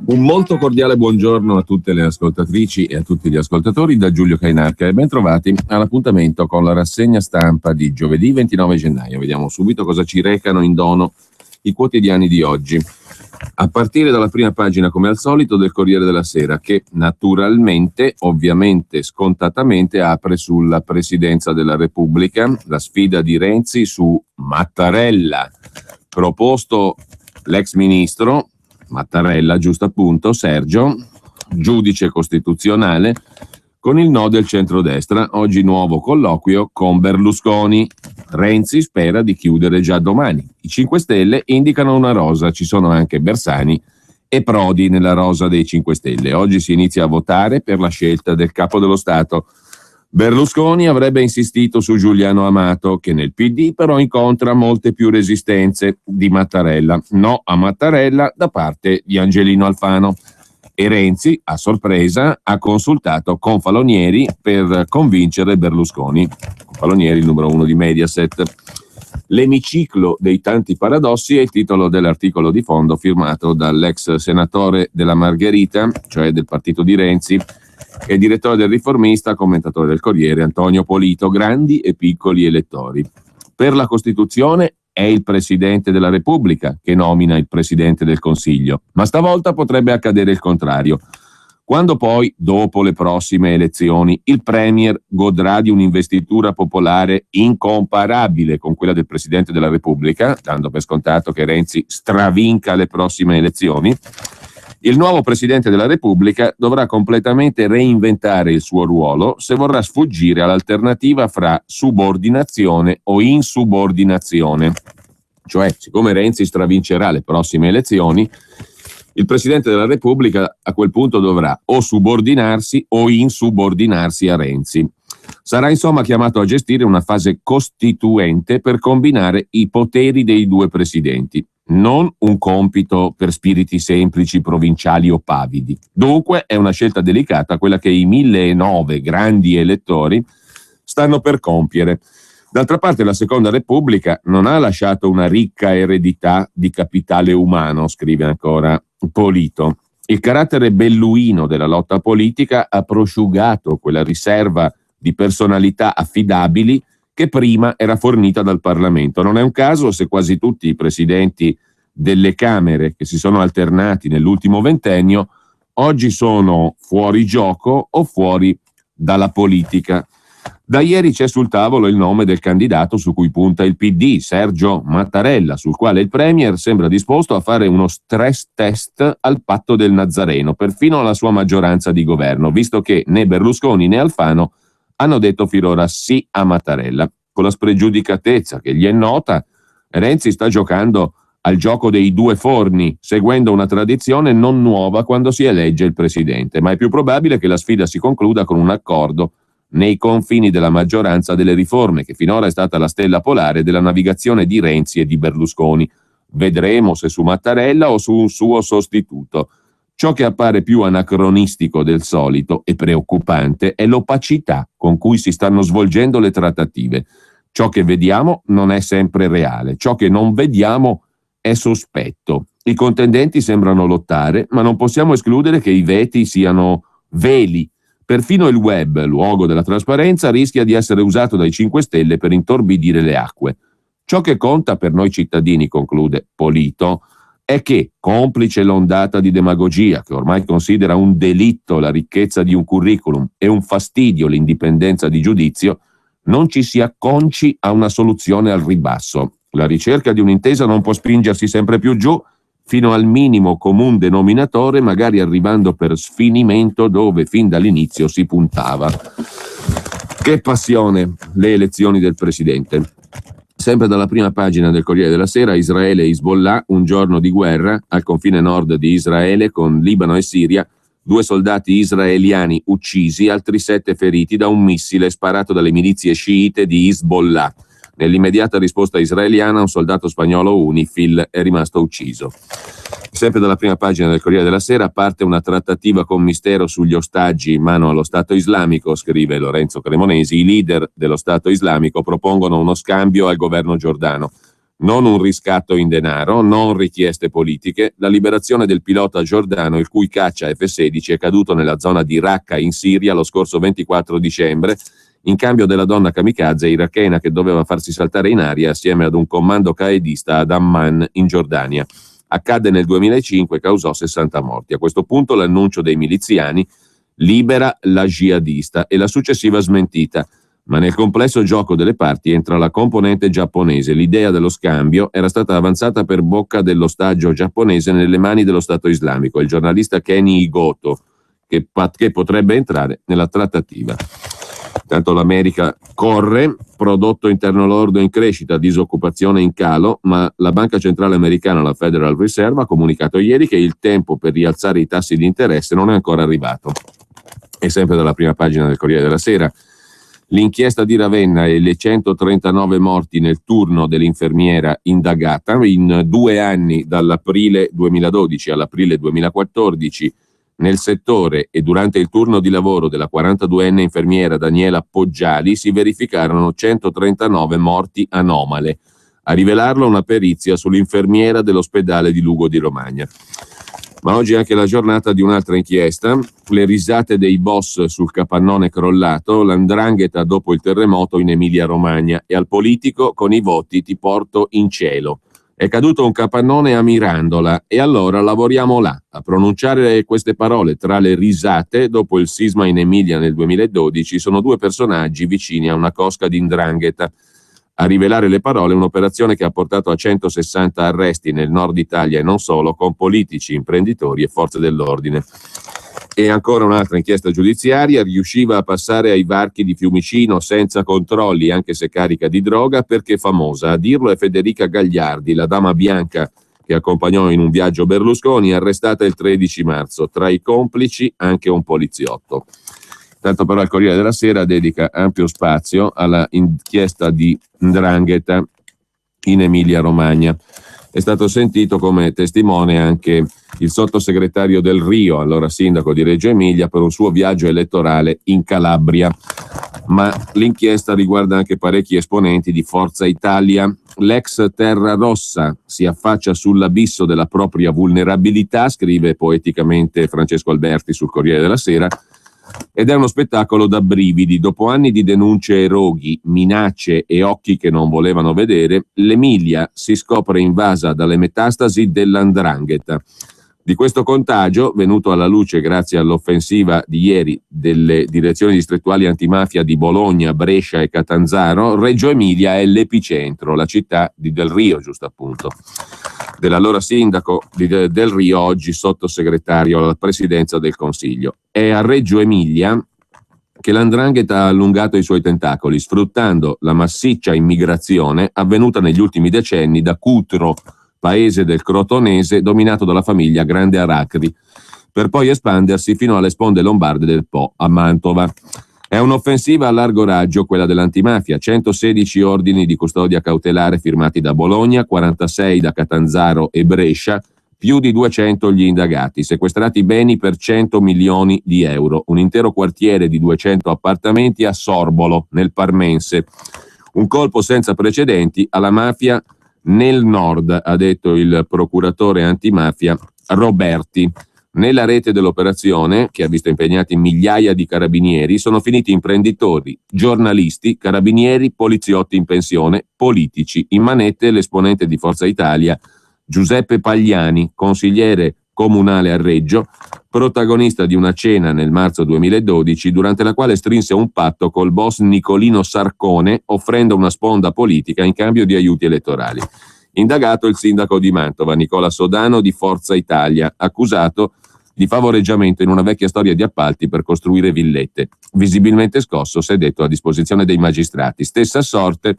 Un molto cordiale buongiorno a tutte le ascoltatrici e a tutti gli ascoltatori da Giulio Cainarca e ben trovati all'appuntamento con la rassegna stampa di giovedì 29 gennaio. Vediamo subito cosa ci recano in dono i quotidiani di oggi. A partire dalla prima pagina, come al solito, del Corriere della Sera, che naturalmente, ovviamente, scontatamente apre sulla Presidenza della Repubblica, la sfida di Renzi su Mattarella. Proposto l'ex ministro Mattarella, giusto appunto, Sergio, giudice costituzionale, con il no del centrodestra. Oggi nuovo colloquio con Berlusconi. Renzi spera di chiudere già domani. I 5 Stelle indicano una rosa, ci sono anche Bersani e Prodi nella rosa dei 5 Stelle. Oggi si inizia a votare per la scelta del capo dello Stato. Berlusconi avrebbe insistito su Giuliano Amato, che nel PD però incontra molte più resistenze di Mattarella. No a Mattarella da parte di Angelino Alfano. E Renzi, a sorpresa, ha consultato Confalonieri per convincere Berlusconi. Confalonieri, il numero 1 di Mediaset. L'emiciclo dei tanti paradossi è il titolo dell'articolo di fondo firmato dall'ex senatore della Margherita, cioè del partito di Renzi, e direttore del Riformista, commentatore del Corriere, Antonio Polito. Grandi e piccoli elettori. Per la Costituzione è il Presidente della Repubblica che nomina il Presidente del Consiglio, ma stavolta potrebbe accadere il contrario. Quando poi, dopo le prossime elezioni, il Premier godrà di un'investitura popolare incomparabile con quella del Presidente della Repubblica, dando per scontato che Renzi stravinca le prossime elezioni, il nuovo Presidente della Repubblica dovrà completamente reinventare il suo ruolo se vorrà sfuggire all'alternativa fra subordinazione o insubordinazione. Cioè, siccome Renzi stravincerà le prossime elezioni, il Presidente della Repubblica a quel punto dovrà o subordinarsi o insubordinarsi a Renzi. Sarà insomma chiamato a gestire una fase costituente per combinare i poteri dei due presidenti. Non un compito per spiriti semplici, provinciali o pavidi. Dunque è una scelta delicata quella che i 1009 grandi elettori stanno per compiere. D'altra parte la Seconda Repubblica non ha lasciato una ricca eredità di capitale umano, scrive ancora Polito. Il carattere belluino della lotta politica ha prosciugato quella riserva di personalità affidabili che prima era fornita dal Parlamento. Non è un caso se quasi tutti i presidenti delle Camere che si sono alternati nell'ultimo ventennio oggi sono fuori gioco o fuori dalla politica. Da ieri c'è sul tavolo il nome del candidato su cui punta il PD, Sergio Mattarella, sul quale il Premier sembra disposto a fare uno stress test al patto del Nazareno, perfino alla sua maggioranza di governo, visto che né Berlusconi né Alfano hanno detto finora sì a Mattarella. Con la spregiudicatezza che gli è nota, Renzi sta giocando al gioco dei due forni, seguendo una tradizione non nuova quando si elegge il presidente, ma è più probabile che la sfida si concluda con un accordo nei confini della maggioranza delle riforme, che finora è stata la stella polare della navigazione di Renzi e di Berlusconi. Vedremo se su Mattarella o su un suo sostituto. Ciò che appare più anacronistico del solito e preoccupante è l'opacità con cui si stanno svolgendo le trattative. Ciò che vediamo non è sempre reale, ciò che non vediamo è sospetto. I contendenti sembrano lottare, ma non possiamo escludere che i veti siano veli. Perfino il web, luogo della trasparenza, rischia di essere usato dai 5 Stelle per intorbidire le acque. Ciò che conta per noi cittadini, conclude Polito, è che, complice l'ondata di demagogia che ormai considera un delitto la ricchezza di un curriculum e un fastidio l'indipendenza di giudizio, non ci si acconci a una soluzione al ribasso. La ricerca di un'intesa non può spingersi sempre più giù fino al minimo comune denominatore, magari arrivando per sfinimento dove fin dall'inizio si puntava. Che passione le elezioni del Presidente. Sempre dalla prima pagina del Corriere della Sera, Israele e Hezbollah, un giorno di guerra al confine nord di Israele con Libano e Siria, 2 soldati israeliani uccisi, altri 7 feriti da un missile sparato dalle milizie sciite di Hezbollah. Nell'immediata risposta israeliana, un soldato spagnolo UNIFIL è rimasto ucciso. Sempre dalla prima pagina del Corriere della Sera parte una trattativa con mistero sugli ostaggi in mano allo Stato islamico, scrive Lorenzo Cremonesi. I leader dello Stato islamico propongono uno scambio al governo giordano. Non un riscatto in denaro, non richieste politiche, la liberazione del pilota giordano il cui caccia F-16 è caduto nella zona di Raqqa in Siria lo scorso 24 dicembre, in cambio della donna kamikaze irachena che doveva farsi saltare in aria assieme ad un comando qaedista ad Amman in Giordania. Accadde nel 2005 e causò 60 morti. A questo punto l'annuncio dei miliziani libera la jihadista e la successiva smentita. Ma nel complesso gioco delle parti entra la componente giapponese. L'idea dello scambio era stata avanzata per bocca dell'ostaggio giapponese nelle mani dello Stato islamico, il giornalista Kenny Higoto, che potrebbe entrare nella trattativa. Tanto l'America corre, prodotto interno lordo in crescita, disoccupazione in calo, ma la Banca Centrale Americana, la Federal Reserve, ha comunicato ieri che il tempo per rialzare i tassi di interesse non è ancora arrivato. E sempre dalla prima pagina del Corriere della Sera, l'inchiesta di Ravenna e le 139 morti nel turno dell'infermiera indagata in 2 anni dall'aprile 2012 all'aprile 2014 nel settore e durante il turno di lavoro della 42enne infermiera Daniela Poggiali si verificarono 139 morti anomale. A rivelarlo una perizia sull'infermiera dell'ospedale di Lugo di Romagna. Ma oggi è anche la giornata di un'altra inchiesta, le risate dei boss sul capannone crollato, l''ndrangheta dopo il terremoto in Emilia-Romagna e al politico con i voti ti porto in cielo. È caduto un capannone a Mirandola e allora lavoriamo là. A pronunciare queste parole tra le risate dopo il sisma in Emilia nel 2012 sono 2 personaggi vicini a una cosca di 'ndrangheta. A rivelare le parole un'operazione che ha portato a 160 arresti nel nord Italia e non solo, con politici, imprenditori e forze dell'ordine. E ancora un'altra inchiesta giudiziaria, riusciva a passare ai varchi di Fiumicino senza controlli, anche se carica di droga, perché famosa. A dirlo è Federica Gagliardi, la dama bianca che accompagnò in un viaggio Berlusconi, arrestata il 13 marzo. Tra i complici anche un poliziotto. Tanto però il Corriere della Sera dedica ampio spazio alla inchiesta di 'ndrangheta in Emilia-Romagna. È stato sentito come testimone anche il sottosegretario Del Rio, allora sindaco di Reggio Emilia, per un suo viaggio elettorale in Calabria. Ma l'inchiesta riguarda anche parecchi esponenti di Forza Italia. L'ex Terra Rossa si affaccia sull'abisso della propria vulnerabilità, scrive poeticamente Francesco Alberti sul Corriere della Sera, ed è uno spettacolo da brividi. Dopo anni di denunce e roghi, minacce e occhi che non volevano vedere, l'Emilia si scopre invasa dalle metastasi dell''ndrangheta. Di questo contagio, venuto alla luce grazie all'offensiva di ieri delle direzioni distrettuali antimafia di Bologna, Brescia e Catanzaro, Reggio Emilia è l'epicentro, la città di Del Rio, giusto appunto, dell'allora sindaco di Del Rio, oggi sottosegretario alla presidenza del Consiglio. È a Reggio Emilia che l''ndrangheta ha allungato i suoi tentacoli, sfruttando la massiccia immigrazione avvenuta negli ultimi decenni da Cutro, paese del Crotonese dominato dalla famiglia Grande Aracri, per poi espandersi fino alle sponde lombarde del Po, a Mantova. È un'offensiva a largo raggio quella dell'antimafia, 116 ordini di custodia cautelare firmati da Bologna, 46 da Catanzaro e Brescia, più di 200 gli indagati, sequestrati beni per 100 milioni di euro, un intero quartiere di 200 appartamenti a Sorbolo, nel Parmense. Un colpo senza precedenti alla mafia nel nord, ha detto il procuratore antimafia Roberti. Nella rete dell'operazione, che ha visto impegnati migliaia di carabinieri, sono finiti imprenditori, giornalisti, carabinieri, poliziotti in pensione, politici. In manette l'esponente di Forza Italia Giuseppe Pagliani, consigliere comunale a Reggio, protagonista di una cena nel marzo 2012 durante la quale strinse un patto col boss Nicolino Sarcone offrendo una sponda politica in cambio di aiuti elettorali. Indagato il sindaco di Mantova, Nicola Sodano di Forza Italia, accusato di favoreggiamento in una vecchia storia di appalti per costruire villette. Visibilmente scosso, si è detto, a disposizione dei magistrati. Stessa sorte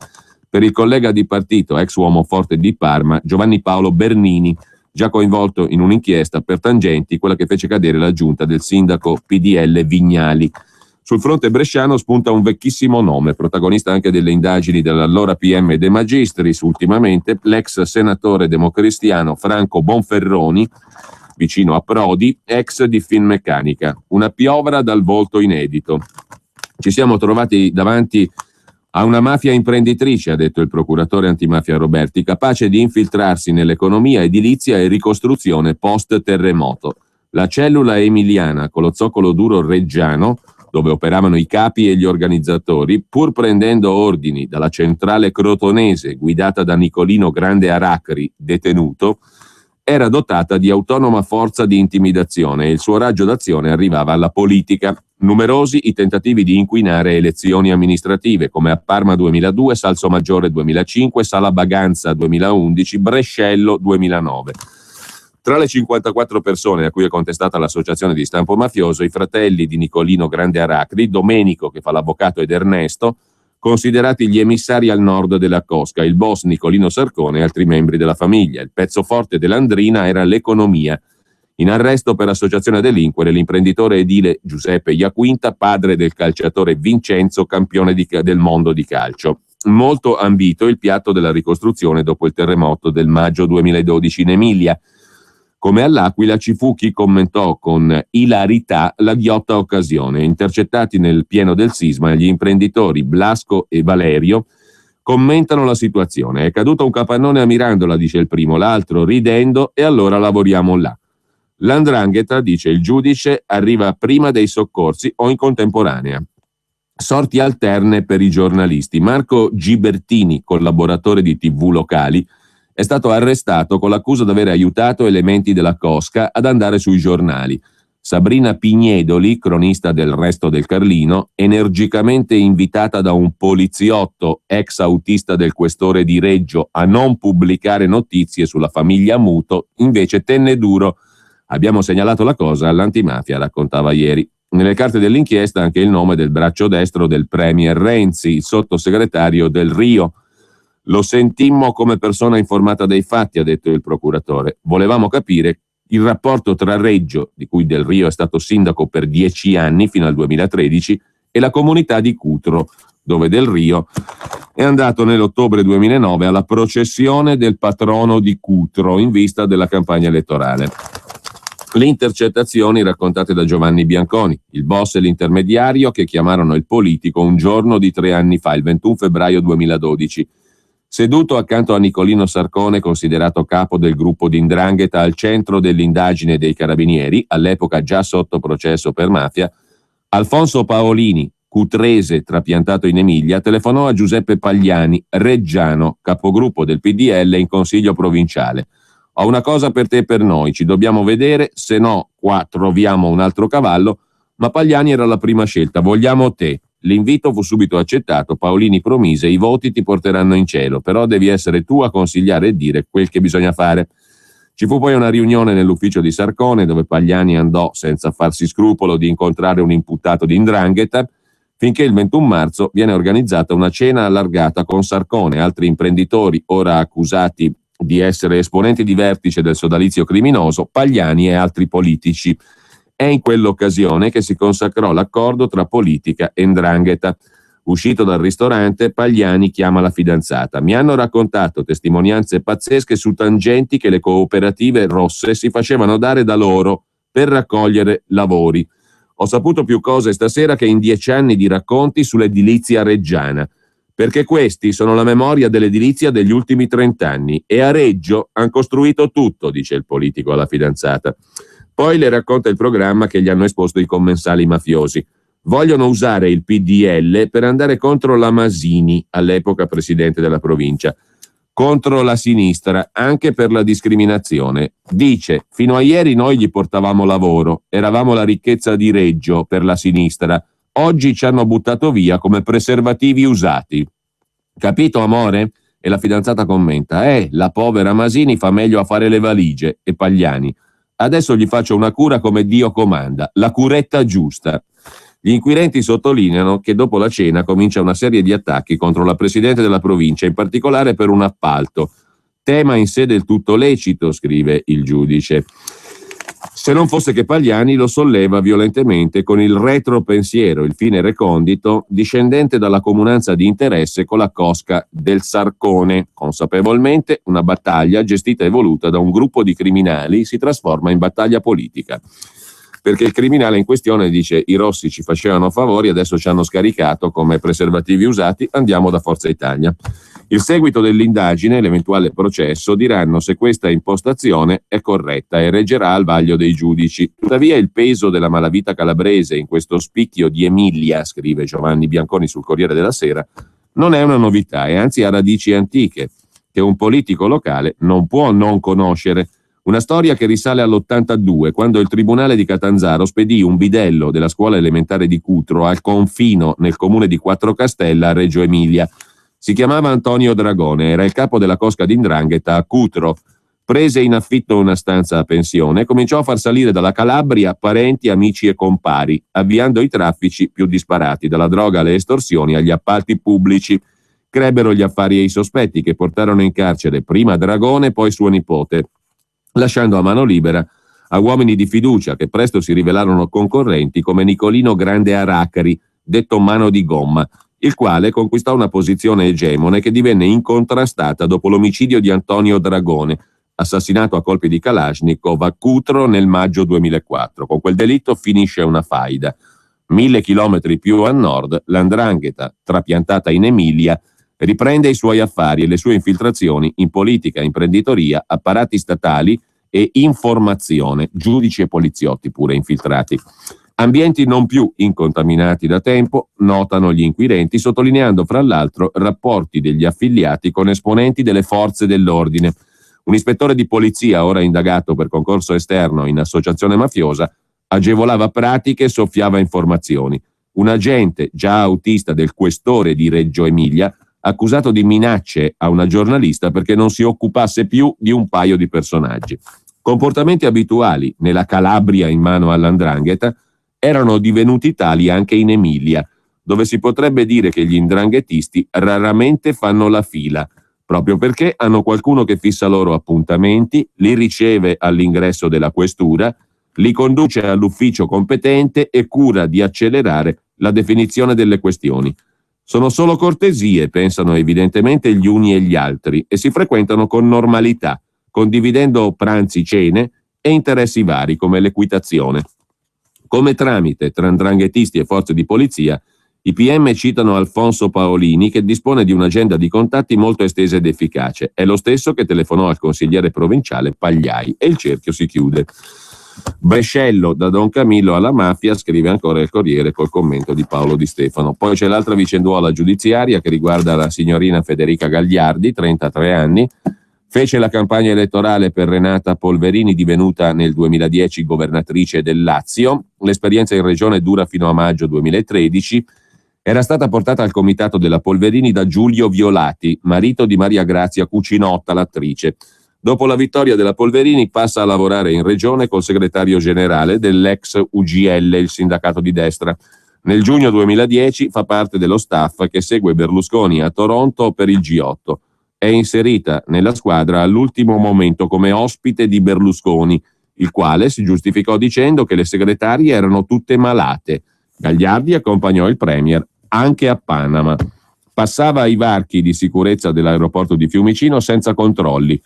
per il collega di partito, ex uomo forte di Parma, Giovanni Paolo Bernini, già coinvolto in un'inchiesta per tangenti, quella che fece cadere la giunta del sindaco PDL Vignali. Sul fronte bresciano spunta un vecchissimo nome, protagonista anche delle indagini dell'allora PM De Magistris, ultimamente l'ex senatore democristiano Franco Bonferroni, vicino a Prodi, ex di Finmeccanica. Una piovra dal volto inedito. Ci siamo trovati davanti a una mafia imprenditrice, ha detto il procuratore antimafia Roberti, capace di infiltrarsi nell'economia edilizia e ricostruzione post-terremoto. La cellula emiliana, con lo zoccolo duro reggiano, dove operavano i capi e gli organizzatori, pur prendendo ordini dalla centrale crotonese guidata da Nicolino Grande Aracri, detenuto, era dotata di autonoma forza di intimidazione e il suo raggio d'azione arrivava alla politica. Numerosi i tentativi di inquinare elezioni amministrative, come a Parma 2002, Salsomaggiore 2005, Sala Baganza 2011, Brescello 2009. Tra le 54 persone a cui è contestata l'associazione di stampo mafioso, i fratelli di Nicolino Grande Aracri, Domenico che fa l'avvocato ed Ernesto, considerati gli emissari al nord della cosca, il boss Nicolino Sarcone e altri membri della famiglia. Il pezzo forte dell'Andrina era l'economia. In arresto per associazione a delinquere l'imprenditore edile Giuseppe Iaquinta, padre del calciatore Vincenzo, campione del mondo di calcio. Molto ambito il piatto della ricostruzione dopo il terremoto del maggio 2012 in Emilia. Come all'Aquila ci fu chi commentò con ilarità la ghiotta occasione. Intercettati nel pieno del sisma, gli imprenditori Blasco e Valerio commentano la situazione. È caduto un capannone a Mirandola, dice il primo, l'altro ridendo, e allora lavoriamo là. L''ndrangheta, dice il giudice, arriva prima dei soccorsi o in contemporanea. Sorti alterne per i giornalisti. Marco Gibertini, collaboratore di TV locali, è stato arrestato con l'accusa di aver aiutato elementi della cosca ad andare sui giornali. Sabrina Pignedoli, cronista del Resto del Carlino, energicamente invitata da un poliziotto ex autista del questore di Reggio a non pubblicare notizie sulla famiglia Muto, invece tenne duro. Abbiamo segnalato la cosa all'antimafia, raccontava ieri. Nelle carte dell'inchiesta anche il nome del braccio destro del premier Renzi, il sottosegretario Del Rio. Lo sentimmo come persona informata dei fatti, ha detto il procuratore. Volevamo capire il rapporto tra Reggio, di cui Del Rio è stato sindaco per 10 anni fino al 2013, e la comunità di Cutro, dove Del Rio è andato nell'ottobre 2009 alla processione del patrono di Cutro in vista della campagna elettorale. Le intercettazioni raccontate da Giovanni Bianconi, il boss e l'intermediario che chiamarono il politico un giorno di 3 anni fa, il 21 febbraio 2012. Seduto accanto a Nicolino Sarcone, considerato capo del gruppo di 'ndrangheta al centro dell'indagine dei carabinieri, all'epoca già sotto processo per mafia, Alfonso Paolini, cutrese trapiantato in Emilia, telefonò a Giuseppe Pagliani, reggiano, capogruppo del PDL in consiglio provinciale. Ho una cosa per te e per noi, ci dobbiamo vedere, se no qua troviamo un altro cavallo, ma Pagliani era la prima scelta, vogliamo te. L'invito fu subito accettato, Paolini promise, i voti ti porteranno in cielo, però devi essere tu a consigliare e dire quel che bisogna fare. Ci fu poi una riunione nell'ufficio di Sarcone, dove Pagliani andò senza farsi scrupolo di incontrare un imputato di 'ndrangheta, finché il 21 marzo viene organizzata una cena allargata con Sarcone, altri imprenditori, ora accusati di essere esponenti di vertice del sodalizio criminoso, Pagliani e altri politici. È in quell'occasione che si consacrò l'accordo tra politica e 'ndrangheta. Uscito dal ristorante, Pagliani chiama la fidanzata. Mi hanno raccontato testimonianze pazzesche su tangenti che le cooperative rosse si facevano dare da loro per raccogliere lavori. Ho saputo più cose stasera che in 10 anni di racconti sull'edilizia reggiana, perché questi sono la memoria dell'edilizia degli ultimi 30 anni e a Reggio han costruito tutto, dice il politico alla fidanzata. Poi le racconta il programma che gli hanno esposto i commensali mafiosi. Vogliono usare il PDL per andare contro la Masini, all'epoca presidente della provincia, contro la sinistra, anche per la discriminazione. Dice, fino a ieri noi gli portavamo lavoro, eravamo la ricchezza di Reggio per la sinistra, oggi ci hanno buttato via come preservativi usati. Capito, amore? E la fidanzata commenta, la povera Masini fa meglio a fare le valigie. E Pagliani, adesso gli faccio una cura come Dio comanda, la curetta giusta. Gli inquirenti sottolineano che dopo la cena comincia una serie di attacchi contro la presidente della provincia, in particolare per un appalto. Tema in sé del tutto lecito, scrive il giudice. Se non fosse che Pagliani lo solleva violentemente con il retropensiero, il fine recondito, discendente dalla comunanza di interesse con la cosca del Sarcone. Consapevolmente una battaglia gestita e voluta da un gruppo di criminali si trasforma in battaglia politica. Perché il criminale in questione dice: i rossi ci facevano favori, adesso ci hanno scaricato come preservativi usati, andiamo da Forza Italia. Il seguito dell'indagine, l'eventuale processo, diranno se questa impostazione è corretta e reggerà al vaglio dei giudici. Tuttavia il peso della malavita calabrese in questo spicchio di Emilia, scrive Giovanni Bianconi sul Corriere della Sera, non è una novità e anzi ha radici antiche, che un politico locale non può non conoscere. Una storia che risale all'82, quando il Tribunale di Catanzaro spedì un bidello della scuola elementare di Cutro al confino nel comune di Quattrocastella a Reggio Emilia. Si chiamava Antonio Dragone, era il capo della cosca di 'ndrangheta a Cutro. Prese in affitto una stanza a pensione e cominciò a far salire dalla Calabria parenti, amici e compari, avviando i traffici più disparati, dalla droga alle estorsioni agli appalti pubblici. Crebbero gli affari e i sospetti che portarono in carcere prima Dragone, poi suo nipote, lasciando a mano libera a uomini di fiducia che presto si rivelarono concorrenti come Nicolino Grande Aracari, detto Mano di Gomma, il quale conquistò una posizione egemone che divenne incontrastata dopo l'omicidio di Antonio Dragone, assassinato a colpi di Kalashnikov a Cutro nel maggio 2004. Con quel delitto finisce una faida. 1000 chilometri più a nord, l''ndrangheta, trapiantata in Emilia, riprende i suoi affari e le sue infiltrazioni in politica, imprenditoria, apparati statali e informazione, giudici e poliziotti pure infiltrati. Ambienti non più incontaminati da tempo, notano gli inquirenti, sottolineando fra l'altro rapporti degli affiliati con esponenti delle forze dell'ordine. Un ispettore di polizia, ora indagato per concorso esterno in associazione mafiosa, agevolava pratiche e soffiava informazioni. Un agente, già autista del questore di Reggio Emilia, accusato di minacce a una giornalista perché non si occupasse più di un paio di personaggi. Comportamenti abituali nella Calabria in mano all''ndrangheta erano divenuti tali anche in Emilia, dove si potrebbe dire che gli 'ndranghetisti raramente fanno la fila, proprio perché hanno qualcuno che fissa loro appuntamenti, li riceve all'ingresso della questura, li conduce all'ufficio competente e cura di accelerare la definizione delle questioni. Sono solo cortesie, pensano evidentemente gli uni e gli altri, e si frequentano con normalità, condividendo pranzi, cene e interessi vari come l'equitazione. Come tramite tra 'ndranghetisti e forze di polizia, i PM citano Alfonso Paolini, che dispone di un'agenda di contatti molto estesa ed efficace. È lo stesso che telefonò al consigliere provinciale Pagliai e il cerchio si chiude. Brescello da Don Camillo alla mafia, scrive ancora il Corriere col commento di Paolo Di Stefano. Poi c'è l'altra vicenduola giudiziaria che riguarda la signorina Federica Gagliardi, 33 anni, fece la campagna elettorale per Renata Polverini, divenuta nel 2010 governatrice del Lazio. L'esperienza in regione dura fino a maggio 2013. Era stata portata al comitato della Polverini da Giulio Violati, marito di Maria Grazia Cucinotta, l'attrice. Dopo la vittoria della Polverini passa a lavorare in regione col segretario generale dell'ex UGL, il sindacato di destra. Nel giugno 2010 fa parte dello staff che segue Berlusconi a Toronto per il G8. È inserita nella squadra all'ultimo momento come ospite di Berlusconi, il quale si giustificò dicendo che le segretarie erano tutte malate. Gagliardi accompagnò il premier anche a Panama. Passava ai varchi di sicurezza dell'aeroporto di Fiumicino senza controlli.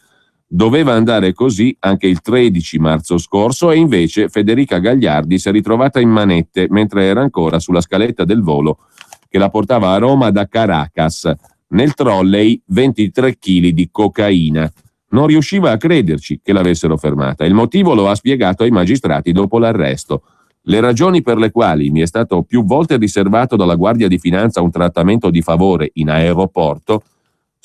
Doveva andare così anche il 13 marzo scorso e invece Federica Gagliardi si è ritrovata in manette mentre era ancora sulla scaletta del volo che la portava a Roma da Caracas. Nel trolley 23 kg di cocaina. Non riusciva a crederci che l'avessero fermata. Il motivo lo ha spiegato ai magistrati dopo l'arresto. Le ragioni per le quali mi è stato più volte riservato dalla Guardia di Finanza un trattamento di favore in aeroporto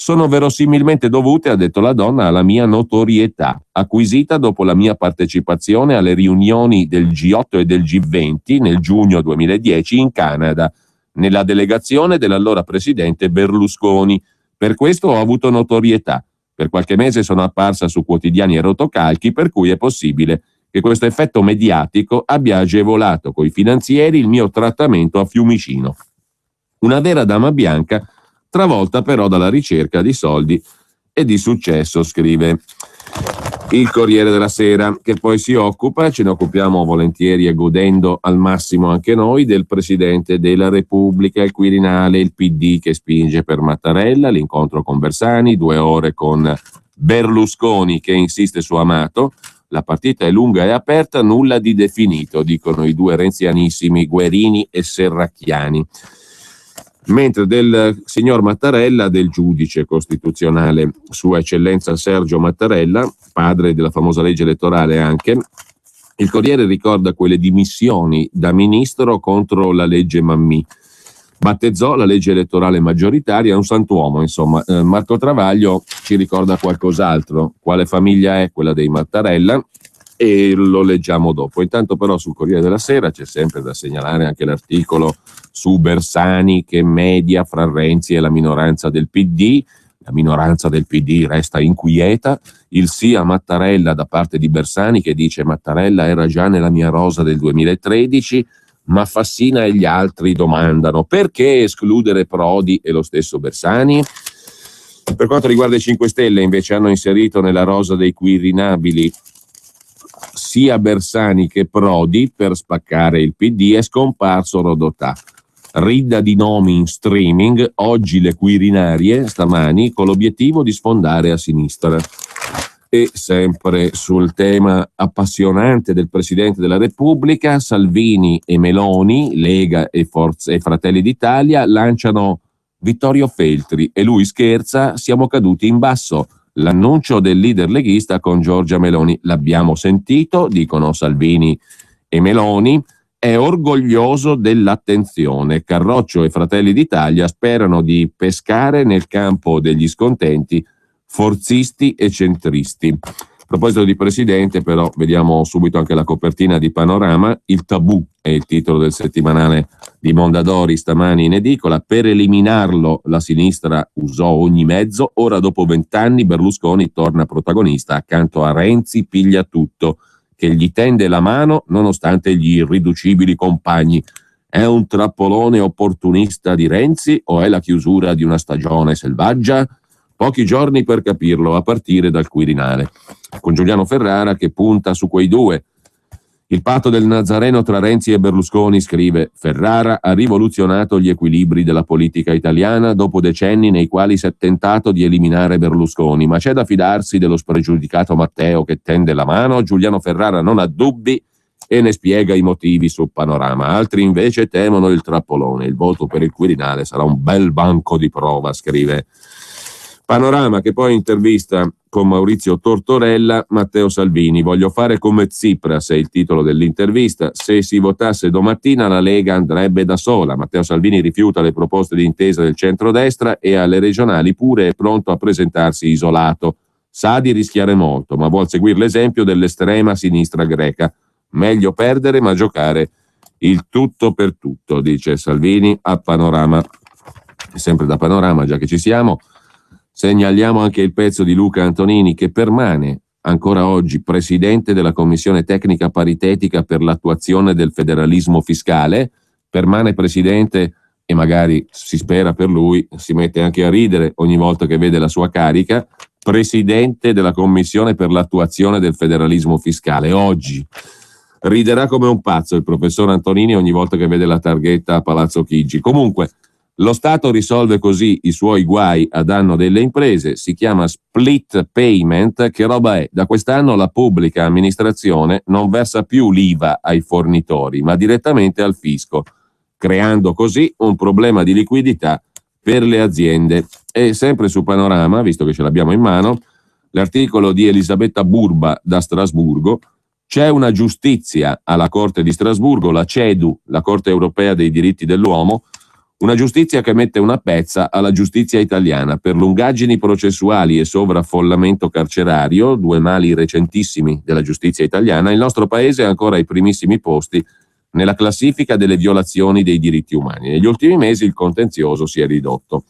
sono verosimilmente dovute, ha detto la donna, alla mia notorietà, acquisita dopo la mia partecipazione alle riunioni del G8 e del G20 nel giugno 2010 in Canada, nella delegazione dell'allora presidente Berlusconi. Per questo ho avuto notorietà. Per qualche mese sono apparsa su quotidiani e rotocalchi, per cui è possibile che questo effetto mediatico abbia agevolato coi finanzieri il mio trattamento a Fiumicino. Una vera dama bianca, travolta però dalla ricerca di soldi e di successo, scrive Il Corriere della Sera, che poi si occupa, ce ne occupiamo volentieri e godendo al massimo anche noi, del Presidente della Repubblica, il Quirinale, il PD che spinge per Mattarella, l'incontro con Bersani, 2 ore con Berlusconi che insiste su Amato. La partita è lunga e aperta, nulla di definito, dicono i due renzianissimi Guerini e Serracchiani. Mentre del signor Mattarella, del giudice costituzionale Sua Eccellenza Sergio Mattarella, padre della famosa legge elettorale anche, il Corriere ricorda quelle dimissioni da ministro contro la legge Mammì. Battezzò la legge elettorale maggioritaria, è un santuomo, insomma. Marco Travaglio ci ricorda qualcos'altro. Quale famiglia è quella dei Mattarella? E lo leggiamo dopo. Intanto però sul Corriere della Sera c'è sempre da segnalare anche l'articolo su Bersani che media fra Renzi e la minoranza del PD. La minoranza del PD resta inquieta. Il sì a Mattarella da parte di Bersani che dice: Mattarella era già nella mia rosa del 2013, ma Fassina e gli altri domandano perché escludere Prodi e lo stesso Bersani. Per quanto riguarda i 5 Stelle invece hanno inserito nella rosa dei quirinabili sia Bersani che Prodi per spaccare il PD. È scomparso Rodotà. Ridda di nomi in streaming, oggi le Quirinarie, stamani, con l'obiettivo di sfondare a sinistra. E sempre sul tema appassionante del Presidente della Repubblica, Salvini e Meloni, Lega e Fratelli d'Italia, lanciano Vittorio Feltri e lui scherza: siamo caduti in basso. L'annuncio del leader leghista con Giorgia Meloni. L'abbiamo sentito, dicono Salvini e Meloni, è orgoglioso dell'attenzione. Carroccio e Fratelli d'Italia sperano di pescare nel campo degli scontenti forzisti e centristi. A proposito di Presidente, però, vediamo subito anche la copertina di Panorama. Il tabù è il titolo del settimanale di Mondadori stamani in edicola. Per eliminarlo la sinistra usò ogni mezzo. Ora, dopo 20 anni, Berlusconi torna protagonista accanto a Renzi piglia tutto, che gli tende la mano nonostante gli irriducibili compagni. È un trappolone opportunista di Renzi o è la chiusura di una stagione selvaggia? Pochi giorni per capirlo, a partire dal Quirinale, con Giuliano Ferrara che punta su quei due. Il patto del Nazareno tra Renzi e Berlusconi, scrive Ferrara, ha rivoluzionato gli equilibri della politica italiana dopo decenni nei quali si è tentato di eliminare Berlusconi, ma c'è da fidarsi dello spregiudicato Matteo che tende la mano? Giuliano Ferrara non ha dubbi e ne spiega i motivi su Panorama. Altri invece temono il trappolone. Il voto per il Quirinale sarà un bel banco di prova, scrive Panorama, che poi intervista con Maurizio Tortorella Matteo Salvini. Voglio fare come Tsipras, è il titolo dell'intervista. Se si votasse domattina la Lega andrebbe da sola. Matteo Salvini rifiuta le proposte di intesa del centrodestra e alle regionali pure è pronto a presentarsi isolato. Sa di rischiare molto, ma vuol seguire l'esempio dell'estrema sinistra greca. Meglio perdere ma giocare il tutto per tutto, dice Salvini a Panorama. Sempre da Panorama, già che ci siamo, segnaliamo anche il pezzo di Luca Antonini che permane ancora oggi presidente della Commissione Tecnica Paritetica per l'attuazione del federalismo fiscale, permane presidente e magari si spera per lui, si mette anche a ridere ogni volta che vede la sua carica, presidente della Commissione per l'attuazione del federalismo fiscale. Oggi riderà come un pazzo il professor Antonini ogni volta che vede la targhetta a Palazzo Chigi. Comunque, lo Stato risolve così i suoi guai a danno delle imprese, si chiama split payment. Che roba è? Da quest'anno la pubblica amministrazione non versa più l'IVA ai fornitori, ma direttamente al fisco, creando così un problema di liquidità per le aziende. E sempre su Panorama, visto che ce l'abbiamo in mano, l'articolo di Elisabetta Burba da Strasburgo. C'è una giustizia alla Corte di Strasburgo, la CEDU, la Corte Europea dei Diritti dell'Uomo, una giustizia che mette una pezza alla giustizia italiana per lungaggini processuali e sovraffollamento carcerario, due mali recentissimi della giustizia italiana. Il nostro paese è ancora ai primissimi posti nella classifica delle violazioni dei diritti umani. Negli ultimi mesi il contenzioso si è ridotto.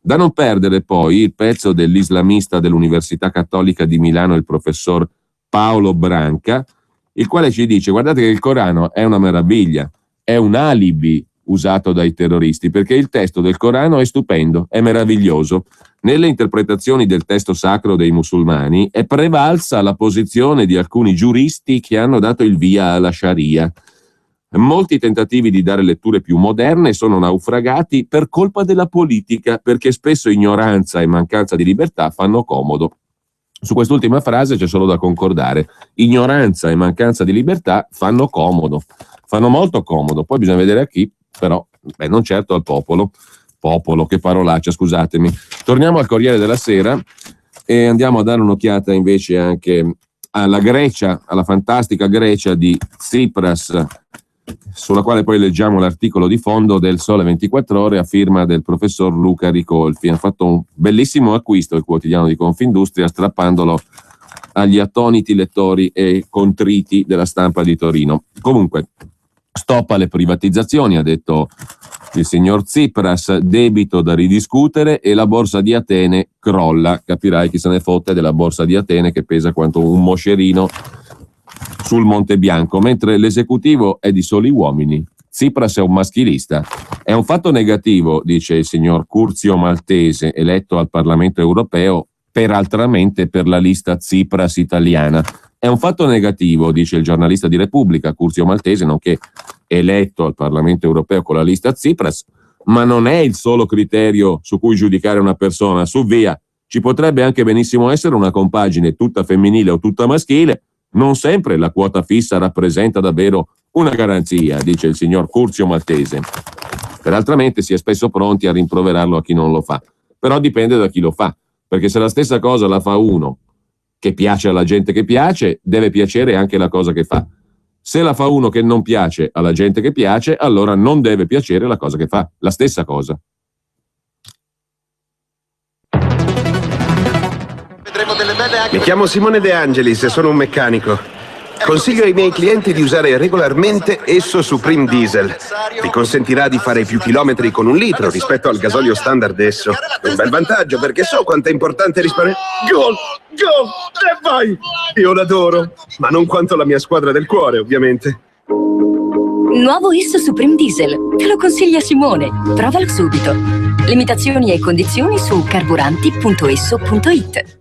Da non perdere poi il pezzo dell'islamista dell'Università Cattolica di Milano, il professor Paolo Branca, il quale ci dice: guardate che il Corano è una meraviglia, è un alibi usato dai terroristi, perché il testo del Corano è stupendo, è meraviglioso. nelle interpretazioni del testo sacro dei musulmani è prevalsa la posizione di alcuni giuristi che hanno dato il via alla Sharia. Molti tentativi di dare letture più moderne sono naufragati per colpa della politica, perché spesso ignoranza e mancanza di libertà fanno comodo. Su quest'ultima frase c'è solo da concordare. Ignoranza e mancanza di libertà fanno comodo, fanno molto comodo. Poi bisogna vedere a chi, però non certo al popolo. Popolo, che parolaccia, scusatemi. Torniamo al Corriere della Sera e andiamo a dare un'occhiata invece anche alla Grecia, alla fantastica Grecia di Tsipras, sulla quale poi leggiamo l'articolo di fondo del Sole 24 Ore a firma del professor Luca Ricolfi. Ha fatto un bellissimo acquisto il quotidiano di Confindustria, strappandolo agli attoniti lettori e contriti della Stampa di Torino. Comunque, stop alle privatizzazioni, ha detto il signor Tsipras, debito da ridiscutere e la borsa di Atene crolla. Capirai chi se ne fotte della borsa di Atene, che pesa quanto un moscerino sul Monte Bianco, mentre l'esecutivo è di soli uomini. Tsipras è un maschilista. È un fatto negativo, dice il signor Curzio Maltese, eletto al Parlamento europeo, peraltramente per la lista Tsipras italiana. È un fatto negativo, dice il giornalista di Repubblica, Curzio Maltese, nonché eletto al Parlamento europeo con la lista Tsipras, ma non è il solo criterio su cui giudicare una persona. Su via, ci potrebbe anche benissimo essere una compagine tutta femminile o tutta maschile. Non sempre la quota fissa rappresenta davvero una garanzia, dice il signor Curzio Maltese. Peraltramente si è spesso pronti a rimproverarlo a chi non lo fa, però dipende da chi lo fa, perché se la stessa cosa la fa uno che piace alla gente che piace, deve piacere anche la cosa che fa. Se la fa uno che non piace alla gente che piace, allora non deve piacere la cosa che fa, la stessa cosa. Mi chiamo Simone De Angelis e sono un meccanico. Consiglio ai miei clienti di usare regolarmente Esso Supreme Diesel. Vi consentirà di fare più chilometri con 1 litro rispetto al gasolio standard Esso. Un bel vantaggio, perché so quanto è importante risparmiare. Gol! Gol! E vai! Io l'adoro, ma non quanto la mia squadra del cuore, ovviamente. Nuovo Esso Supreme Diesel. Te lo consiglia Simone. Provalo subito. Limitazioni e condizioni su carburanti.esso.it.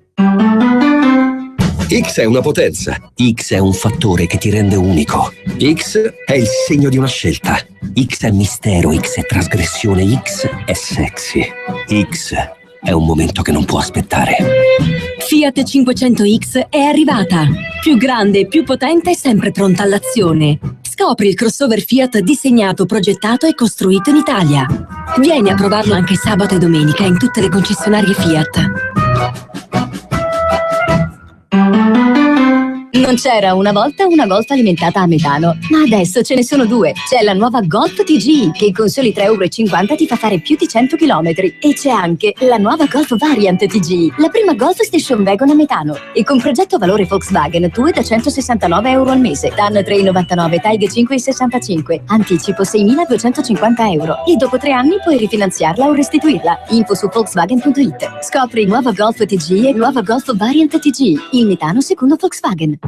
X è una potenza. X è un fattore che ti rende unico. X è il segno di una scelta. X è mistero, X è trasgressione, X è sexy. X è un momento che non può aspettare. Fiat 500X è arrivata. Più grande, più potente e sempre pronta all'azione. Scopri il crossover Fiat disegnato, progettato e costruito in Italia. Vieni a provarlo anche sabato e domenica in tutte le concessionarie Fiat. Non c'era una volta una Golf alimentata a metano, ma adesso ce ne sono 2. C'è la nuova Golf TGI che con soli 3,50 € ti fa fare più di 100 km. E c'è anche la nuova Golf Variant TGI, la prima Golf Station Wagon a metano. E con progetto valore Volkswagen, tu è da 169 € al mese, TAN 3,99, TAIG 5,65, anticipo 6.250 €. E dopo 3 anni puoi rifinanziarla o restituirla. Info su Volkswagen.it. Scopri nuova Golf TGI e nuova Golf Variant TGI, il metano secondo Volkswagen.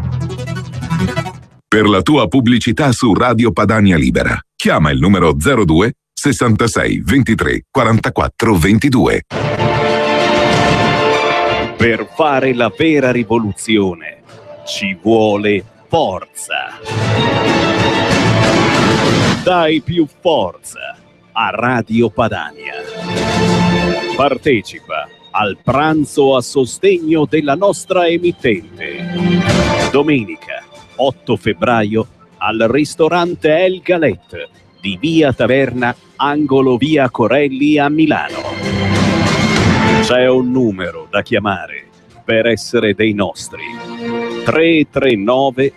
Per la tua pubblicità su Radio Padania Libera, chiama il numero 02 66 23 44 22. Per fare la vera rivoluzione ci vuole forza. Dai più forza a Radio Padania. Partecipa al pranzo a sostegno della nostra emittente. Domenica 8 febbraio al ristorante El Galette di Via Taverna, angolo Via Corelli a Milano. C'è un numero da chiamare per essere dei nostri: 339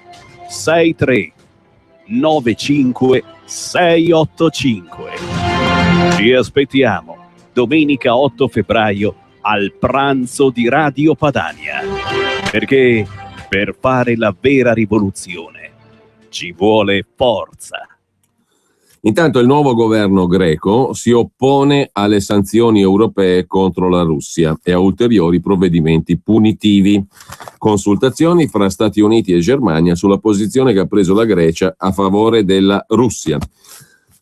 63 95 685. Ci aspettiamo domenica 8 febbraio al pranzo di Radio Padania, perché per fare la vera rivoluzione ci vuole forza. Intanto il nuovo governo greco si oppone alle sanzioni europee contro la Russia e a ulteriori provvedimenti punitivi. Consultazioni fra Stati Uniti e Germania sulla posizione che ha preso la Grecia a favore della Russia.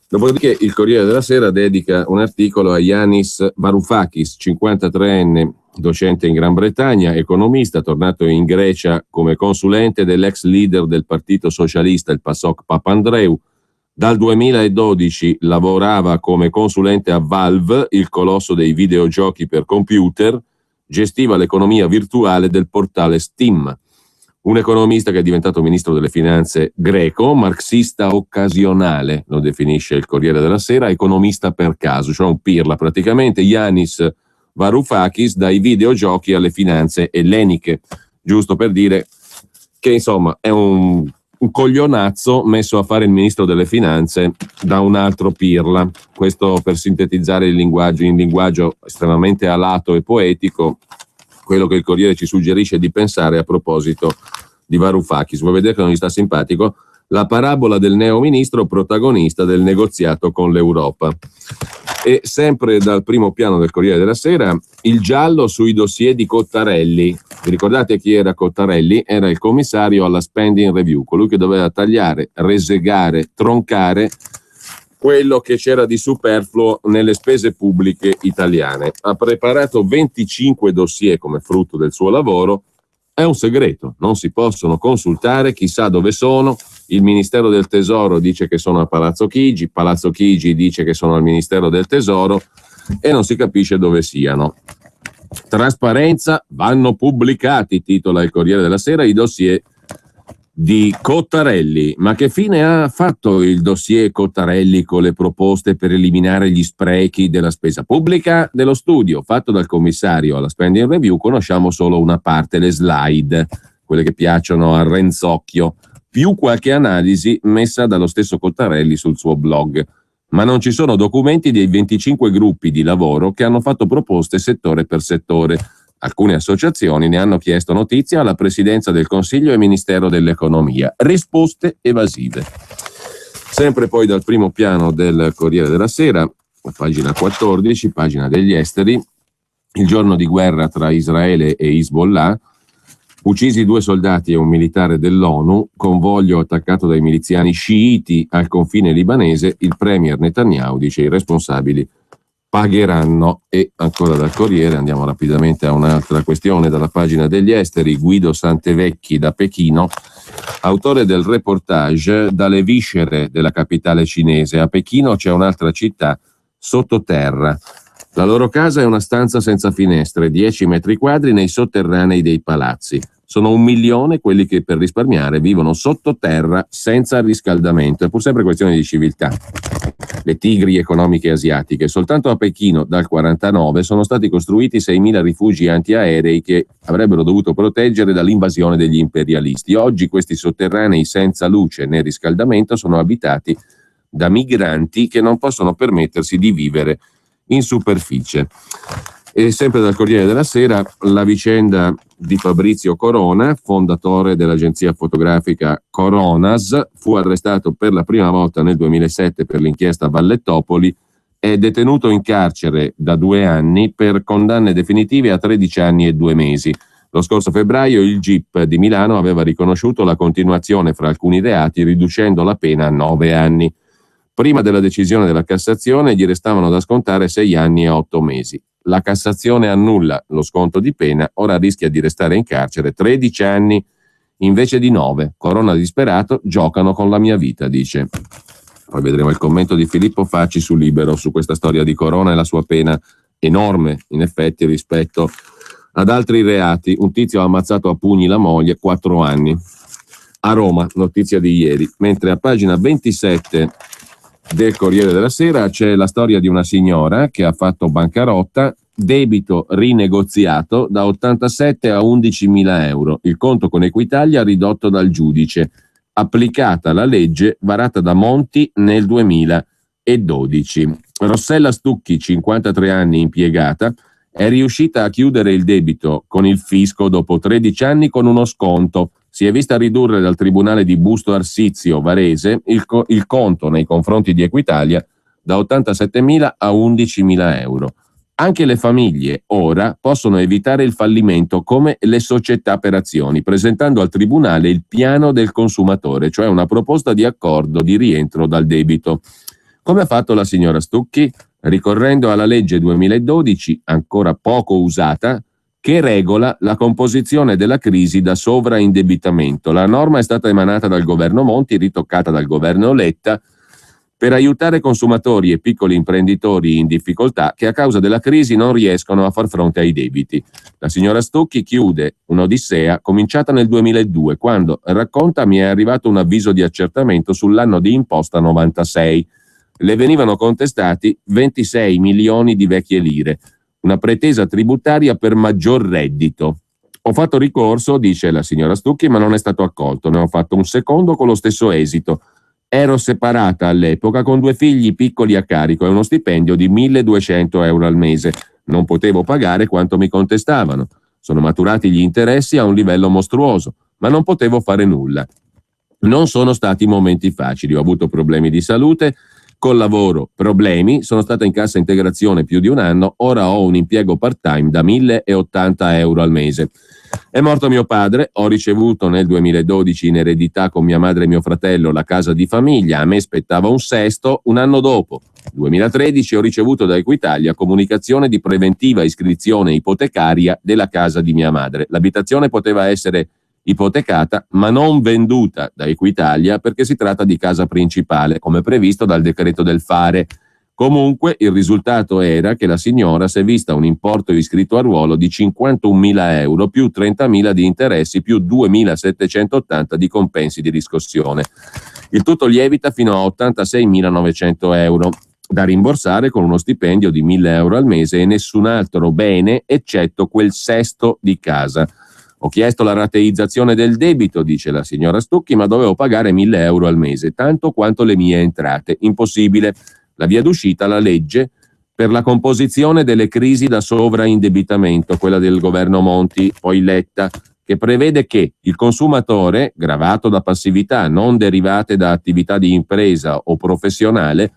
Dopodiché il Corriere della Sera dedica un articolo a Yanis Varoufakis, 53enne, docente in Gran Bretagna, economista, tornato in Grecia come consulente dell'ex leader del Partito Socialista, il PASOK Papandreou. Dal 2012 lavorava come consulente a Valve, il colosso dei videogiochi per computer, gestiva l'economia virtuale del portale Steam. Un economista che è diventato ministro delle finanze greco, marxista occasionale, lo definisce il Corriere della Sera, economista per caso, cioè un pirla praticamente. Yanis Varoufakis dai videogiochi alle finanze elleniche, giusto per dire che insomma è un coglionazzo messo a fare il ministro delle finanze da un altro pirla. Questo per sintetizzare il linguaggio in linguaggio estremamente alato e poetico, quello che il Corriere ci suggerisce di pensare a proposito di Varoufakis. Vuoi vedere che non gli sta simpatico? La parabola del neoministro protagonista del negoziato con l'Europa. E sempre dal primo piano del Corriere della Sera, il giallo sui dossier di Cottarelli. Vi ricordate chi era Cottarelli? Era il commissario alla spending review, colui che doveva tagliare, resegare, troncare quello che c'era di superfluo nelle spese pubbliche italiane. Ha preparato 25 dossier come frutto del suo lavoro. È un segreto, non si possono consultare, chissà dove sono. Il Ministero del Tesoro dice che sono a Palazzo Chigi dice che sono al Ministero del Tesoro e non si capisce dove siano. Trasparenza, vanno pubblicati, titola il Corriere della Sera, i dossier di Cottarelli. Ma che fine ha fatto il dossier Cottarelli con le proposte per eliminare gli sprechi della spesa pubblica? Dello studio fatto dal commissario alla spending review conosciamo solo una parte, le slide, quelle che piacciono a Renzocchio, più qualche analisi messa dallo stesso Cottarelli sul suo blog. Ma non ci sono documenti dei 25 gruppi di lavoro che hanno fatto proposte settore per settore. Alcune associazioni ne hanno chiesto notizia alla Presidenza del Consiglio e Ministero dell'Economia. Risposte evasive. Sempre poi dal primo piano del Corriere della Sera, pagina 14, pagina degli esteri, il giorno di guerra tra Israele e Hezbollah, uccisi 2 soldati e un militare dell'ONU, convoglio attaccato dai miliziani sciiti al confine libanese, il premier Netanyahu dice i responsabili pagheranno. E ancora dal Corriere andiamo rapidamente a un'altra questione dalla pagina degli esteri. Guido Santevecchi da Pechino, autore del reportage dalle viscere della capitale cinese. A Pechino c'è un'altra città sottoterra. La loro casa è una stanza senza finestre, 10 metri quadri nei sotterranei dei palazzi. Sono 1 milione quelli che per risparmiare vivono sottoterra senza riscaldamento. È pur sempre questione di civiltà. Le tigri economiche asiatiche. Soltanto a Pechino dal 1949 sono stati costruiti 6.000 rifugi antiaerei che avrebbero dovuto proteggere dall'invasione degli imperialisti. Oggi questi sotterranei senza luce né riscaldamento sono abitati da migranti che non possono permettersi di vivere in superficie. E sempre dal Corriere della Sera la vicenda di Fabrizio Corona, fondatore dell'agenzia fotografica Coronas, fu arrestato per la prima volta nel 2007 per l'inchiesta Vallettopoli, è detenuto in carcere da 2 anni per condanne definitive a 13 anni e 2 mesi. Lo scorso febbraio il GIP di Milano aveva riconosciuto la continuazione fra alcuni reati riducendo la pena a 9 anni. Prima della decisione della Cassazione gli restavano da scontare 6 anni e 8 mesi. La Cassazione annulla lo sconto di pena, ora rischia di restare in carcere 13 anni invece di 9. Corona disperato, giocano con la mia vita, dice. Poi vedremo il commento di Filippo Facci su Libero su questa storia di Corona e la sua pena enorme, in effetti, rispetto ad altri reati. Un tizio ha ammazzato a pugni la moglie, 4 anni. A Roma, notizia di ieri. Mentre a pagina 27 del Corriere della Sera c'è la storia di una signora che ha fatto bancarotta, debito rinegoziato da 87 a 11.000 euro, il conto con Equitalia ridotto dal giudice, applicata la legge varata da Monti nel 2012. Rossella Stucchi, 53 anni, impiegata, è riuscita a chiudere il debito con il fisco dopo 13 anni con uno sconto. Si è vista ridurre dal Tribunale di Busto Arsizio Varese il conto nei confronti di Equitalia da 87.000 a 11.000 euro. Anche le famiglie ora possono evitare il fallimento come le società per azioni, presentando al Tribunale il piano del consumatore, cioè una proposta di accordo di rientro dal debito. Come ha fatto la signora Stucchi? Ricorrendo alla legge 2012, ancora poco usata, che regola la composizione della crisi da sovraindebitamento. La norma è stata emanata dal governo Monti, ritoccata dal governo Letta, per aiutare consumatori e piccoli imprenditori in difficoltà che a causa della crisi non riescono a far fronte ai debiti. La signora Stucchi chiude un'odissea cominciata nel 2002, quando, racconta, mi è arrivato un avviso di accertamento sull'anno di imposta 96. Le venivano contestati 26 milioni di vecchie lire, una pretesa tributaria per maggior reddito. Ho fatto ricorso, dice la signora Stucchi, ma non è stato accolto. Ne ho fatto un secondo con lo stesso esito. Ero separata all'epoca con 2 figli piccoli a carico e uno stipendio di 1.200 euro al mese. Non potevo pagare quanto mi contestavano. Sono maturati gli interessi a un livello mostruoso, ma non potevo fare nulla. Non sono stati momenti facili, ho avuto problemi di salute, col lavoro problemi, sono stata in cassa integrazione più di un anno, ora ho un impiego part-time da 1.080 euro al mese. È morto mio padre, ho ricevuto nel 2012 in eredità con mia madre e mio fratello la casa di famiglia, a me spettava un sesto, un anno dopo, 2013, ho ricevuto da Equitalia comunicazione di preventiva iscrizione ipotecaria della casa di mia madre. L'abitazione poteva essere ipotecata ma non venduta da Equitalia perché si tratta di casa principale, come previsto dal decreto del fare. Comunque il risultato era che la signora si è vista un importo iscritto a ruolo di 51.000 euro più 30.000 di interessi più 2.780 di compensi di riscossione. Il tutto lievita fino a 86.900 euro da rimborsare con uno stipendio di 1.000 euro al mese e nessun altro bene eccetto quel sesto di casa. Ho chiesto la rateizzazione del debito, dice la signora Stucchi, ma dovevo pagare 1.000 euro al mese, tanto quanto le mie entrate. Impossibile. La via d'uscita, la legge per la composizione delle crisi da sovraindebitamento, quella del governo Monti, poi Letta, che prevede che il consumatore, gravato da passività non derivate da attività di impresa o professionale,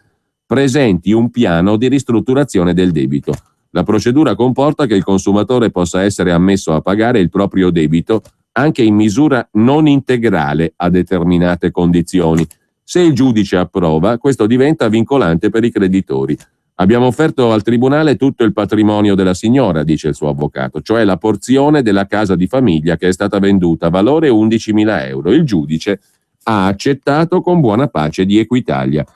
presenti un piano di ristrutturazione del debito. La procedura comporta che il consumatore possa essere ammesso a pagare il proprio debito anche in misura non integrale a determinate condizioni. Se il giudice approva, questo diventa vincolante per i creditori. Abbiamo offerto al tribunale tutto il patrimonio della signora, dice il suo avvocato, cioè la porzione della casa di famiglia che è stata venduta, valore 11.000 euro. Il giudice ha accettato con buona pace di Equitalia.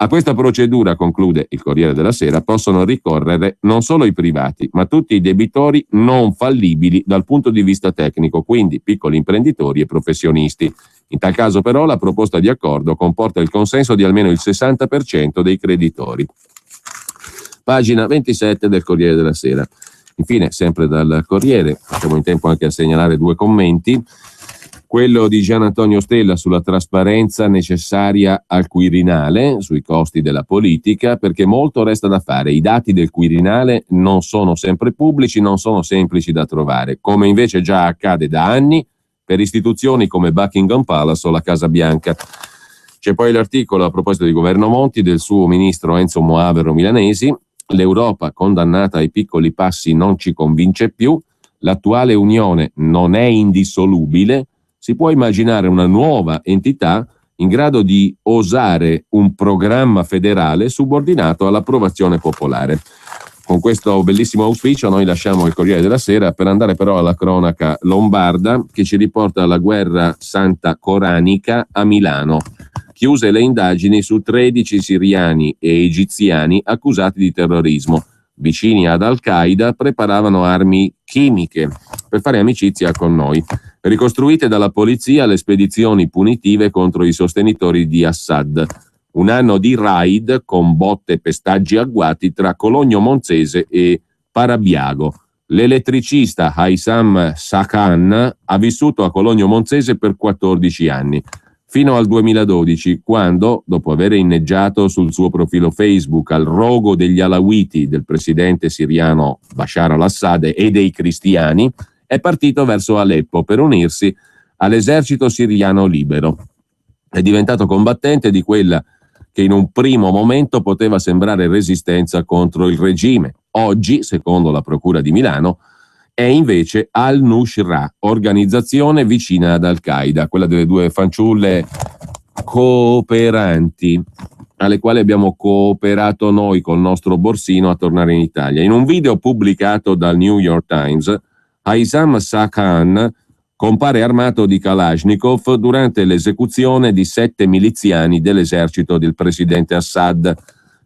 A questa procedura, conclude il Corriere della Sera, possono ricorrere non solo i privati, ma tutti i debitori non fallibili dal punto di vista tecnico, quindi piccoli imprenditori e professionisti. In tal caso però la proposta di accordo comporta il consenso di almeno il 60% dei creditori. Pagina 27 del Corriere della Sera. Infine, sempre dal Corriere, facciamo in tempo anche a segnalare 2 commenti. Quello di Gian Antonio Stella sulla trasparenza necessaria al Quirinale, sui costi della politica, perché molto resta da fare. I dati del Quirinale non sono sempre pubblici, non sono semplici da trovare, come invece già accade da anni per istituzioni come Buckingham Palace o la Casa Bianca. C'è poi l'articolo a proposito di governo Monti del suo ministro Enzo Moavero Milanesi. L'Europa condannata ai piccoli passi non ci convince più, l'attuale Unione non è indissolubile, si può immaginare una nuova entità in grado di osare un programma federale subordinato all'approvazione popolare. Con questo bellissimo auspicio noi lasciamo il Corriere della Sera per andare però alla cronaca lombarda che ci riporta alla guerra santa coranica a Milano. Chiuse le indagini su 13 siriani e egiziani accusati di terrorismo. Vicini ad Al-Qaeda preparavano armi chimiche per fare amicizia con noi. Ricostruite dalla polizia le spedizioni punitive contro i sostenitori di Assad. Un anno di raid con botte e pestaggi agguati tra Cologno Monzese e Parabiago. L'elettricista Haysam Sakhan ha vissuto a Cologno Monzese per 14 anni, fino al 2012, quando, dopo aver inneggiato sul suo profilo Facebook al rogo degli alawiti del presidente siriano Bashar al-Assad e dei cristiani, è partito verso Aleppo per unirsi all'esercito siriano libero. È diventato combattente di quella che in un primo momento poteva sembrare resistenza contro il regime. Oggi, secondo la Procura di Milano, è invece Al-Nusra, organizzazione vicina ad Al-Qaeda, quella delle 2 fanciulle cooperanti. alle quali abbiamo cooperato noi col nostro borsino a tornare in Italia. In un video pubblicato dal New York Times, Haitham Saqan compare armato di Kalashnikov durante l'esecuzione di 7 miliziani dell'esercito del presidente Assad.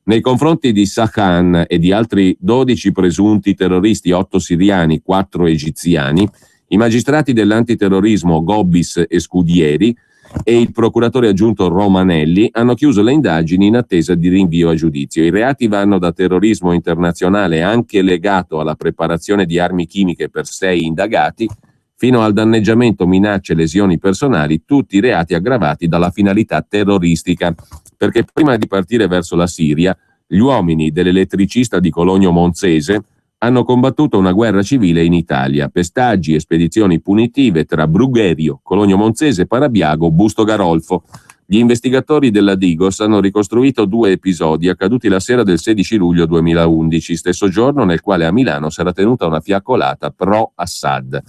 Nei confronti di Saqan e di altri 12 presunti terroristi, 8 siriani, 4 egiziani, i magistrati dell'antiterrorismo Gobbis e Scudieri e il procuratore aggiunto Romanelli hanno chiuso le indagini in attesa di rinvio a giudizio. I reati vanno da terrorismo internazionale anche legato alla preparazione di armi chimiche per 6 indagati, fino al danneggiamento, minacce e lesioni personali, tutti reati aggravati dalla finalità terroristica. Perché prima di partire verso la Siria, gli uomini dell'elettricista di Cologno Monzese hanno combattuto una guerra civile in Italia, pestaggi e spedizioni punitive tra Brugherio, Cologno Monzese, Parabiago, Busto Garolfo. Gli investigatori della Digos hanno ricostruito 2 episodi accaduti la sera del 16 luglio 2011, stesso giorno nel quale a Milano sarà tenuta una fiaccolata pro Assad.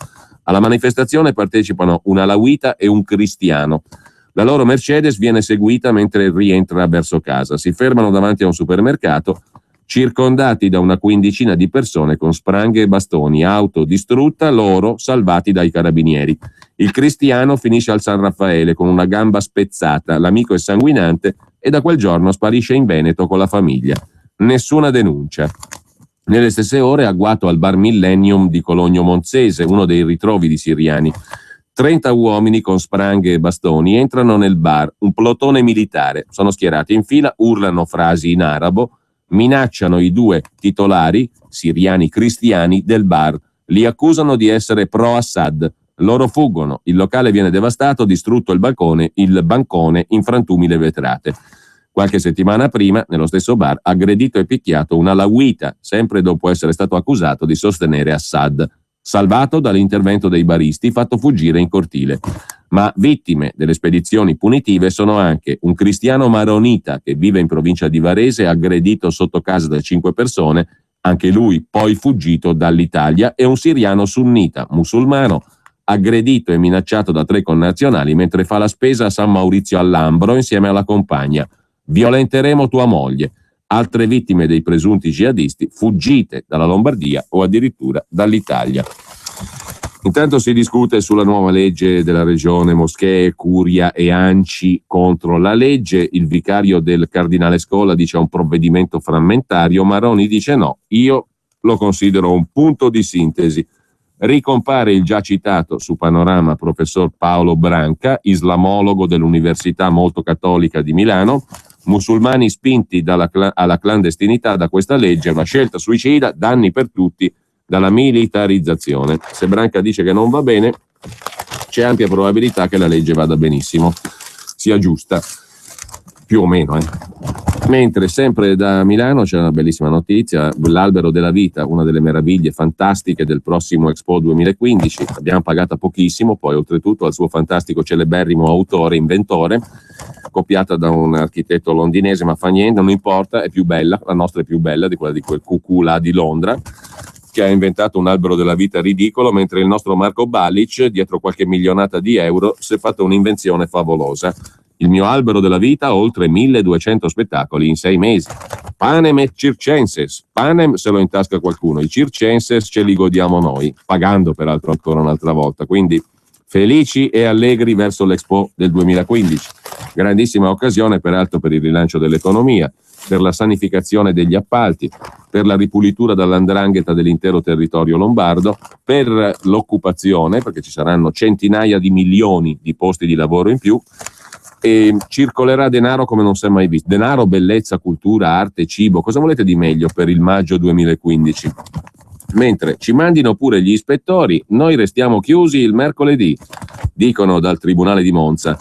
Alla manifestazione partecipano un alawita e un cristiano. La loro Mercedes viene seguita mentre rientra verso casa. Si fermano davanti a un supermercato, circondati da una quindicina di persone con spranghe e bastoni, auto distrutta, loro salvati dai carabinieri. Il cristiano finisce al San Raffaele con una gamba spezzata, l'amico è sanguinante e da quel giorno sparisce in Veneto con la famiglia. Nessuna denuncia. Nelle stesse ore agguato al bar Millennium di Cologno Monzese, uno dei ritrovi di siriani. 30 uomini con spranghe e bastoni entrano nel bar, un plotone militare, sono schierati in fila, urlano frasi in arabo, minacciano i 2 titolari, siriani cristiani, del bar. Li accusano di essere pro-Assad. Loro fuggono. Il locale viene devastato, distrutto il bancone, in frantumi le vetrate. Qualche settimana prima, nello stesso bar, aggredito e picchiato un alawita, sempre dopo essere stato accusato di sostenere Assad. Salvato dall'intervento dei baristi, fatto fuggire in cortile. Ma vittime delle spedizioni punitive sono anche un cristiano maronita che vive in provincia di Varese, aggredito sotto casa da 5 persone, anche lui poi fuggito dall'Italia, e un siriano sunnita, musulmano, aggredito e minacciato da 3 connazionali mentre fa la spesa a San Maurizio all'Ambro insieme alla compagna. Violenteremo tua moglie. Altre vittime dei presunti jihadisti fuggite dalla Lombardia o addirittura dall'Italia. Intanto si discute sulla nuova legge della regione, moschee, curia e ANCI contro la legge. Il vicario del cardinale Scola dice è un provvedimento frammentario, Maroni dice no, io lo considero un punto di sintesi. Ricompare il già citato su Panorama professor Paolo Branca, islamologo dell'Università molto cattolica di Milano. Musulmani spinti alla clandestinità da questa legge, una scelta suicida, danni per tutti dalla militarizzazione. Se Branca dice che non va bene, c'è ampia probabilità che la legge vada benissimo, sia giusta, più o meno. Mentre sempre da Milano c'è una bellissima notizia, l'Albero della Vita, una delle meraviglie fantastiche del prossimo Expo 2015, l'abbiamo pagata pochissimo, poi oltretutto al suo fantastico celeberrimo autore, inventore, copiata da un architetto londinese, ma fa niente, non importa, è più bella, la nostra è più bella di quella di quel cucù là di Londra, che ha inventato un albero della vita ridicolo, mentre il nostro Marco Balic, dietro qualche milionata di euro, si è fatto un'invenzione favolosa. Il mio albero della vita ha oltre 1200 spettacoli in 6 mesi. Panem et circenses. Panem se lo intasca qualcuno, i circenses ce li godiamo noi, pagando peraltro ancora un'altra volta. Quindi felici e allegri verso l'Expo del 2015. Grandissima occasione peraltro per il rilancio dell'economia, per la sanificazione degli appalti, per la ripulitura dall''ndrangheta dell'intero territorio lombardo, per l'occupazione, perché ci saranno centinaia di milioni di posti di lavoro in più, e circolerà denaro come non si è mai visto. Denaro, bellezza, cultura, arte, cibo, cosa volete di meglio per il maggio 2015? Mentre ci mandino pure gli ispettori, noi restiamo chiusi il mercoledì, dicono dal Tribunale di Monza.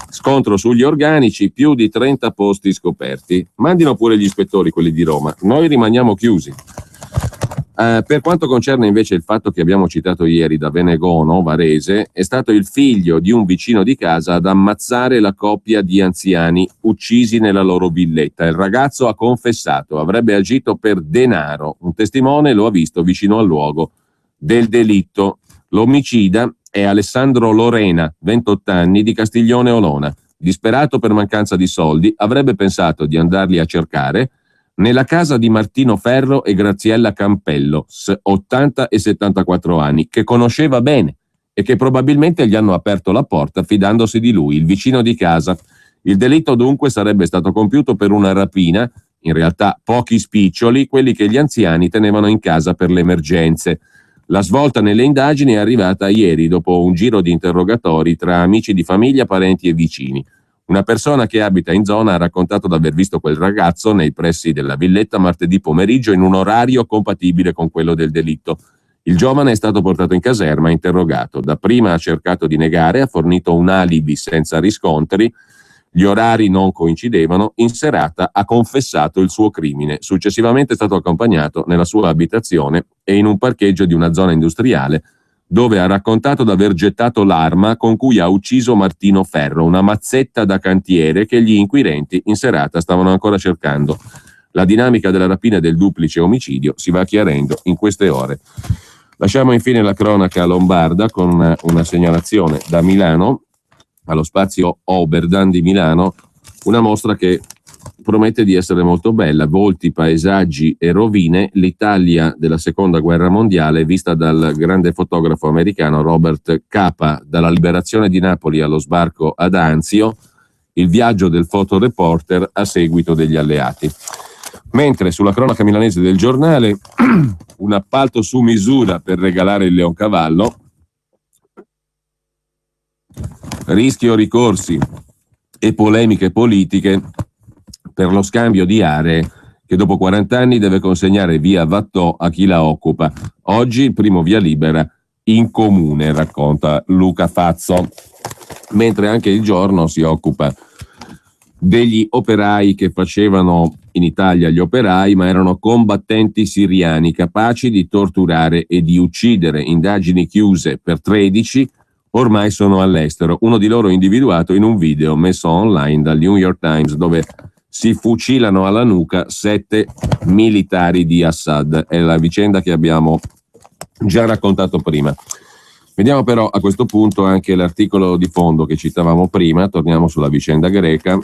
Scontro sugli organici, più di 30 posti scoperti. Mandino pure gli ispettori, quelli di Roma, noi rimaniamo chiusi. Per quanto concerne invece il fatto che abbiamo citato ieri da Venegono, Varese, è stato il figlio di un vicino di casa ad ammazzare la coppia di anziani uccisi nella loro villetta. Il ragazzo ha confessato, avrebbe agito per denaro. Un testimone lo ha visto vicino al luogo del delitto. L'omicida è Alessandro Lorena, 28 anni, di Castiglione Olona. Disperato per mancanza di soldi, avrebbe pensato di andarli a cercare nella casa di Martino Ferro e Graziella Campello, 80 e 74 anni, che conosceva bene e che probabilmente gli hanno aperto la porta fidandosi di lui, il vicino di casa. Il delitto dunque sarebbe stato compiuto per una rapina, in realtà pochi spiccioli, quelli che gli anziani tenevano in casa per le emergenze. La svolta nelle indagini è arrivata ieri, dopo un giro di interrogatori tra amici di famiglia, parenti e vicini. Una persona che abita in zona ha raccontato di aver visto quel ragazzo nei pressi della villetta martedì pomeriggio in un orario compatibile con quello del delitto. Il giovane è stato portato in caserma e interrogato. Dapprima ha cercato di negare, ha fornito un alibi senza riscontri, gli orari non coincidevano, in serata ha confessato il suo crimine. Successivamente è stato accompagnato nella sua abitazione e in un parcheggio di una zona industriale, dove ha raccontato di aver gettato l'arma con cui ha ucciso Martino Ferro, una mazzetta da cantiere che gli inquirenti in serata stavano ancora cercando. La dinamica della rapina e del duplice omicidio si va chiarendo in queste ore. Lasciamo infine la cronaca lombarda con una segnalazione da Milano, allo spazio Oberdan di Milano, una mostra che promette di essere molto bella, volti, paesaggi e rovine, l'Italia della seconda guerra mondiale vista dal grande fotografo americano Robert Capa, dalla liberazione di Napoli allo sbarco ad Anzio, il viaggio del fotoreporter a seguito degli alleati. Mentre sulla cronaca milanese del Giornale, un appalto su misura per regalare il Leoncavallo, rischio ricorsi e polemiche politiche per lo scambio di aree che dopo 40 anni deve consegnare via Vattò a chi la occupa. Oggi il primo via libera in comune, racconta Luca Fazzo, mentre anche Il Giorno si occupa degli operai che facevano in Italia gli operai, ma erano combattenti siriani capaci di torturare e di uccidere. Indagini chiuse per 13, ormai sono all'estero. Uno di loro individuato in un video messo online dal New York Times, dove si fucilano alla nuca 7 militari di Assad. È la vicenda che abbiamo già raccontato prima. Vediamo però a questo punto anche l'articolo di fondo che citavamo prima, torniamo sulla vicenda greca.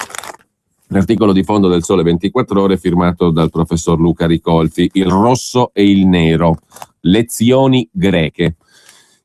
L'articolo di fondo del Sole 24 Ore firmato dal professor Luca Ricolfi, Il rosso e il nero, lezioni greche.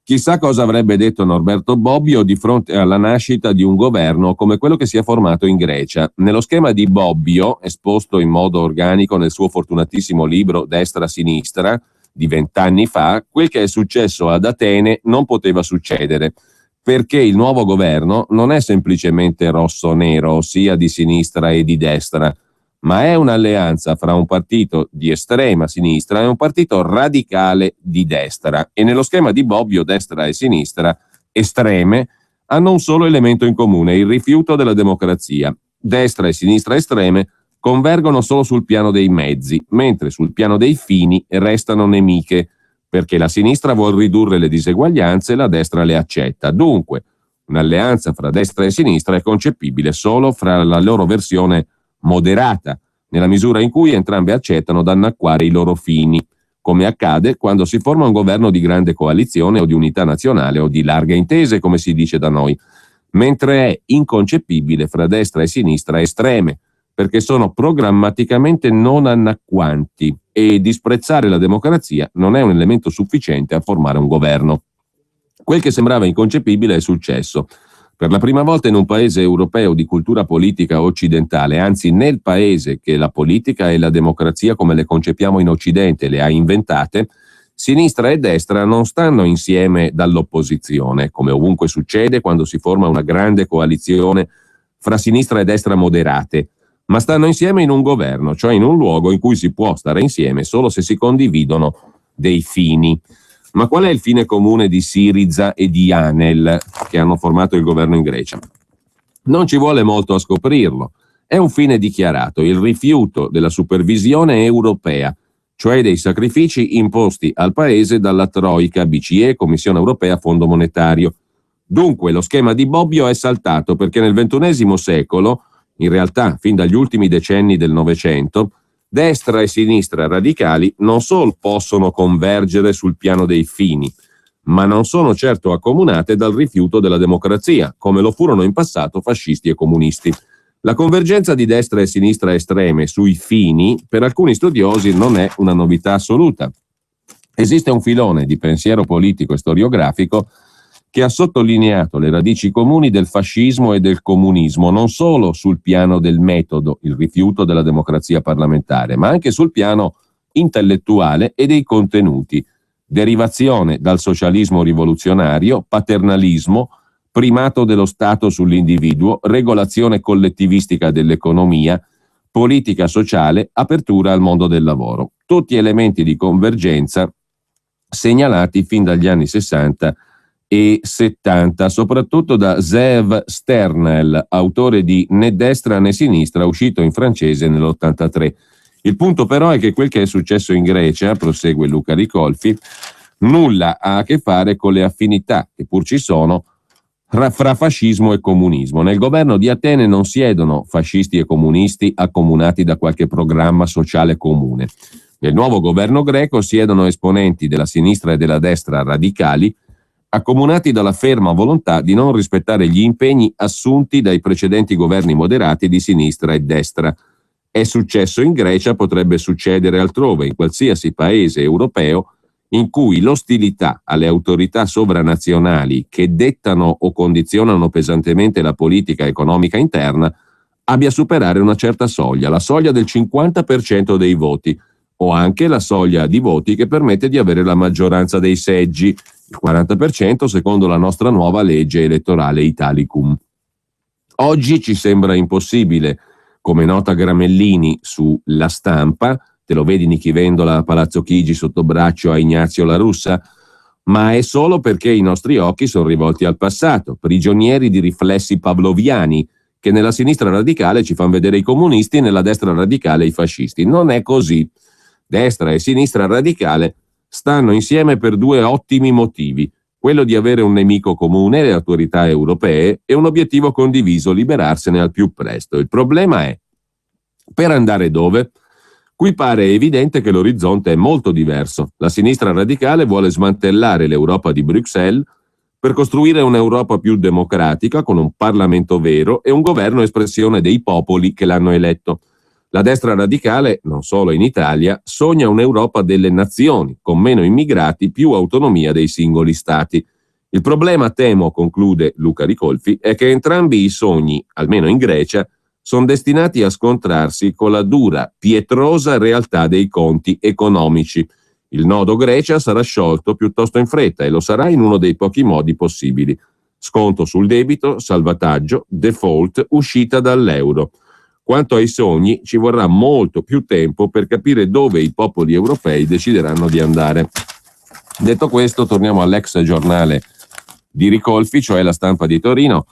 Chissà cosa avrebbe detto Norberto Bobbio di fronte alla nascita di un governo come quello che si è formato in Grecia. Nello schema di Bobbio, esposto in modo organico nel suo fortunatissimo libro Destra-Sinistra di 20 anni fa, quel che è successo ad Atene non poteva succedere, perché il nuovo governo non è semplicemente rosso-nero, ossia di sinistra e di destra, ma è un'alleanza fra un partito di estrema sinistra e un partito radicale di destra. E nello schema di Bobbio, destra e sinistra estreme hanno un solo elemento in comune, il rifiuto della democrazia. Destra e sinistra estreme convergono solo sul piano dei mezzi, mentre sul piano dei fini restano nemiche, perché la sinistra vuol ridurre le diseguaglianze e la destra le accetta. Dunque, un'alleanza fra destra e sinistra è concepibile solo fra la loro versione moderata, nella misura in cui entrambe accettano di annacquare i loro fini, come accade quando si forma un governo di grande coalizione o di unità nazionale o di larghe intese, come si dice da noi, mentre è inconcepibile fra destra e sinistra estreme, perché sono programmaticamente non annacquanti e disprezzare la democrazia non è un elemento sufficiente a formare un governo. Quel che sembrava inconcepibile è successo. Per la prima volta in un paese europeo di cultura politica occidentale, anzi nel paese che la politica e la democrazia come le concepiamo in Occidente le ha inventate, sinistra e destra non stanno insieme dall'opposizione, come ovunque succede quando si forma una grande coalizione fra sinistra e destra moderate, ma stanno insieme in un governo, cioè in un luogo in cui si può stare insieme solo se si condividono dei fini. Ma qual è il fine comune di Syriza e di Anel, che hanno formato il governo in Grecia? Non ci vuole molto a scoprirlo. È un fine dichiarato, il rifiuto della supervisione europea, cioè dei sacrifici imposti al paese dalla Troika, BCE, Commissione Europea, Fondo Monetario. Dunque lo schema di Bobbio è saltato perché nel XXI secolo, in realtà fin dagli ultimi decenni del Novecento, destra e sinistra radicali non solo possono convergere sul piano dei fini, ma non sono certo accomunate dal rifiuto della democrazia, come lo furono in passato fascisti e comunisti. La convergenza di destra e sinistra estreme sui fini, per alcuni studiosi, non è una novità assoluta. Esiste un filone di pensiero politico e storiografico che ha sottolineato le radici comuni del fascismo e del comunismo, non solo sul piano del metodo, il rifiuto della democrazia parlamentare, ma anche sul piano intellettuale e dei contenuti. Derivazione dal socialismo rivoluzionario, paternalismo, primato dello Stato sull'individuo, regolazione collettivistica dell'economia, politica sociale, apertura al mondo del lavoro. Tutti elementi di convergenza segnalati fin dagli anni 60 e 70, soprattutto da Zeev Sternel, autore di Né destra né sinistra, uscito in francese nell'83. Il punto però è che quel che è successo in Grecia, prosegue Luca Ricolfi, nulla ha a che fare con le affinità, che pur ci sono, fra fascismo e comunismo. Nel governo di Atene non siedono fascisti e comunisti accomunati da qualche programma sociale comune. Nel nuovo governo greco siedono esponenti della sinistra e della destra radicali, accomunati dalla ferma volontà di non rispettare gli impegni assunti dai precedenti governi moderati di sinistra e destra. È successo in Grecia, potrebbe succedere altrove, in qualsiasi paese europeo in cui l'ostilità alle autorità sovranazionali che dettano o condizionano pesantemente la politica economica interna abbia superare una certa soglia, la soglia del 50% dei voti, o anche la soglia di voti che permette di avere la maggioranza dei seggi, il 40% secondo la nostra nuova legge elettorale Italicum. Oggi ci sembra impossibile, come nota Gramellini su La Stampa, te lo vedi Nichi Vendola a Palazzo Chigi sotto braccio a Ignazio La Russa, ma è solo perché i nostri occhi sono rivolti al passato, prigionieri di riflessi pavloviani, che nella sinistra radicale ci fanno vedere i comunisti e nella destra radicale i fascisti. Non è così. Destra e sinistra radicale stanno insieme per due ottimi motivi: quello di avere un nemico comune, le autorità europee, e un obiettivo condiviso, liberarsene al più presto. Il problema è: per andare dove? Qui pare evidente che l'orizzonte è molto diverso. La sinistra radicale vuole smantellare l'Europa di Bruxelles per costruire un'Europa più democratica, con un Parlamento vero e un governo espressione dei popoli che l'hanno eletto. La destra radicale, non solo in Italia, sogna un'Europa delle nazioni, con meno immigrati, più autonomia dei singoli stati. Il problema, temo, conclude Luca Ricolfi, è che entrambi i sogni, almeno in Grecia, sono destinati a scontrarsi con la dura, pietrosa realtà dei conti economici. Il nodo Grecia sarà sciolto piuttosto in fretta e lo sarà in uno dei pochi modi possibili: sconto sul debito, salvataggio, default, uscita dall'euro. Quanto ai sogni, ci vorrà molto più tempo per capire dove i popoli europei decideranno di andare. Detto questo, torniamo all'ex giornale di Ricolfi, cioè La Stampa di Torino,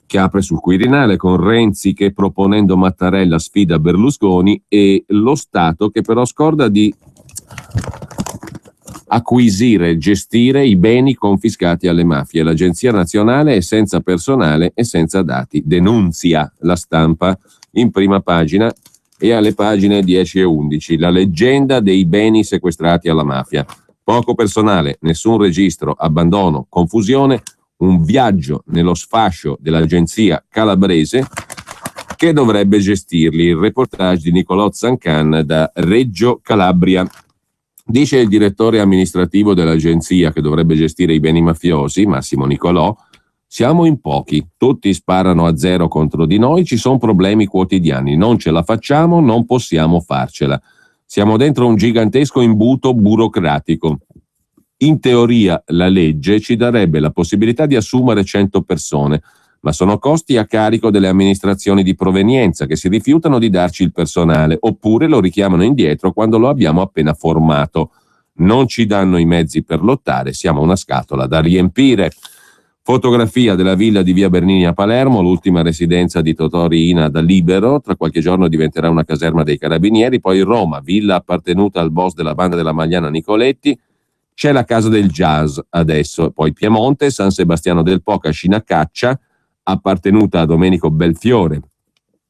che apre sul Quirinale con Renzi che, proponendo Mattarella, sfida Berlusconi, e lo Stato che però scorda di acquisire e gestire i beni confiscati alle mafie. L'Agenzia Nazionale è senza personale e senza dati. Denunzia La Stampa in prima pagina e alle pagine 10 e 11. La leggenda dei beni sequestrati alla mafia. Poco personale, nessun registro, abbandono, confusione, un viaggio nello sfascio dell'agenzia calabrese che dovrebbe gestirli. Il reportage di Nicolò Zancan da Reggio Calabria. Dice il direttore amministrativo dell'agenzia che dovrebbe gestire i beni mafiosi, Massimo Nicolò: siamo in pochi, tutti sparano a zero contro di noi, ci sono problemi quotidiani, non ce la facciamo, non possiamo farcela. Siamo dentro un gigantesco imbuto burocratico. In teoria la legge ci darebbe la possibilità di assumere 100 persone, ma sono costi a carico delle amministrazioni di provenienza che si rifiutano di darci il personale, oppure lo richiamano indietro quando lo abbiamo appena formato. Non ci danno i mezzi per lottare, siamo una scatola da riempire. Fotografia della villa di via Bernini a Palermo, l'ultima residenza di Totò Riina da libero, tra qualche giorno diventerà una caserma dei carabinieri. Poi Roma, villa appartenuta al boss della banda della Magliana Nicoletti, c'è la casa del jazz adesso. Poi Piemonte, San Sebastiano del Po, Cascina Caccia, appartenuta a Domenico Belfiore,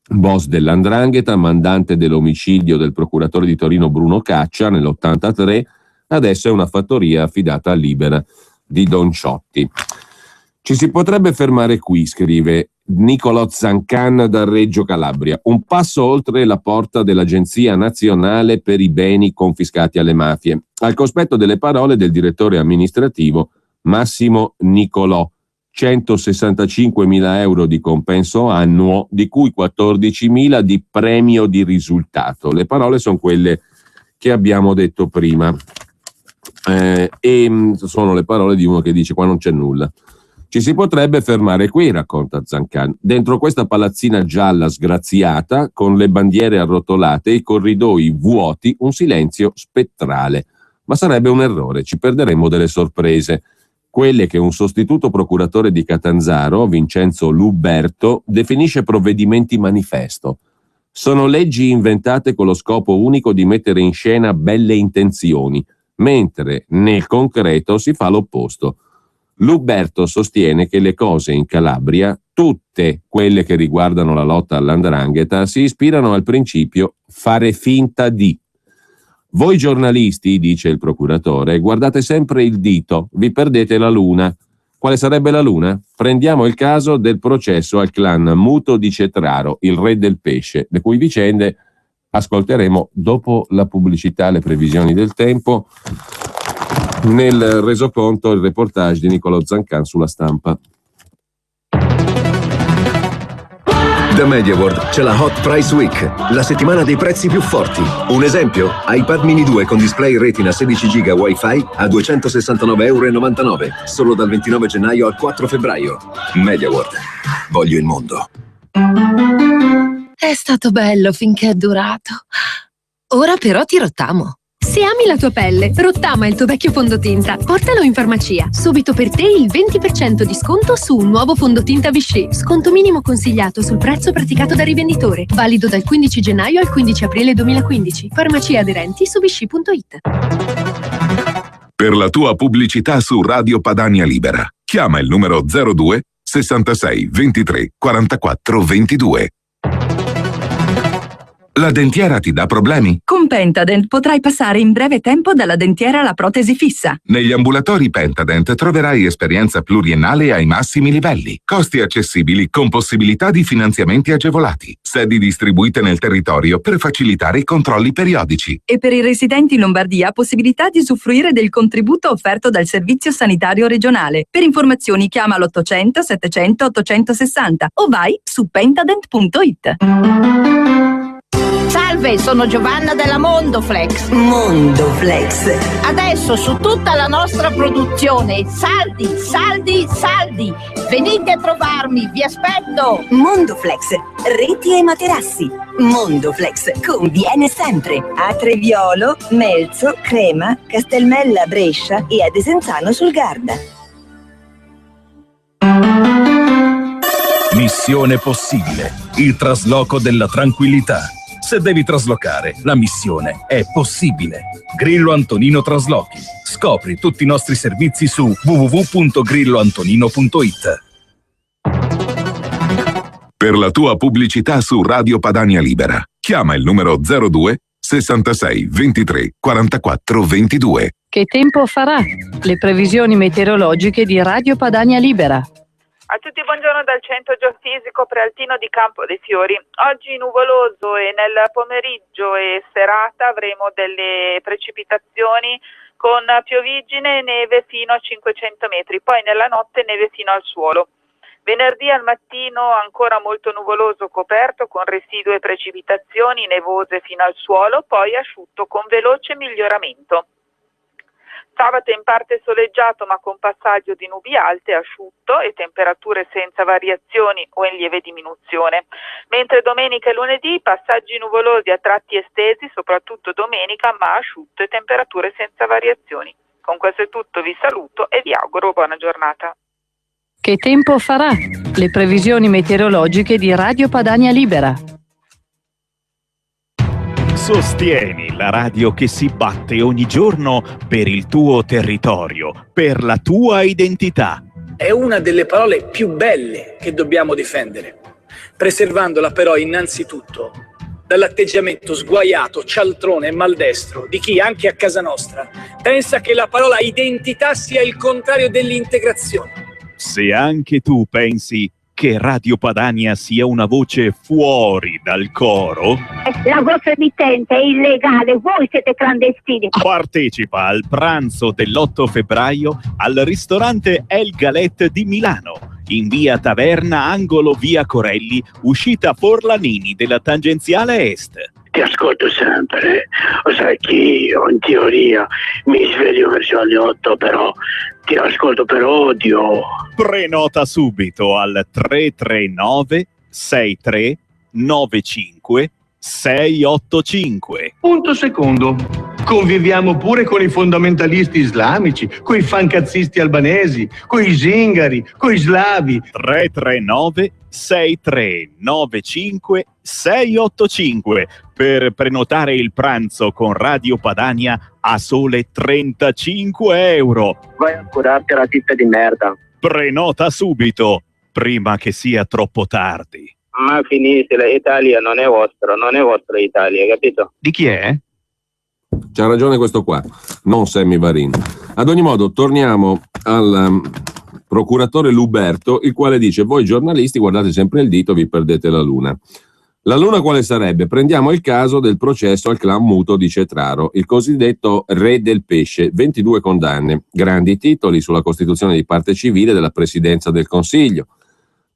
boss dell''ndrangheta, mandante dell'omicidio del procuratore di Torino Bruno Caccia nell'83, adesso è una fattoria affidata a Libera. di Don Ciotti. Ci si potrebbe fermare qui, scrive Nicolò Zancan da Reggio Calabria, un passo oltre la porta dell'Agenzia Nazionale per i Beni Confiscati alle Mafie, al cospetto delle parole del direttore amministrativo Massimo Nicolò. 165.000 euro di compenso annuo, di cui 14.000 di premio di risultato. Le parole sono quelle che abbiamo detto prima, e sono le parole di uno che dice qua non c'è nulla. Ci si potrebbe fermare qui, racconta Zancan, dentro questa palazzina gialla sgraziata, con le bandiere arrotolate e i corridoi vuoti, un silenzio spettrale. Ma sarebbe un errore, ci perderemmo delle sorprese, quelle che un sostituto procuratore di Catanzaro, Vincenzo Luberto, definisce provvedimenti manifesto. Sono leggi inventate con lo scopo unico di mettere in scena belle intenzioni, mentre nel concreto si fa l'opposto. Luberto sostiene che le cose in Calabria, tutte quelle che riguardano la lotta all''ndrangheta, si ispirano al principio fare finta di. Voi giornalisti, dice il procuratore, guardate sempre il dito, vi perdete la luna. Quale sarebbe la luna? Prendiamo il caso del processo al clan Muto di Cetraro, il re del pesce, le cui vicende ascolteremo dopo la pubblicità, le previsioni del tempo. Nel resoconto il reportage di Nicolò Zancan sulla Stampa. Da MediaWorld c'è la Hot Price Week, la settimana dei prezzi più forti. Un esempio, iPad mini 2 con display Retina 16 GB Wi-Fi a €269,99, solo dal 29 gennaio al 4 febbraio. MediaWorld, voglio il mondo. È stato bello finché è durato. Ora però ti rottamo. Se ami la tua pelle, Rottama è il tuo vecchio fondotinta. Portalo in farmacia. Subito per te il 20% di sconto su un nuovo fondotinta Vichy. Sconto minimo consigliato sul prezzo praticato dal rivenditore. Valido dal 15 gennaio al 15 aprile 2015. Farmacie aderenti su vichy.it. Per la tua pubblicità su Radio Padania Libera, chiama il numero 02 66 23 44 22. La dentiera ti dà problemi? Con Pentadent potrai passare in breve tempo dalla dentiera alla protesi fissa. Negli ambulatori Pentadent troverai esperienza pluriennale ai massimi livelli, costi accessibili con possibilità di finanziamenti agevolati, sedi distribuite nel territorio per facilitare i controlli periodici. E per i residenti in Lombardia possibilità di usufruire del contributo offerto dal Servizio Sanitario Regionale. Per informazioni chiama l'800 700 860 o vai su pentadent.it. Salve, sono Giovanna della Mondoflex. Mondoflex. Adesso su tutta la nostra produzione, saldi, saldi, saldi. Venite a trovarmi, vi aspetto. Mondoflex, reti e materassi. Mondoflex conviene sempre. A Treviolo, Melzo, Crema, Castelmella, Brescia e a Desenzano sul Garda. Missione possibile, il trasloco della tranquillità. Se devi traslocare, la missione è possibile. Grillo Antonino Traslochi. Scopri tutti i nostri servizi su www.grilloantonino.it. Per la tua pubblicità su Radio Padania Libera, chiama il numero 02 66 23 44 22. Che tempo farà? Le previsioni meteorologiche di Radio Padania Libera. A tutti buongiorno dal centro geofisico prealtino di Campo dei Fiori. Oggi nuvoloso e nel pomeriggio e serata avremo delle precipitazioni con pioviggine e neve fino a 500 metri, poi nella notte neve fino al suolo. Venerdì al mattino ancora molto nuvoloso coperto con residue precipitazioni nevose fino al suolo, poi asciutto con veloce miglioramento. Sabato in parte soleggiato ma con passaggio di nubi alte, asciutto e temperature senza variazioni o in lieve diminuzione. Mentre domenica e lunedì passaggi nuvolosi a tratti estesi, soprattutto domenica, ma asciutto e temperature senza variazioni. Con questo è tutto, vi saluto e vi auguro buona giornata. Che tempo farà? Le previsioni meteorologiche di Radio Padania Libera. Sostieni la radio che si batte ogni giorno per il tuo territorio, per la tua identità. È una delle parole più belle che dobbiamo difendere, preservandola però innanzitutto dall'atteggiamento sguaiato, cialtrone e maldestro di chi anche a casa nostra pensa che la parola identità sia il contrario dell'integrazione. Se anche tu pensi che Radio Padania sia una voce fuori dal coro, La vostra emittente è illegale, voi siete clandestini. partecipa al pranzo dell'8 febbraio al ristorante El Galette di Milano, in via Taverna, angolo via Corelli, uscita Forlanini della tangenziale est. Ti ascolto sempre, sai che io in teoria mi sveglio verso le 8, però ti ascolto per odio. Prenota subito al 339 63 95 685. Punto secondo. Conviviamo pure con i fondamentalisti islamici, coi fancazzisti albanesi, coi zingari, coi slavi. 339 6395 685 per prenotare il pranzo con Radio Padania a sole 35 euro. Vai a curarti la titta di merda. Prenota subito, prima che sia troppo tardi. Ma finitela, Italia non è vostra Italia, capito? Di chi è? C'ha ragione questo qua, non Sammy Varin. Ad ogni modo, torniamo al procuratore Luberto, il quale dice: voi giornalisti guardate sempre il dito, vi perdete la luna. La luna quale sarebbe? Prendiamo il caso del processo al clan muto di Cetraro, il cosiddetto re del pesce, 22 condanne, grandi titoli sulla costituzione di parte civile della presidenza del Consiglio.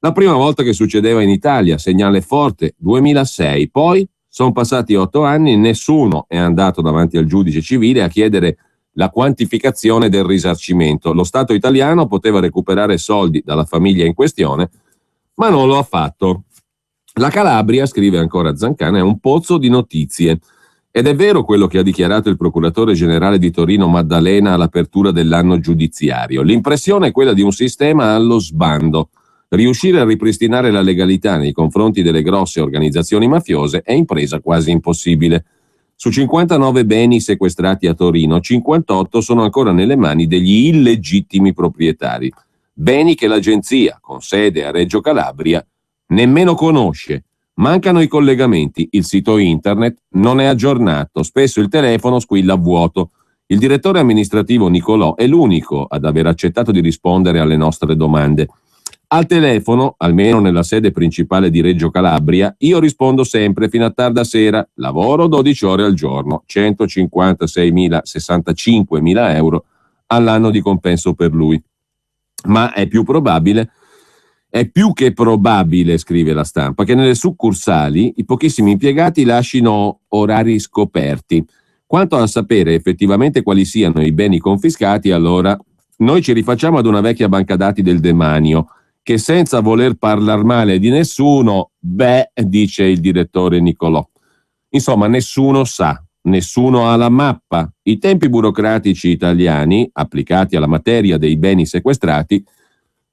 La prima volta che succedeva in Italia, segnale forte, 2006, poi sono passati 8 anni, nessuno è andato davanti al giudice civile a chiedere la quantificazione del risarcimento. Lo Stato italiano poteva recuperare soldi dalla famiglia in questione, ma non lo ha fatto. La Calabria, scrive ancora Zancana, è un pozzo di notizie. Ed è vero quello che ha dichiarato il procuratore generale di Torino Maddalena all'apertura dell'anno giudiziario. L'impressione è quella di un sistema allo sbando. Riuscire a ripristinare la legalità nei confronti delle grosse organizzazioni mafiose è impresa quasi impossibile. Su 59 beni sequestrati a Torino, 58 sono ancora nelle mani degli illegittimi proprietari. Beni che l'agenzia, con sede a Reggio Calabria, nemmeno conosce. Mancano i collegamenti, il sito internet non è aggiornato, spesso il telefono squilla a vuoto. Il direttore amministrativo Nicolò è l'unico ad aver accettato di rispondere alle nostre domande. Al telefono, almeno nella sede principale di Reggio Calabria, io rispondo sempre fino a tarda sera, lavoro 12 ore al giorno, 156.000-65.000 euro all'anno di compenso per lui. Ma è più che probabile, scrive La Stampa, che nelle succursali i pochissimi impiegati lascino orari scoperti. Quanto a sapere effettivamente quali siano i beni confiscati, allora noi ci rifacciamo ad una vecchia banca dati del demanio, che senza voler parlar male di nessuno, dice il direttore Nicolò. Insomma, nessuno sa, nessuno ha la mappa. I tempi burocratici italiani, applicati alla materia dei beni sequestrati,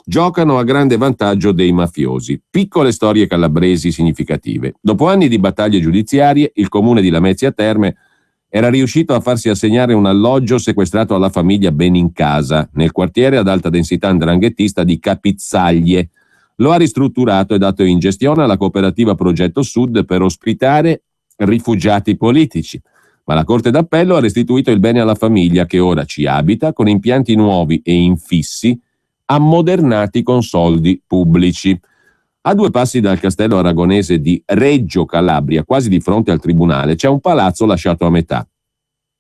giocano a grande vantaggio dei mafiosi. Piccole storie calabresi significative. Dopo anni di battaglie giudiziarie, il comune di Lamezia Terme era riuscito a farsi assegnare un alloggio sequestrato alla famiglia Benincasa, nel quartiere ad alta densità 'ndranghettista di Capizzaglie. Lo ha ristrutturato e dato in gestione alla cooperativa Progetto Sud per ospitare rifugiati politici. Ma la Corte d'Appello ha restituito il bene alla famiglia, che ora ci abita con impianti nuovi e infissi, ammodernati con soldi pubblici. A 2 passi dal castello aragonese di Reggio Calabria, quasi di fronte al tribunale, c'è un palazzo lasciato a metà.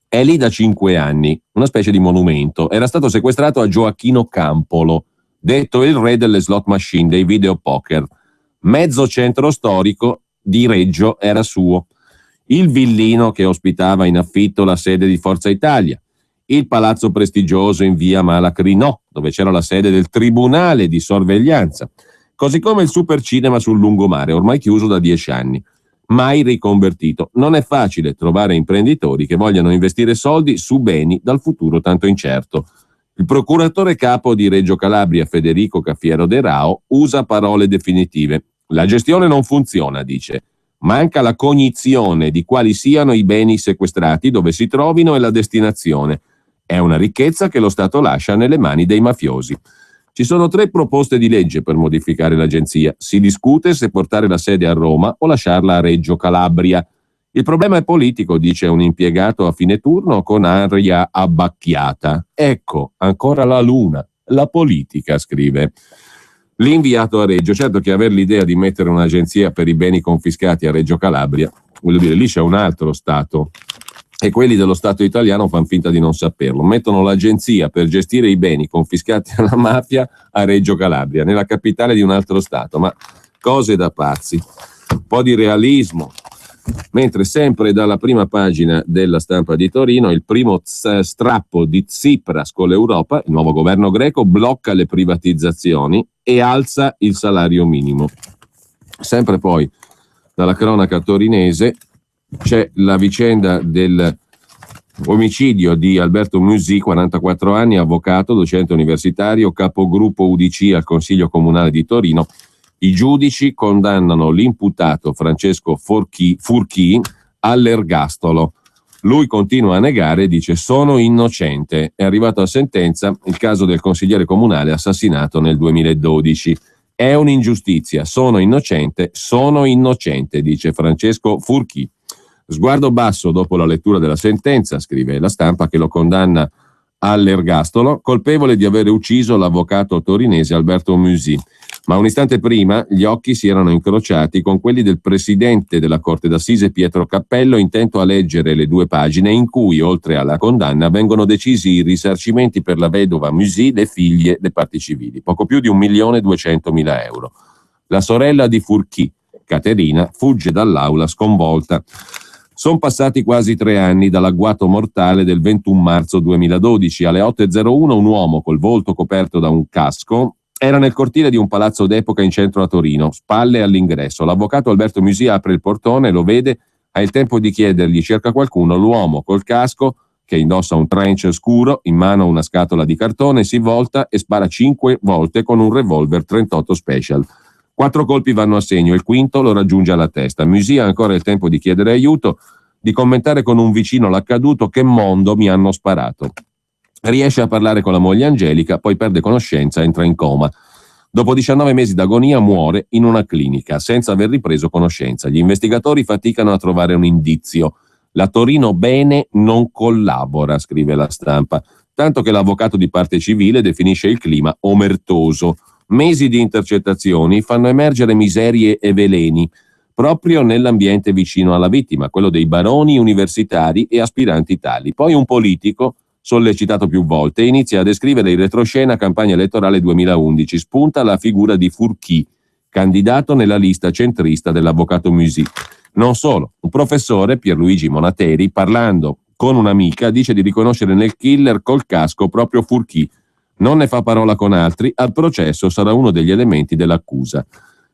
È lì da 5 anni, una specie di monumento. Era stato sequestrato a Gioacchino Campolo, detto il re delle slot machine, dei videopoker. Mezzo centro storico di Reggio era suo. Il villino che ospitava in affitto la sede di Forza Italia. Il palazzo prestigioso in via Malacrinò, dove c'era la sede del tribunale di sorveglianza. Così come il supercinema sul lungomare, ormai chiuso da 10 anni, mai riconvertito. Non è facile trovare imprenditori che vogliano investire soldi su beni dal futuro tanto incerto. Il procuratore capo di Reggio Calabria, Federico Caffiero De Rao, usa parole definitive. La gestione non funziona, dice. Manca la cognizione di quali siano i beni sequestrati, dove si trovino e la destinazione. È una ricchezza che lo Stato lascia nelle mani dei mafiosi. Ci sono 3 proposte di legge per modificare l'agenzia. Si discute se portare la sede a Roma o lasciarla a Reggio Calabria. Il problema è politico, dice un impiegato a fine turno con aria abbacchiata. Ecco, ancora la luna, la politica, scrive l'inviato a Reggio. Certo che aver l'idea di mettere un'agenzia per i beni confiscati a Reggio Calabria, voglio dire, lì c'è un altro Stato e quelli dello Stato italiano fanno finta di non saperlo. Mettono l'agenzia per gestire i beni confiscati alla mafia a Reggio Calabria, nella capitale di un altro Stato, ma cose da pazzi. Un po' di realismo. Mentre sempre dalla prima pagina della Stampa di Torino, il primo strappo di Tsipras con l'Europa, il nuovo governo greco blocca le privatizzazioni e alza il salario minimo. Sempre poi dalla cronaca torinese c'è la vicenda del omicidio di Alberto Musi, 44 anni, avvocato, docente universitario, capogruppo UDC al Consiglio Comunale di Torino. I giudici condannano l'imputato Francesco Furchi all'ergastolo. Lui continua a negare e dice: sono innocente. È arrivato a sentenza il caso del consigliere comunale assassinato nel 2012. È un'ingiustizia, sono innocente, dice Francesco Furchi. Sguardo basso dopo la lettura della sentenza, scrive la Stampa, che lo condanna all'ergastolo, colpevole di aver ucciso l'avvocato torinese Alberto Musi. Ma un istante prima gli occhi si erano incrociati con quelli del presidente della Corte d'Assise Pietro Cappello, intento a leggere le 2 pagine in cui, oltre alla condanna, vengono decisi i risarcimenti per la vedova Musi, le figlie, le parti civili, poco più di 1.200.000 euro. La sorella di Furchi, Caterina, fugge dall'aula sconvolta. Sono passati quasi 3 anni dall'agguato mortale del 21 marzo 2012. Alle 8.01 un uomo col volto coperto da un casco era nel cortile di un palazzo d'epoca in centro a Torino, spalle all'ingresso. L'avvocato Alberto Musi apre il portone, lo vede, ha il tempo di chiedergli cerca qualcuno. L'uomo col casco, che indossa un trench scuro, in mano una scatola di cartone, si volta e spara 5 volte con un revolver 38 Special. 4 colpi vanno a segno, il quinto lo raggiunge alla testa. Musi ha ancora il tempo di chiedere aiuto, di commentare con un vicino l'accaduto: che mondo, mi hanno sparato. Riesce a parlare con la moglie Angelica, poi perde conoscenza, entra in coma. Dopo 19 mesi d'agonia muore in una clinica, senza aver ripreso conoscenza. Gli investigatori faticano a trovare un indizio. La Torino Bene non collabora, scrive la Stampa, tanto che l'avvocato di parte civile definisce il clima omertoso. Mesi di intercettazioni fanno emergere miserie e veleni, proprio nell'ambiente vicino alla vittima, quello dei baroni universitari e aspiranti tali. Poi un politico, sollecitato più volte, inizia a descrivere in retroscena campagna elettorale 2011. Spunta la figura di Furchi, candidato nella lista centrista dell'avvocato Musi. Non solo, un professore, Pierluigi Monateri, parlando con un'amica, dice di riconoscere nel killer col casco proprio Furchi. Non ne fa parola con altri, al processo sarà uno degli elementi dell'accusa.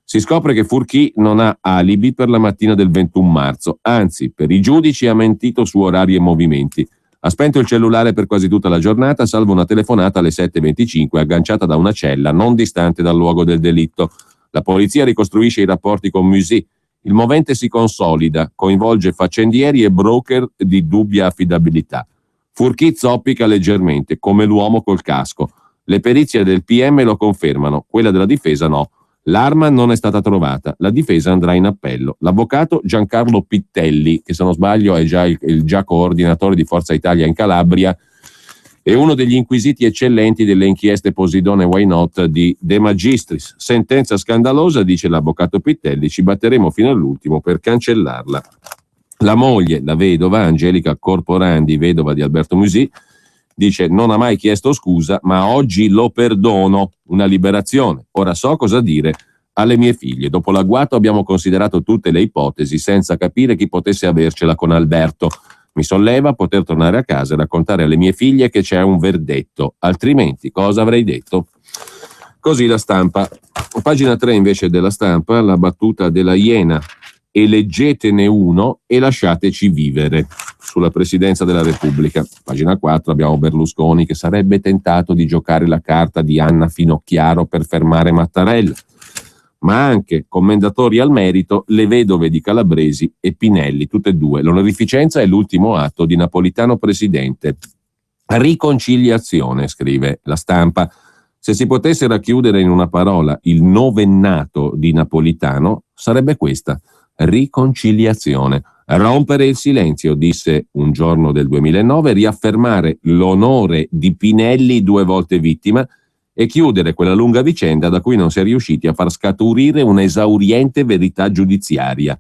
Si scopre che Furchi non ha alibi per la mattina del 21 marzo, anzi, per i giudici ha mentito su orari e movimenti. Ha spento il cellulare per quasi tutta la giornata, salvo una telefonata alle 7.25 agganciata da una cella non distante dal luogo del delitto. La polizia ricostruisce i rapporti con Musi. Il movente si consolida, coinvolge faccendieri e broker di dubbia affidabilità. Furchi zoppica leggermente, come l'uomo col casco. Le perizie del PM lo confermano, quella della difesa no. L'arma non è stata trovata, la difesa andrà in appello. L'avvocato Giancarlo Pittelli, che se non sbaglio è già il già coordinatore di Forza Italia in Calabria, è uno degli inquisiti eccellenti delle inchieste Posidone e Why Not di De Magistris. Sentenza scandalosa, dice l'avvocato Pittelli, ci batteremo fino all'ultimo per cancellarla. La moglie, la vedova, Angelica Corporandi, vedova di Alberto Musi, dice non ha mai chiesto scusa, ma oggi lo perdono, una liberazione. Ora so cosa dire alle mie figlie. Dopo l'agguato abbiamo considerato tutte le ipotesi senza capire chi potesse avercela con Alberto. Mi solleva poter tornare a casa e raccontare alle mie figlie che c'è un verdetto, altrimenti cosa avrei detto? Così la Stampa. Pagina 3 invece della Stampa, la battuta della Iena: eleggetene uno e lasciateci vivere, sulla presidenza della Repubblica. Pagina 4 abbiamo Berlusconi che sarebbe tentato di giocare la carta di Anna Finocchiaro per fermare Mattarella, ma anche commendatori al merito le vedove di Calabresi e Pinelli, tutte e due. L'onorificenza è l'ultimo atto di Napolitano presidente. Riconciliazione, scrive la Stampa. Se si potesse racchiudere in una parola il novennato di Napolitano, sarebbe questa: riconciliazione. Rompere il silenzio, disse un giorno del 2009, riaffermare l'onore di Pinelli 2 volte vittima e chiudere quella lunga vicenda da cui non si è riusciti a far scaturire un'esauriente verità giudiziaria.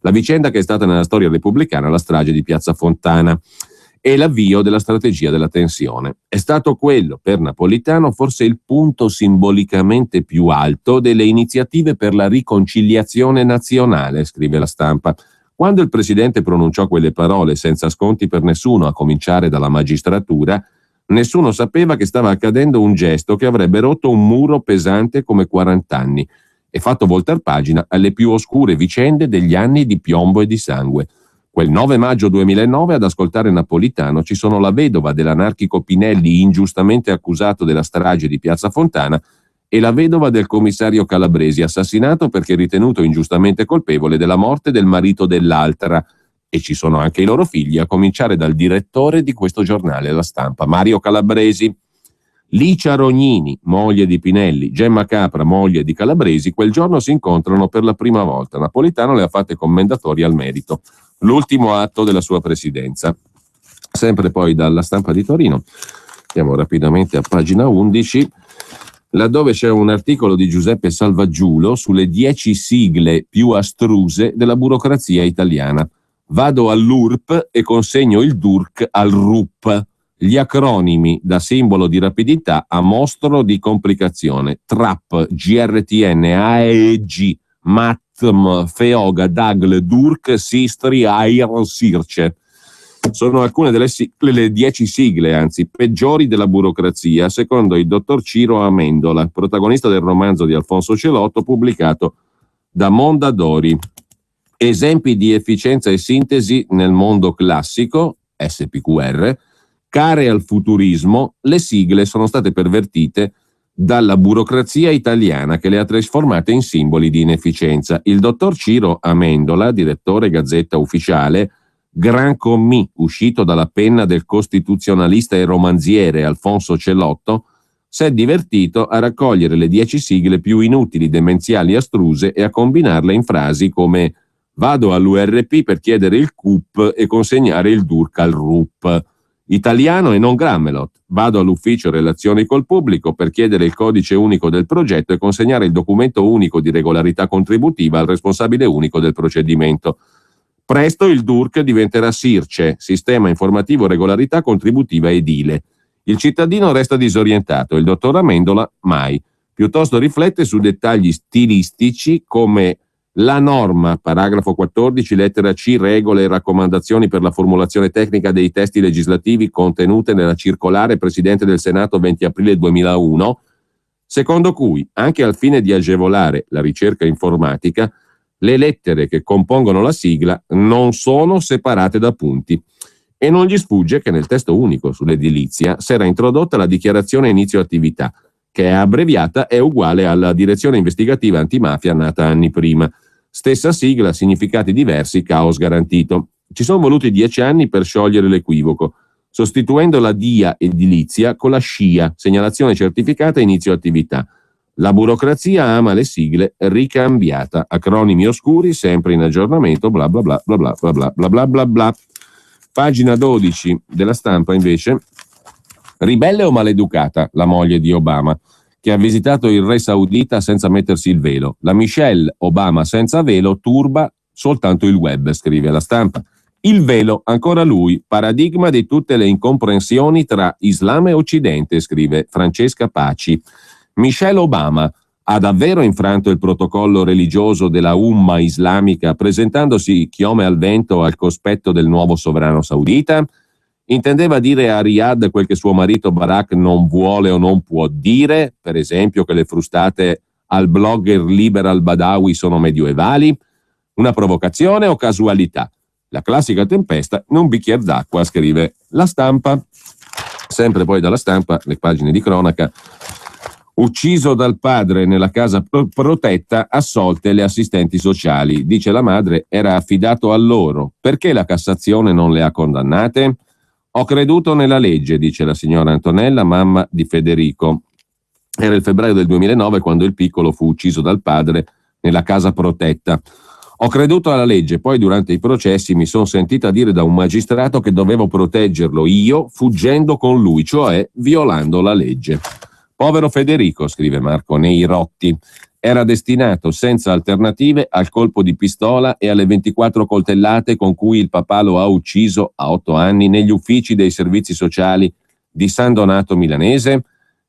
La vicenda che è stata nella storia repubblicana la strage di Piazza Fontana e l'avvio della strategia della tensione. È stato quello, per Napolitano, forse il punto simbolicamente più alto delle iniziative per la riconciliazione nazionale, scrive La Stampa. Quando il presidente pronunciò quelle parole senza sconti per nessuno, a cominciare dalla magistratura, nessuno sapeva che stava accadendo un gesto che avrebbe rotto un muro pesante come 40 anni e fatto voltar pagina alle più oscure vicende degli anni di piombo e di sangue. Quel 9 maggio 2009 ad ascoltare Napolitano ci sono la vedova dell'anarchico Pinelli ingiustamente accusato della strage di Piazza Fontana e la vedova del commissario Calabresi, assassinato perché ritenuto ingiustamente colpevole della morte del marito dell'altra. E ci sono anche i loro figli, a cominciare dal direttore di questo giornale, La Stampa, Mario Calabresi. Licia Rognini, moglie di Pinelli, Gemma Capra, moglie di Calabresi, quel giorno si incontrano per la prima volta. Napolitano le ha fatte commendatori al merito. L'ultimo atto della sua presidenza. Sempre poi dalla Stampa di Torino. Andiamo rapidamente a pagina 11. Laddove c'è un articolo di Giuseppe Salvaggiulo sulle 10 sigle più astruse della burocrazia italiana. Vado all'URP e consegno il DURC al RUP. Gli acronimi da simbolo di rapidità a mostro di complicazione. TRAP, GRTN, AEG, MATM, FEOGA, DAGL, DURC, SISTRI, AIR, SIRCE. Sono alcune delle sigle, le 10 sigle, anzi, peggiori della burocrazia, secondo il dottor Ciro Amendola, protagonista del romanzo di Alfonso Celotto pubblicato da Mondadori. Esempi di efficienza e sintesi nel mondo classico, SPQR, care al futurismo, le sigle sono state pervertite dalla burocrazia italiana che le ha trasformate in simboli di inefficienza. Il dottor Ciro Amendola, direttore Gazzetta Ufficiale, Gran Commis, uscito dalla penna del costituzionalista e romanziere Alfonso Celotto, si è divertito a raccogliere le 10 sigle più inutili, demenziali e astruse e a combinarle in frasi come vado all'URP per chiedere il CUP e consegnare il DURC al RUP. Italiano e non Grammelot. Vado all'ufficio relazioni col pubblico per chiedere il codice unico del progetto e consegnare il documento unico di regolarità contributiva al responsabile unico del procedimento. Presto il DURC diventerà SIRCE, Sistema Informativo Regolarità Contributiva Edile. Il cittadino resta disorientato, il dottor Amendola mai. Piuttosto riflette su dettagli stilistici come la norma, paragrafo 14, lettera C, regole e raccomandazioni per la formulazione tecnica dei testi legislativi contenute nella circolare Presidente del Senato 20 aprile 2001, secondo cui, anche al fine di agevolare la ricerca informatica, le lettere che compongono la sigla non sono separate da punti. E non gli sfugge che nel testo unico sull'edilizia si era introdotta la dichiarazione inizio attività, che è abbreviata è uguale alla direzione investigativa antimafia nata anni prima. Stessa sigla, significati diversi, caos garantito. Ci sono voluti 10 anni per sciogliere l'equivoco, sostituendo la DIA edilizia con la SCIA, segnalazione certificata inizio attività. La burocrazia ama le sigle ricambiata, acronimi oscuri, sempre in aggiornamento, bla bla bla bla bla bla bla bla bla bla. Pagina 12 della Stampa invece. Ribelle o maleducata la moglie di Obama, che ha visitato il re saudita senza mettersi il velo. La Michelle Obama senza velo turba soltanto il web, scrive La Stampa. Il velo, ancora lui, paradigma di tutte le incomprensioni tra Islam e Occidente, scrive Francesca Paci. Michelle Obama ha davvero infranto il protocollo religioso della Umma islamica presentandosi chiome al vento al cospetto del nuovo sovrano saudita? Intendeva dire a Riyadh quel che suo marito Barack non vuole o non può dire, per esempio che le frustate al blogger liberal Badawi sono medioevali? Una provocazione o casualità? La classica tempesta in un bicchiere d'acqua, scrive La Stampa. Sempre poi dalla Stampa, le pagine di cronaca. Ucciso dal padre nella casa protetta, assolte le assistenti sociali. Dice la madre, era affidato a loro. Perché la Cassazione non le ha condannate? Ho creduto nella legge, dice la signora Antonella, mamma di Federico. Era il febbraio del 2009 quando il piccolo fu ucciso dal padre nella casa protetta. Ho creduto alla legge, poi durante i processi mi sono sentita dire da un magistrato che dovevo proteggerlo io fuggendo con lui, cioè violando la legge. Povero Federico, scrive Marco Neirotti, era destinato senza alternative al colpo di pistola e alle 24 coltellate con cui il papà lo ha ucciso a 8 anni negli uffici dei servizi sociali di San Donato Milanese.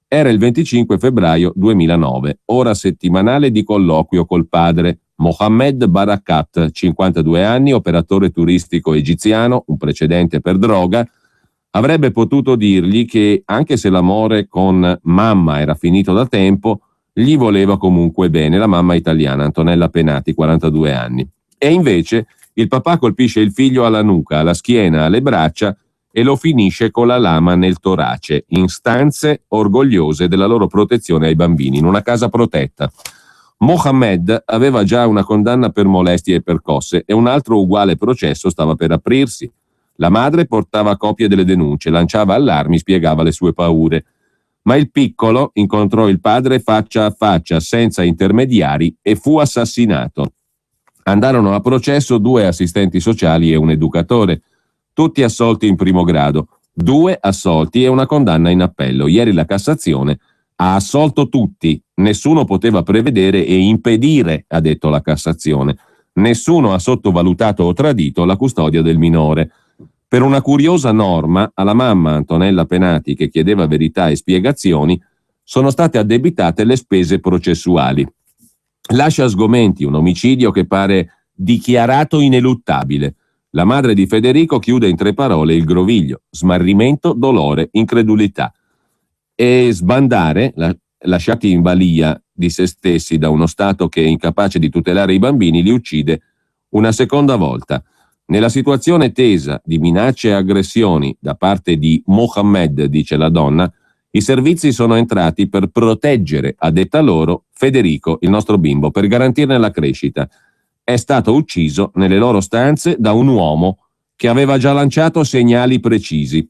Era il 25 febbraio 2009, ora settimanale di colloquio col padre. Mohammed Barakat, 52 anni, operatore turistico egiziano, un precedente per droga, avrebbe potuto dirgli che, anche se l'amore con mamma era finito da tempo, gli voleva comunque bene, la mamma italiana, Antonella Penati, 42 anni. E invece il papà colpisce il figlio alla nuca, alla schiena, alle braccia e lo finisce con la lama nel torace, in stanze orgogliose della loro protezione ai bambini, in una casa protetta. Mohammed aveva già una condanna per molestie e percosse e un altro uguale processo stava per aprirsi. La madre portava copie delle denunce, lanciava allarmi, spiegava le sue paure. Ma il piccolo incontrò il padre faccia a faccia, senza intermediari, e fu assassinato. Andarono a processo 2 assistenti sociali e un educatore, tutti assolti in primo grado, 2 assolti e una condanna in appello. Ieri la Cassazione ha assolto tutti, nessuno poteva prevedere e impedire, ha detto la Cassazione. Nessuno ha sottovalutato o tradito la custodia del minore. Per una curiosa norma, alla mamma Antonella Penati, che chiedeva verità e spiegazioni, sono state addebitate le spese processuali. Lascia sgomenti un omicidio che pare dichiarato ineluttabile. La madre di Federico chiude in 3 parole il groviglio: smarrimento, dolore, incredulità. E sbandare, lasciati in balia di se stessi da uno Stato che è incapace di tutelare i bambini, li uccide una seconda volta. Nella situazione tesa di minacce e aggressioni da parte di Mohammed, dice la donna, i servizi sono entrati per proteggere, a detta loro, Federico, il nostro bimbo, per garantirne la crescita. È stato ucciso nelle loro stanze da un uomo che aveva già lanciato segnali precisi.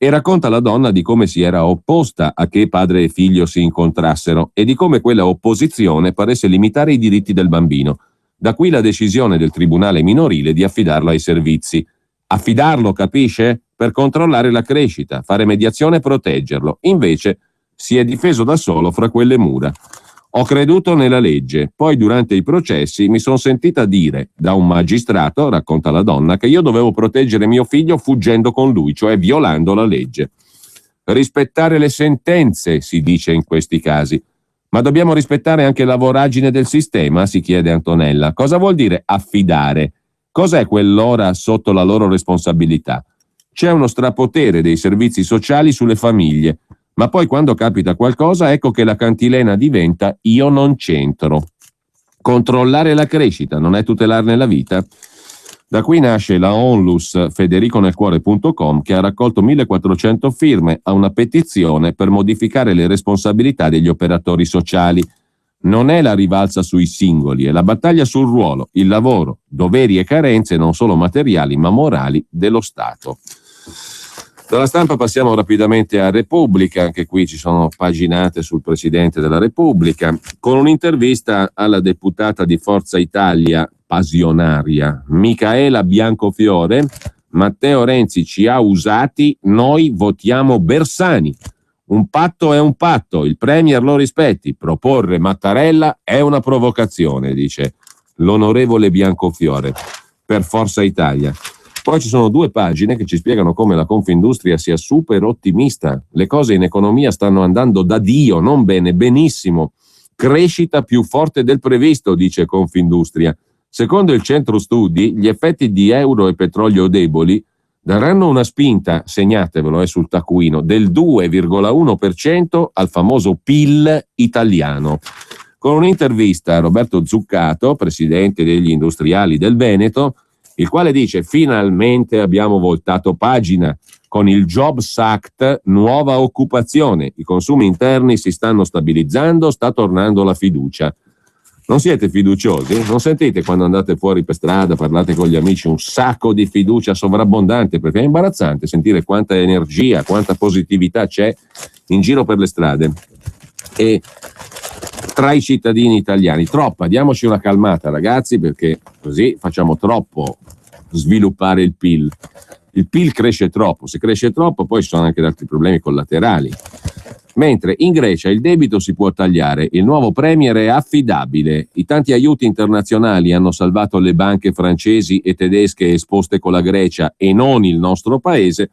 E racconta la donna di come si era opposta a che padre e figlio si incontrassero e di come quella opposizione paresse limitare i diritti del bambino. Da qui la decisione del tribunale minorile di affidarlo ai servizi. Affidarlo, capisce? Per controllare la crescita, fare mediazione e proteggerlo. Invece si è difeso da solo fra quelle mura. Ho creduto nella legge, poi durante i processi mi sono sentita dire da un magistrato, racconta la donna, che io dovevo proteggere mio figlio fuggendo con lui, cioè violando la legge. Rispettare le sentenze, si dice in questi casi. Ma dobbiamo rispettare anche la voragine del sistema, si chiede Antonella. Cosa vuol dire affidare? Cos'è quell'ora sotto la loro responsabilità? C'è uno strapotere dei servizi sociali sulle famiglie, ma poi quando capita qualcosa ecco che la cantilena diventa io non c'entro. Controllare la crescita non è tutelarne la vita? Da qui nasce la onlus federiconelcuore.com, che ha raccolto 1400 firme a una petizione per modificare le responsabilità degli operatori sociali. Non è la rivalsa sui singoli, è la battaglia sul ruolo, il lavoro, doveri e carenze non solo materiali ma morali dello Stato. Dalla Stampa passiamo rapidamente a Repubblica, anche qui ci sono paginate sul Presidente della Repubblica, con un'intervista alla deputata di Forza Italia, passionaria, Micaela Biancofiore. Matteo Renzi ci ha usati, noi votiamo Bersani. Un patto è un patto, il Premier lo rispetti, proporre Mattarella è una provocazione, dice l'onorevole Biancofiore per Forza Italia. Poi ci sono 2 pagine che ci spiegano come la Confindustria sia super ottimista. Le cose in economia stanno andando da Dio, non bene, benissimo. Crescita più forte del previsto, dice Confindustria. Secondo il centro studi, gli effetti di euro e petrolio deboli daranno una spinta, segnatevelo, sul taccuino, del 2,1% al famoso PIL italiano. Con un'intervista a Roberto Zuccato, presidente degli industriali del Veneto, il quale dice: finalmente abbiamo voltato pagina, con il Jobs Act, nuova occupazione, i consumi interni si stanno stabilizzando, sta tornando la fiducia. Non siete fiduciosi? Non sentite quando andate fuori per strada, parlate con gli amici, un sacco di fiducia sovrabbondante, perché è imbarazzante sentire quanta energia, quanta positività c'è in giro per le strade. E tra i cittadini italiani. Troppa, diamoci una calmata ragazzi, perché così facciamo troppo sviluppare il PIL. Il PIL cresce troppo, se cresce troppo poi ci sono anche altri problemi collaterali. Mentre in Grecia il debito si può tagliare, il nuovo premier è affidabile, i tanti aiuti internazionali hanno salvato le banche francesi e tedesche esposte con la Grecia e non il nostro paese.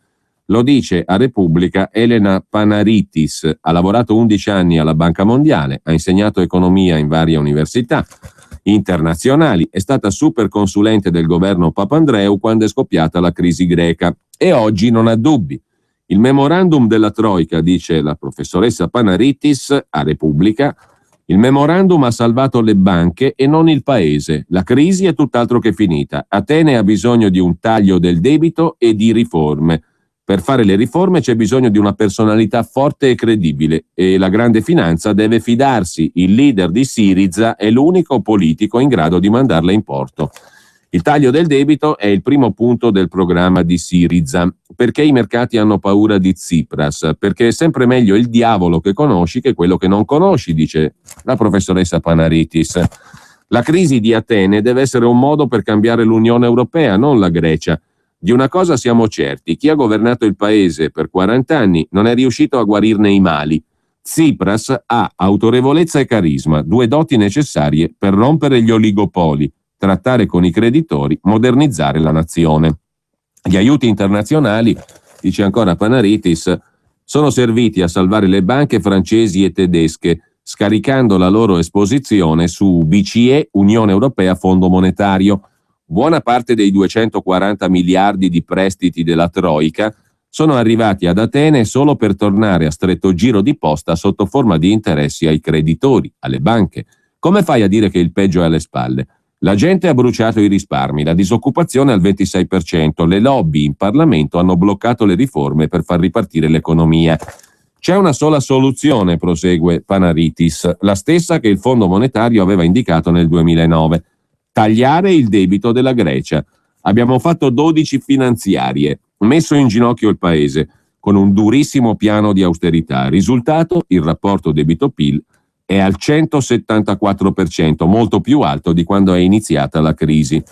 Lo dice a Repubblica Elena Panaritis, ha lavorato 11 anni alla Banca Mondiale, ha insegnato economia in varie università internazionali, è stata super consulente del governo Papandreou quando è scoppiata la crisi greca e oggi non ha dubbi. Il memorandum della Troika, dice la professoressa Panaritis a Repubblica, il memorandum ha salvato le banche e non il paese. La crisi è tutt'altro che finita. Atene ha bisogno di un taglio del debito e di riforme. Per fare le riforme c'è bisogno di una personalità forte e credibile e la grande finanza deve fidarsi. Il leader di Syriza è l'unico politico in grado di mandarla in porto. Il taglio del debito è il primo punto del programma di Syriza, perché i mercati hanno paura di Tsipras, perché è sempre meglio il diavolo che conosci che quello che non conosci, dice la professoressa Panaritis. La crisi di Atene deve essere un modo per cambiare l'Unione Europea, non la Grecia. Di una cosa siamo certi, chi ha governato il paese per 40 anni non è riuscito a guarirne i mali. Tsipras ha autorevolezza e carisma, due doti necessarie per rompere gli oligopoli, trattare con i creditori, modernizzare la nazione. Gli aiuti internazionali, dice ancora Panaritis, sono serviti a salvare le banche francesi e tedesche, scaricando la loro esposizione su BCE, Unione Europea, Fondo Monetario. Buona parte dei 240 miliardi di prestiti della Troika sono arrivati ad Atene solo per tornare a stretto giro di posta sotto forma di interessi ai creditori, alle banche. Come fai a dire che il peggio è alle spalle? La gente ha bruciato i risparmi, la disoccupazione al 26%, le lobby in Parlamento hanno bloccato le riforme per far ripartire l'economia. C'è una sola soluzione, prosegue Panaritis, la stessa che il Fondo Monetario aveva indicato nel 2009. Tagliare il debito della Grecia. Abbiamo fatto 12 finanziarie, messo in ginocchio il paese, con un durissimo piano di austerità. Risultato, il rapporto debito-PIL è al 174%, molto più alto di quando è iniziata la crisi.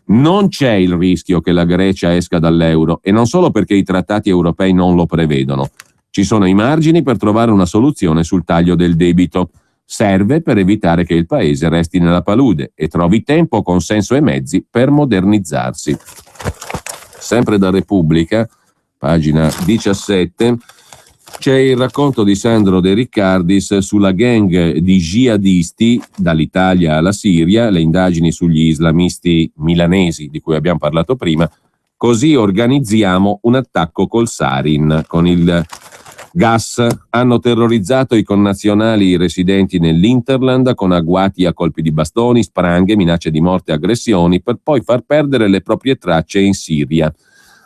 Non c'è il rischio che la Grecia esca dall'euro, e non solo perché i trattati europei non lo prevedono. Ci sono i margini per trovare una soluzione sul taglio del debito. Serve per evitare che il paese resti nella palude e trovi tempo, consenso e mezzi per modernizzarsi. Sempre da Repubblica, pagina 17, c'è il racconto di Sandro De Riccardis sulla gang di jihadisti dall'Italia alla Siria, le indagini sugli islamisti milanesi di cui abbiamo parlato prima. Così organizziamo un attacco col sarin, con il gas. Hanno terrorizzato i connazionali residenti nell'Interland con agguati a colpi di bastoni, spranghe, minacce di morte e aggressioni, per poi far perdere le proprie tracce in Siria.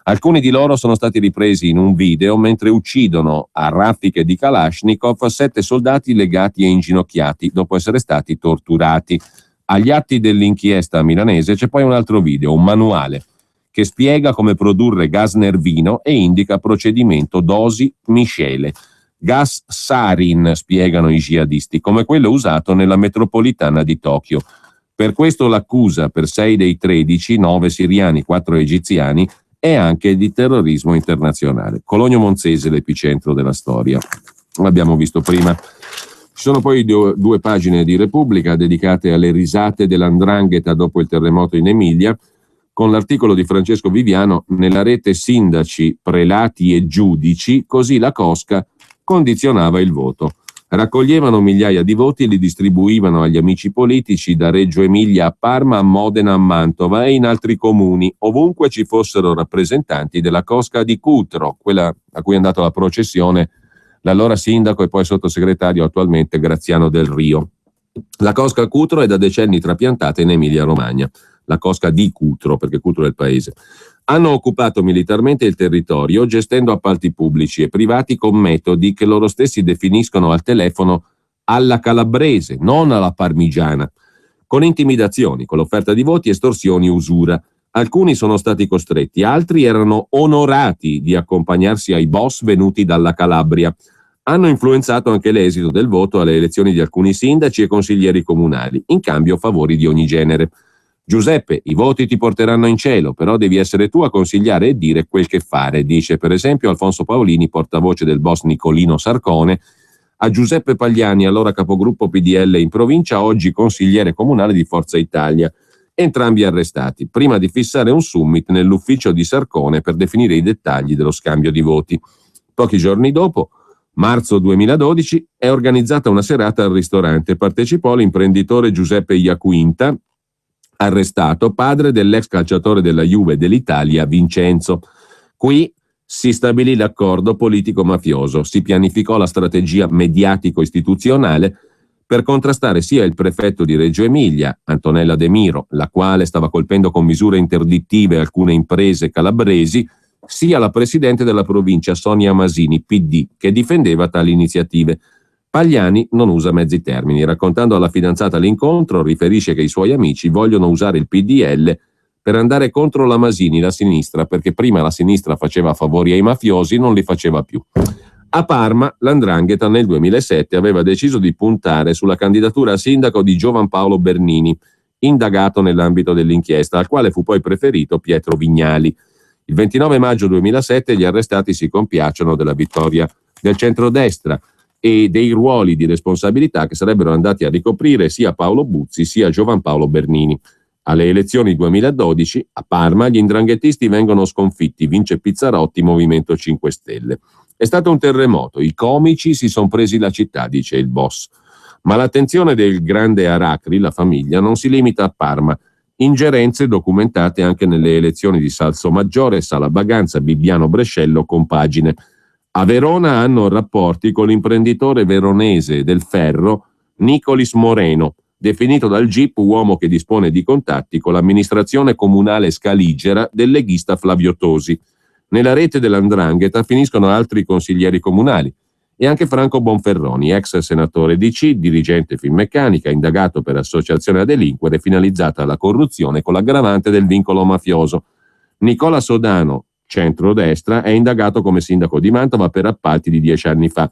Alcuni di loro sono stati ripresi in un video mentre uccidono a raffiche di Kalashnikov 7 soldati legati e inginocchiati dopo essere stati torturati. Agli atti dell'inchiesta milanese c'è poi un altro video, un manuale, che spiega come produrre gas nervino e indica procedimento, dosi, miscele. Gas sarin, spiegano i jihadisti, come quello usato nella metropolitana di Tokyo. Per questo l'accusa per 6 dei 13, 9 siriani, 4 egiziani, è anche di terrorismo internazionale. Cologno Monzese, l'epicentro della storia. L'abbiamo visto prima. Ci sono poi due pagine di Repubblica dedicate alle risate dell''ndrangheta dopo il terremoto in Emilia, con l'articolo di Francesco Viviano nella rete sindaci, prelati e giudici, così la cosca condizionava il voto. Raccoglievano migliaia di voti e li distribuivano agli amici politici da Reggio Emilia a Parma, a Modena, a Mantova e in altri comuni, ovunque ci fossero rappresentanti della cosca di Cutro, quella a cui è andata la processione l'allora sindaco e poi sottosegretario attualmente Graziano Del Rio. La cosca Cutro è da decenni trapiantata in Emilia-Romagna. La cosca di Cutro, perché Cutro è il paese. Hanno occupato militarmente il territorio gestendo appalti pubblici e privati con metodi che loro stessi definiscono al telefono alla calabrese, non alla parmigiana, con intimidazioni, con l'offerta di voti, estorsioni, usura. Alcuni sono stati costretti, altri erano onorati di accompagnarsi ai boss venuti dalla Calabria. hanno influenzato anche l'esito del voto alle elezioni di alcuni sindaci e consiglieri comunali, in cambio favori di ogni genere. Giuseppe, i voti ti porteranno in cielo, però devi essere tu a consigliare e dire quel che fare, dice per esempio Alfonso Paolini, portavoce del boss Nicolino Sarcone, a Giuseppe Pagliani, allora capogruppo PDL in provincia, oggi consigliere comunale di Forza Italia. Entrambi arrestati, prima di fissare un summit nell'ufficio di Sarcone per definire i dettagli dello scambio di voti. Pochi giorni dopo, marzo 2012, è organizzata una serata al ristorante. Partecipò l'imprenditore Giuseppe Iaquinta, arrestato, padre dell'ex calciatore della Juve dell'Italia Vincenzo. Qui si stabilì l'accordo politico-mafioso, si pianificò la strategia mediatico-istituzionale per contrastare sia il prefetto di Reggio Emilia, Antonella De Miro, la quale stava colpendo con misure interdittive alcune imprese calabresi, sia la presidente della provincia Sonia Masini, PD, che difendeva tali iniziative. Pagliani non usa mezzi termini. Raccontando alla fidanzata l'incontro, riferisce che i suoi amici vogliono usare il PDL per andare contro la Masini, la sinistra, perché prima la sinistra faceva favori ai mafiosi, non li faceva più. A Parma, l''ndrangheta nel 2007 aveva deciso di puntare sulla candidatura a sindaco di Giovan Paolo Bernini, indagato nell'ambito dell'inchiesta, al quale fu poi preferito Pietro Vignali. Il 29 maggio 2007 gli arrestati si compiacciono della vittoria del centrodestra e dei ruoli di responsabilità che sarebbero andati a ricoprire sia Paolo Buzzi sia Giovan Paolo Bernini. Alle elezioni 2012 a Parma gli 'ndranghettisti vengono sconfitti, vince Pizzarotti, Movimento 5 Stelle. È stato un terremoto, i comici si sono presi la città, dice il boss. Ma l'attenzione del grande Aracri, la famiglia, non si limita a Parma. Ingerenze documentate anche nelle elezioni di Salsomaggiore, Sala Baganza, Bibbiano Brescello, Compagine. A Verona hanno rapporti con l'imprenditore veronese del ferro Nicolis Moreno, definito dal GIP uomo che dispone di contatti con l'amministrazione comunale scaligera del leghista Flavio Tosi. Nella rete dell''ndrangheta finiscono altri consiglieri comunali e anche Franco Bonferroni, ex senatore DC, dirigente Finmeccanica, indagato per associazione a delinquere finalizzata alla corruzione con l'aggravante del vincolo mafioso. Nicola Sodano, centrodestra, è indagato come sindaco di Mantova per appalti di 10 anni fa.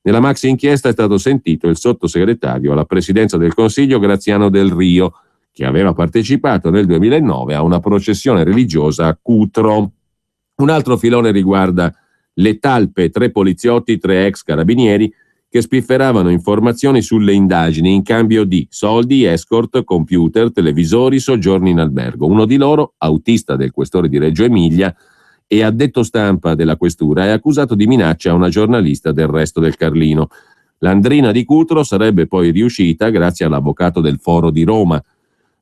Nella maxi inchiesta è stato sentito il sottosegretario alla presidenza del Consiglio Graziano Del Rio, che aveva partecipato nel 2009 a una processione religiosa a Cutro. Un altro filone riguarda le talpe, 3 poliziotti, 3 ex carabinieri che spifferavano informazioni sulle indagini in cambio di soldi, escort, computer, televisori, soggiorni in albergo. Uno di loro, autista del questore di Reggio Emilia e addetto stampa della questura, è accusato di minaccia a una giornalista del Resto del Carlino. L'andrina di Cutro sarebbe poi riuscita, grazie all'avvocato del Foro di Roma,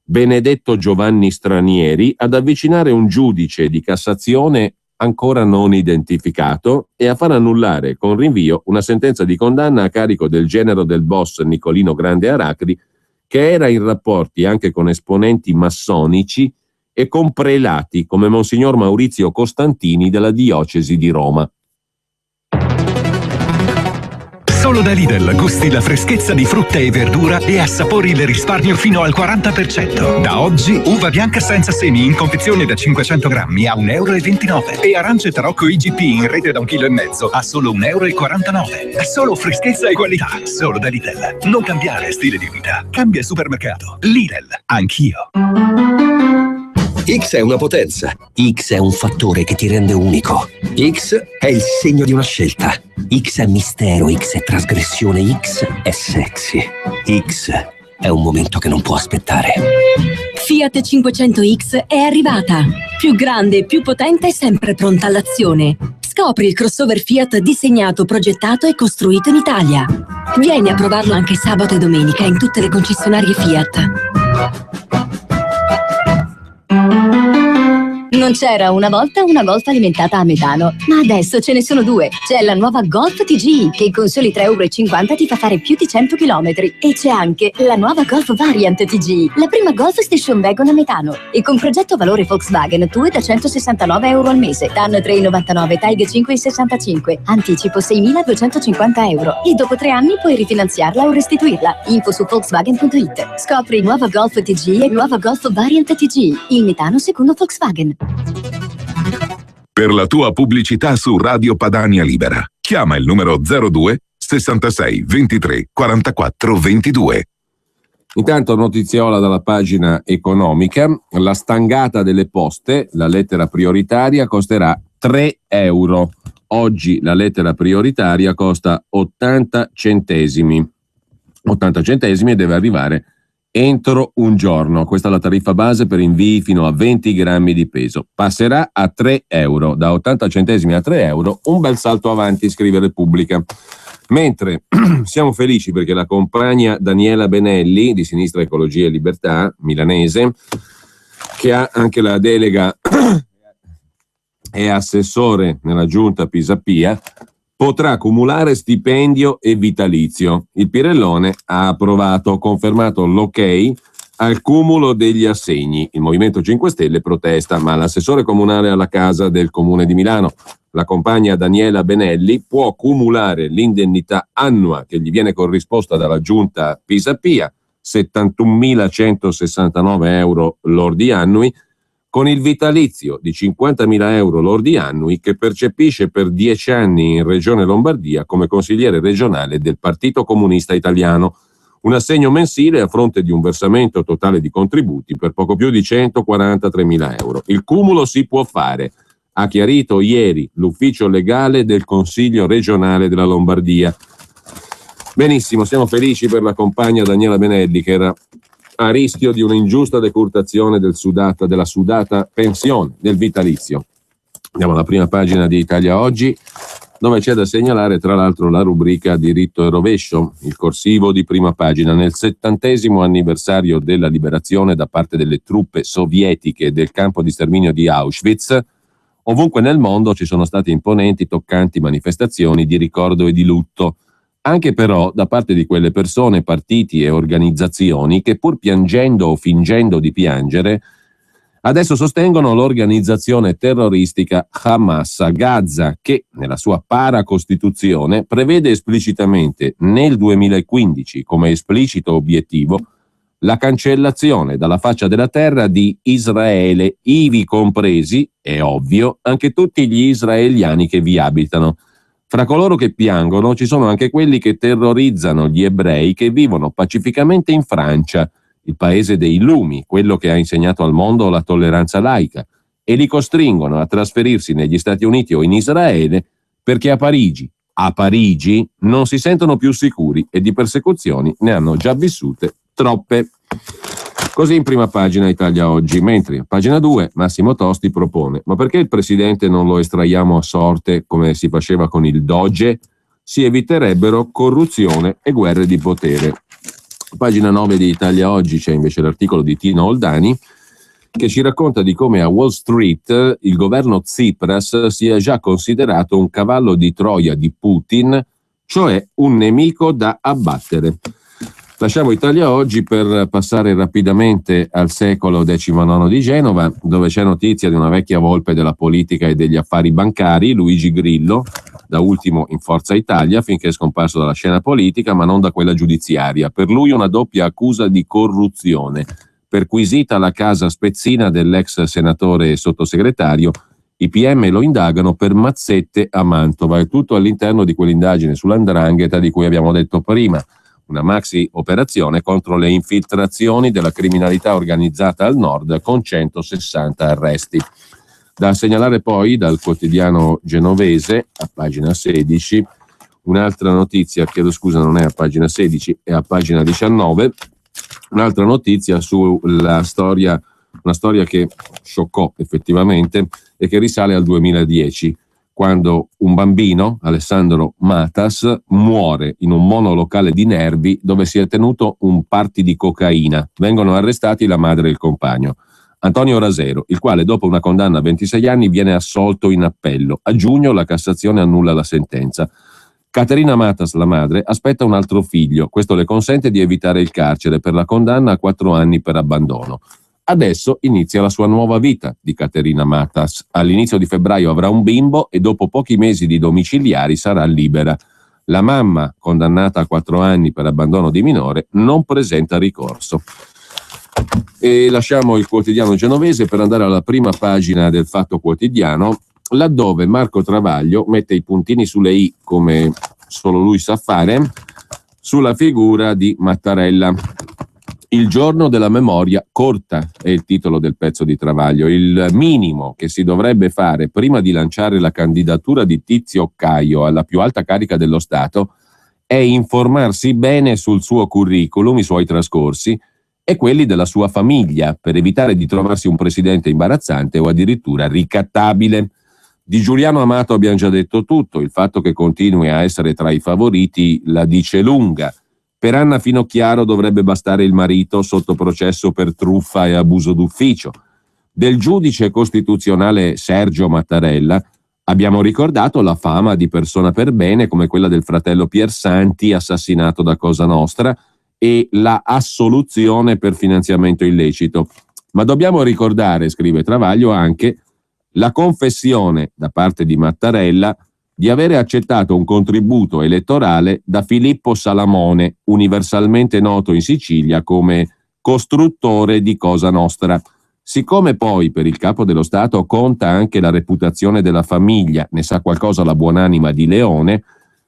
Benedetto Giovanni Stranieri, ad avvicinare un giudice di Cassazione ancora non identificato e a far annullare con rinvio una sentenza di condanna a carico del genero del boss Nicolino Grande Aracri, che era in rapporti anche con esponenti massonici e con prelati come Monsignor Maurizio Costantini della diocesi di Roma. Solo da Lidl gusti la freschezza di frutta e verdura e assapori il risparmio fino al 40%. Da oggi uva bianca senza semi in confezione da 500 grammi a €1,29 e arance tarocco IGP in rete da 1,5 kg a solo €1,49. È solo freschezza e qualità, solo da Lidl. Non cambiare stile di vita, cambia supermercato. Lidl, anch'io. X è una potenza. X è un fattore che ti rende unico. X è il segno di una scelta. X è mistero, X è trasgressione, X è sexy. X è un momento che non può aspettare. Fiat 500X è arrivata. Più grande, più potente e sempre pronta all'azione. Scopri il crossover Fiat disegnato, progettato e costruito in Italia. Vieni a provarlo anche sabato e domenica in tutte le concessionarie Fiat. Non c'era una golf alimentata a metano, ma adesso ce ne sono 2. C'è la nuova Golf TGI che con soli €3,50 ti fa fare più di 100 km e c'è anche la nuova Golf Variant TGI, la prima Golf Station Wagon a metano e con progetto valore Volkswagen TUE da €169 al mese, TAN 3,99, TAIG 5,65, anticipo €6.250 e dopo 3 anni puoi rifinanziarla o restituirla. Info su Volkswagen.it. Scopri nuova Golf TGI e nuova Golf Variant TGI, il metano secondo Volkswagen. Per la tua pubblicità su Radio Padania Libera, chiama il numero 02 66 23 44 22. Intanto notiziola dalla pagina economica: la stangata delle poste, la lettera prioritaria, costerà 3 euro. Oggi la lettera prioritaria costa 80 centesimi. 80 centesimi e deve arrivare entro un giorno. Questa è la tariffa base per invii fino a 20 grammi di peso. Passerà a 3 euro. Da 80 centesimi a 3 euro, un bel salto avanti, scrive Repubblica. Mentre siamo felici perché la compagna Daniela Benelli, di Sinistra Ecologia e Libertà, milanese, che ha anche la delega è assessore nella giunta Pisapia, potrà cumulare stipendio e vitalizio. Il Pirellone ha approvato, confermato l'ok al cumulo degli assegni. Il Movimento 5 Stelle protesta, ma l'assessore comunale alla casa del Comune di Milano, la compagna Daniela Benelli, può cumulare l'indennità annua che gli viene corrisposta dalla giunta Pisapia, 71.169 euro lordi annui, con il vitalizio di 50.000 euro lordi annui che percepisce per 10 anni in Regione Lombardia come consigliere regionale del Partito Comunista Italiano. Un assegno mensile a fronte di un versamento totale di contributi per poco più di 143.000 euro. Il cumulo si può fare, ha chiarito ieri l'ufficio legale del Consiglio regionale della Lombardia. Benissimo, siamo felici per la compagna Daniela Benelli, che era a rischio di un'ingiusta decurtazione della sudata pensione, del vitalizio. Andiamo alla prima pagina di Italia Oggi, dove c'è da segnalare tra l'altro la rubrica Diritto e rovescio, il corsivo di prima pagina. Nel 70° anniversario della liberazione da parte delle truppe sovietiche del campo di sterminio di Auschwitz, ovunque nel mondo ci sono state imponenti, toccanti manifestazioni di ricordo e di lutto, anche però da parte di quelle persone, partiti e organizzazioni che, pur piangendo o fingendo di piangere, adesso sostengono l'organizzazione terroristica Hamas a Gaza, che nella sua paracostituzione prevede esplicitamente nel 2015 come esplicito obiettivo la cancellazione dalla faccia della terra di Israele, ivi compresi, è ovvio, anche tutti gli israeliani che vi abitano. Fra coloro che piangono ci sono anche quelli che terrorizzano gli ebrei che vivono pacificamente in Francia, il paese dei lumi, quello che ha insegnato al mondo la tolleranza laica, e li costringono a trasferirsi negli Stati Uniti o in Israele perché a Parigi non si sentono più sicuri e di persecuzioni ne hanno già vissute troppe. Così in prima pagina Italia Oggi, mentre a pagina 2 Massimo Tosti propone: ma perché il presidente non lo estraiamo a sorte come si faceva con il Doge? Si eviterebbero corruzione e guerre di potere. Pagina 9 di Italia Oggi c'è invece l'articolo di Tino Oldani che ci racconta di come a Wall Street il governo Tsipras sia già considerato un cavallo di Troia di Putin, cioè un nemico da abbattere. Lasciamo Italia Oggi per passare rapidamente al secolo XIX di Genova, dove c'è notizia di una vecchia volpe della politica e degli affari bancari, Luigi Grillo, da ultimo in Forza Italia, finché è scomparso dalla scena politica, ma non da quella giudiziaria. Per lui una doppia accusa di corruzione. Perquisita la casa spezzina dell'ex senatore e sottosegretario, i PM lo indagano per mazzette a Mantova, e tutto all'interno di quell'indagine sull''ndrangheta di cui abbiamo detto prima. Una maxi operazione contro le infiltrazioni della criminalità organizzata al nord con 160 arresti. Da segnalare poi dal quotidiano genovese, a pagina 16, un'altra notizia, chiedo scusa, non è a pagina 16, è a pagina 19, un'altra notizia sulla storia, una storia che scioccò effettivamente e che risale al 2010. Quando un bambino, Alessandro Matas, muore in un monolocale di Nervi dove si è tenuto un party di cocaina. Vengono arrestati la madre e il compagno. Antonio Rasero, il quale dopo una condanna a 26 anni viene assolto in appello. A giugno la Cassazione annulla la sentenza. Caterina Matas, la madre, aspetta un altro figlio. Questo le consente di evitare il carcere per la condanna a 4 anni per abbandono. Adesso inizia la sua nuova vita di Caterina Matas. All'inizio di febbraio avrà un bimbo e dopo pochi mesi di domiciliari sarà libera. La mamma, condannata a 4 anni per abbandono di minore, non presenta ricorso. E lasciamo il quotidiano genovese per andare alla prima pagina del Fatto Quotidiano, laddove Marco Travaglio mette i puntini sulle i, come solo lui sa fare, sulla figura di Mattarella. Il giorno della memoria corta è il titolo del pezzo di Travaglio. Il minimo che si dovrebbe fare prima di lanciare la candidatura di Tizio Caio alla più alta carica dello Stato è informarsi bene sul suo curriculum, i suoi trascorsi e quelli della sua famiglia, per evitare di trovarsi un presidente imbarazzante o addirittura ricattabile. Di Giuliano Amato abbiamo già detto tutto, il fatto che continui a essere tra i favoriti la dice lunga. Per Anna Finocchiaro dovrebbe bastare il marito sotto processo per truffa e abuso d'ufficio. Del giudice costituzionale Sergio Mattarella abbiamo ricordato la fama di persona per bene come quella del fratello Piersanti assassinato da Cosa Nostra e la assoluzione per finanziamento illecito. Ma dobbiamo ricordare, scrive Travaglio, anche la confessione da parte di Mattarella di avere accettato un contributo elettorale da Filippo Salamone, universalmente noto in Sicilia come costruttore di Cosa Nostra. Siccome poi per il capo dello Stato conta anche la reputazione della famiglia, ne sa qualcosa la buonanima di Leone,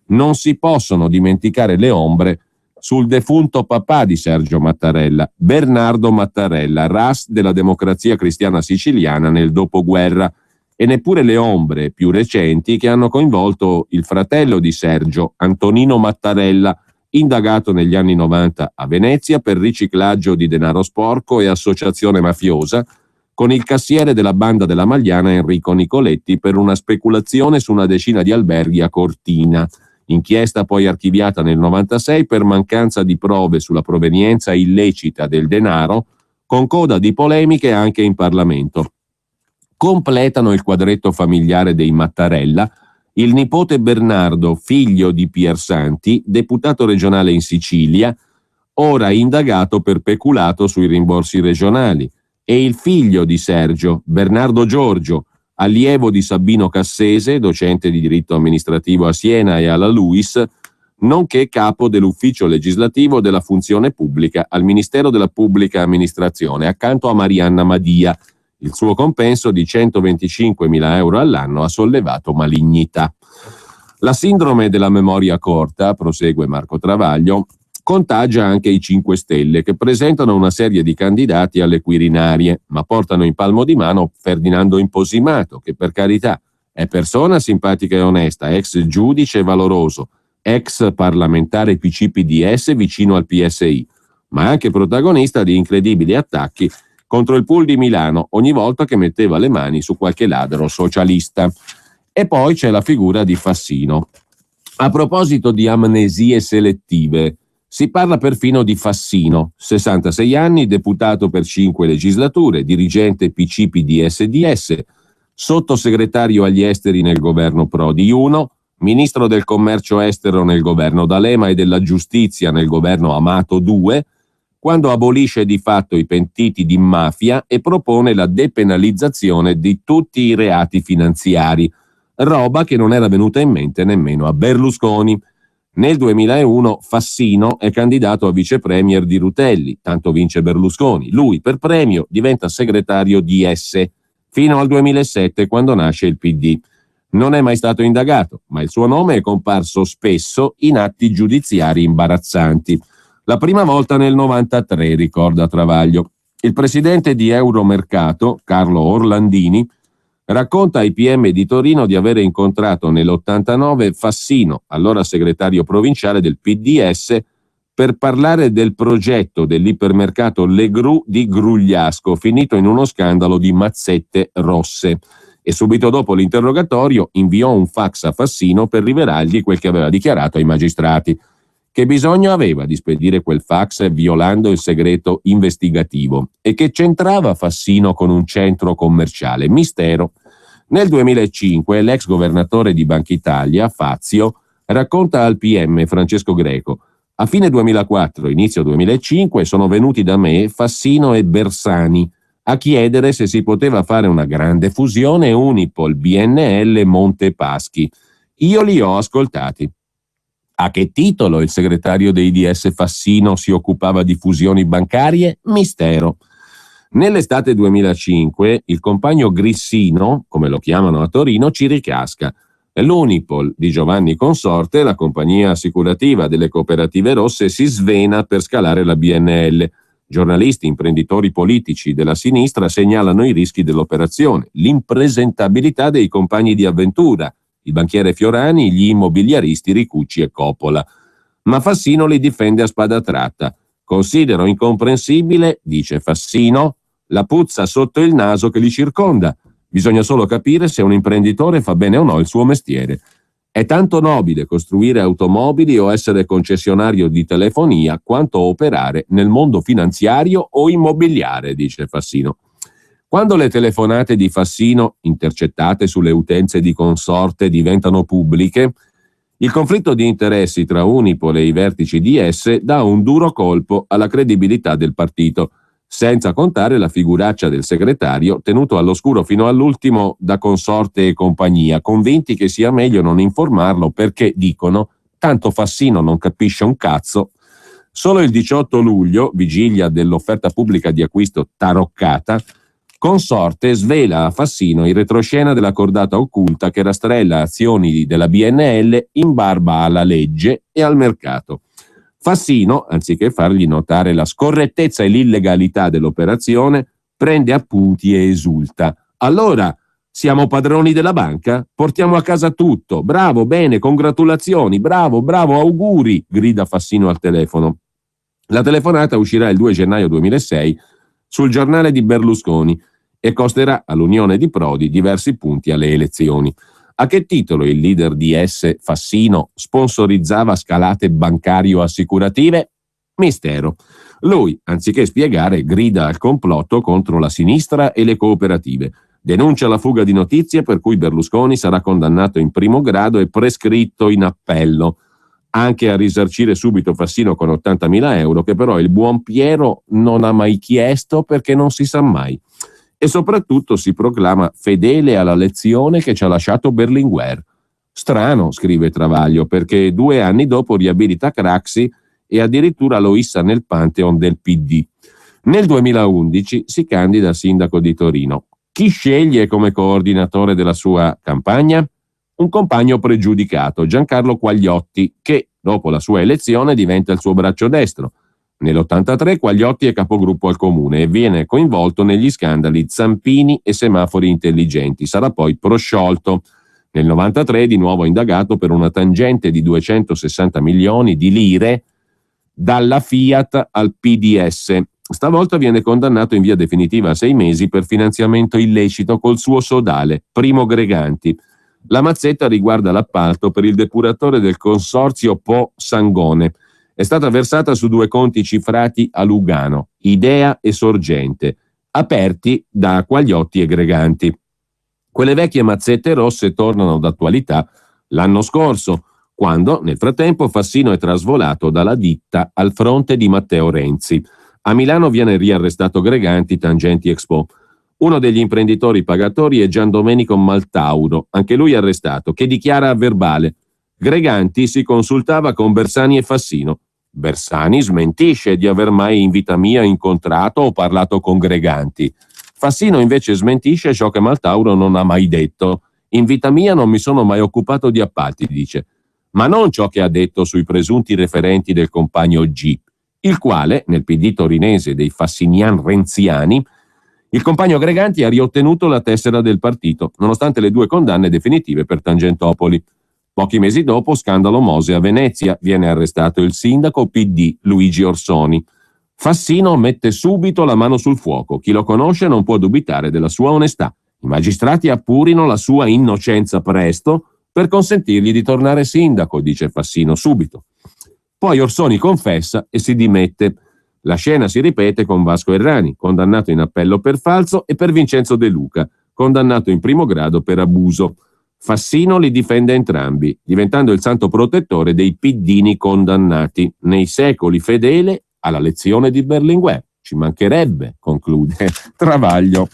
non si possono dimenticare le ombre sul defunto papà di Sergio Mattarella, Bernardo Mattarella, ras della Democrazia Cristiana Siciliana nel dopoguerra, e neppure le ombre più recenti che hanno coinvolto il fratello di Sergio, Antonino Mattarella, indagato negli anni 90 a Venezia per riciclaggio di denaro sporco e associazione mafiosa, con il cassiere della banda della Magliana Enrico Nicoletti per una speculazione su una decina di alberghi a Cortina. Inchiesta poi archiviata nel 96 per mancanza di prove sulla provenienza illecita del denaro, con coda di polemiche anche in Parlamento. Completano il quadretto familiare dei Mattarella il nipote Bernardo, figlio di Piersanti, deputato regionale in Sicilia, ora indagato per peculato sui rimborsi regionali, e il figlio di Sergio, Bernardo Giorgio, allievo di Sabino Cassese, docente di diritto amministrativo a Siena e alla LUIS, nonché capo dell'ufficio legislativo della funzione pubblica al Ministero della Pubblica Amministrazione, accanto a Marianna Madia. Il suo compenso di 125.000 euro all'anno ha sollevato malignità. La sindrome della memoria corta, prosegue Marco Travaglio, contagia anche i 5 Stelle, che presentano una serie di candidati alle Quirinarie, ma portano in palmo di mano Ferdinando Imposimato, che per carità è persona simpatica e onesta, ex giudice valoroso, ex parlamentare PCPDS vicino al PSI, ma anche protagonista di incredibili attacchi contro il pool di Milano ogni volta che metteva le mani su qualche ladro socialista. E poi c'è la figura di Fassino. A proposito di amnesie selettive, si parla perfino di Fassino, 66 anni, deputato per 5 legislature, dirigente PCPDS-DS, sottosegretario agli esteri nel governo Prodi 1, ministro del commercio estero nel governo D'Alema e della giustizia nel governo Amato 2, quando abolisce di fatto i pentiti di mafia e propone la depenalizzazione di tutti i reati finanziari, roba che non era venuta in mente nemmeno a Berlusconi. Nel 2001 Fassino è candidato a vice premier di Rutelli, tanto vince Berlusconi. Lui per premio diventa segretario DS fino al 2007, quando nasce il PD. Non è mai stato indagato, ma il suo nome è comparso spesso in atti giudiziari imbarazzanti. La prima volta nel 93, ricorda Travaglio. Il presidente di Euromercato, Carlo Orlandini, racconta ai PM di Torino di avere incontrato nell'89 Fassino, allora segretario provinciale del PDS, per parlare del progetto dell'ipermercato Le Gru di Grugliasco, finito in uno scandalo di mazzette rosse. E subito dopo l'interrogatorio inviò un fax a Fassino per rivelargli quel che aveva dichiarato ai magistrati. Che bisogno aveva di spedire quel fax violando il segreto investigativo? E che c'entrava Fassino con un centro commerciale? Mistero. Nel 2005 l'ex governatore di Banca Italia, Fazio, racconta al PM Francesco Greco: a fine 2004, inizio 2005, sono venuti da me Fassino e Bersani a chiedere se si poteva fare una grande fusione Unipol, BNL, Montepaschi. Io li ho ascoltati. A che titolo il segretario dei DS Fassino si occupava di fusioni bancarie? Mistero. Nell'estate 2005 il compagno Grissino, come lo chiamano a Torino, ci ricasca. E l'Unipol di Giovanni Consorte, la compagnia assicurativa delle cooperative rosse, si svena per scalare la BNL. Giornalisti, imprenditori politici della sinistra segnalano i rischi dell'operazione, l'impresentabilità dei compagni di avventura, il banchiere Fiorani, gli immobiliaristi Ricucci e Coppola. Ma Fassino li difende a spada tratta. Considero incomprensibile, dice Fassino, la puzza sotto il naso che li circonda. Bisogna solo capire se un imprenditore fa bene o no il suo mestiere. È tanto nobile costruire automobili o essere concessionario di telefonia quanto operare nel mondo finanziario o immobiliare, dice Fassino. Quando le telefonate di Fassino, intercettate sulle utenze di Consorte, diventano pubbliche, il conflitto di interessi tra Unipol e i vertici di esse dà un duro colpo alla credibilità del partito, senza contare la figuraccia del segretario tenuto all'oscuro fino all'ultimo da Consorte e compagnia, convinti che sia meglio non informarlo perché, dicono, tanto Fassino non capisce un cazzo. Solo il 18 luglio, vigilia dell'offerta pubblica di acquisto taroccata, Consorte svela a Fassino il retroscena della cordata occulta che rastrella azioni della BNL in barba alla legge e al mercato. Fassino, anziché fargli notare la scorrettezza e l'illegalità dell'operazione, prende appunti e esulta. Allora, siamo padroni della banca? Portiamo a casa tutto. Bravo, bene, congratulazioni, bravo, auguri, grida Fassino al telefono. La telefonata uscirà il 2 gennaio 2006 sul giornale di Berlusconi e costerà all'Unione di Prodi diversi punti alle elezioni. A che titolo il leader di esse, Fassino, sponsorizzava scalate bancario-assicurative? Mistero. Lui, anziché spiegare, grida al complotto contro la sinistra e le cooperative. Denuncia la fuga di notizie per cui Berlusconi sarà condannato in primo grado e prescritto in appello. Anche a risarcire subito Fassino con 80.000 euro, che però il buon Piero non ha mai chiesto perché non si sa mai. E soprattutto si proclama fedele alla lezione che ci ha lasciato Berlinguer. Strano, scrive Travaglio, perché 2 anni dopo riabilita Craxi e addirittura lo issa nel Pantheon del PD. Nel 2011 si candida a sindaco di Torino. Chi sceglie come coordinatore della sua campagna? Un compagno pregiudicato, Giancarlo Quagliotti, che dopo la sua elezione diventa il suo braccio destro. Nell'83 Quagliotti è capogruppo al comune e viene coinvolto negli scandali Zampini e semafori intelligenti. Sarà poi prosciolto. Nel 93 di nuovo indagato per una tangente di 260 milioni di lire dalla Fiat al PDS. Stavolta viene condannato in via definitiva a 6 mesi per finanziamento illecito col suo sodale, Primo Greganti. La mazzetta riguarda l'appalto per il depuratore del consorzio Po Sangone. È stata versata su 2 conti cifrati a Lugano, Idea e Sorgente, aperti da Quagliotti e Greganti. Quelle vecchie mazzette rosse tornano d'attualità l'anno scorso, quando, nel frattempo, Fassino è trasvolato dalla ditta al fronte di Matteo Renzi. A Milano viene riarrestato Greganti, tangenti Expo. Uno degli imprenditori pagatori è Gian Domenico Maltauro, anche lui arrestato, che dichiara a verbale: Greganti si consultava con Bersani e Fassino. Bersani smentisce di aver mai in vita mia incontrato o parlato con Greganti. Fassino invece smentisce ciò che Maltauro non ha mai detto. In vita mia non mi sono mai occupato di appalti, dice. Ma non ciò che ha detto sui presunti referenti del compagno G, il quale, nel PD torinese dei fassinian renziani, il compagno Greganti ha riottenuto la tessera del partito, nonostante le 2 condanne definitive per Tangentopoli. Pochi mesi dopo, scandalo Mose a Venezia, viene arrestato il sindaco PD Luigi Orsoni. Fassino mette subito la mano sul fuoco, chi lo conosce non può dubitare della sua onestà. I magistrati appurino la sua innocenza presto per consentirgli di tornare sindaco, dice Fassino subito. Poi Orsoni confessa e si dimette. La scena si ripete con Vasco Errani, condannato in appello per falso, e per Vincenzo De Luca, condannato in primo grado per abuso. Fassino li difende entrambi, diventando il santo protettore dei piddini condannati, nei secoli fedele alla lezione di Berlinguer. Ci mancherebbe, conclude Travaglio.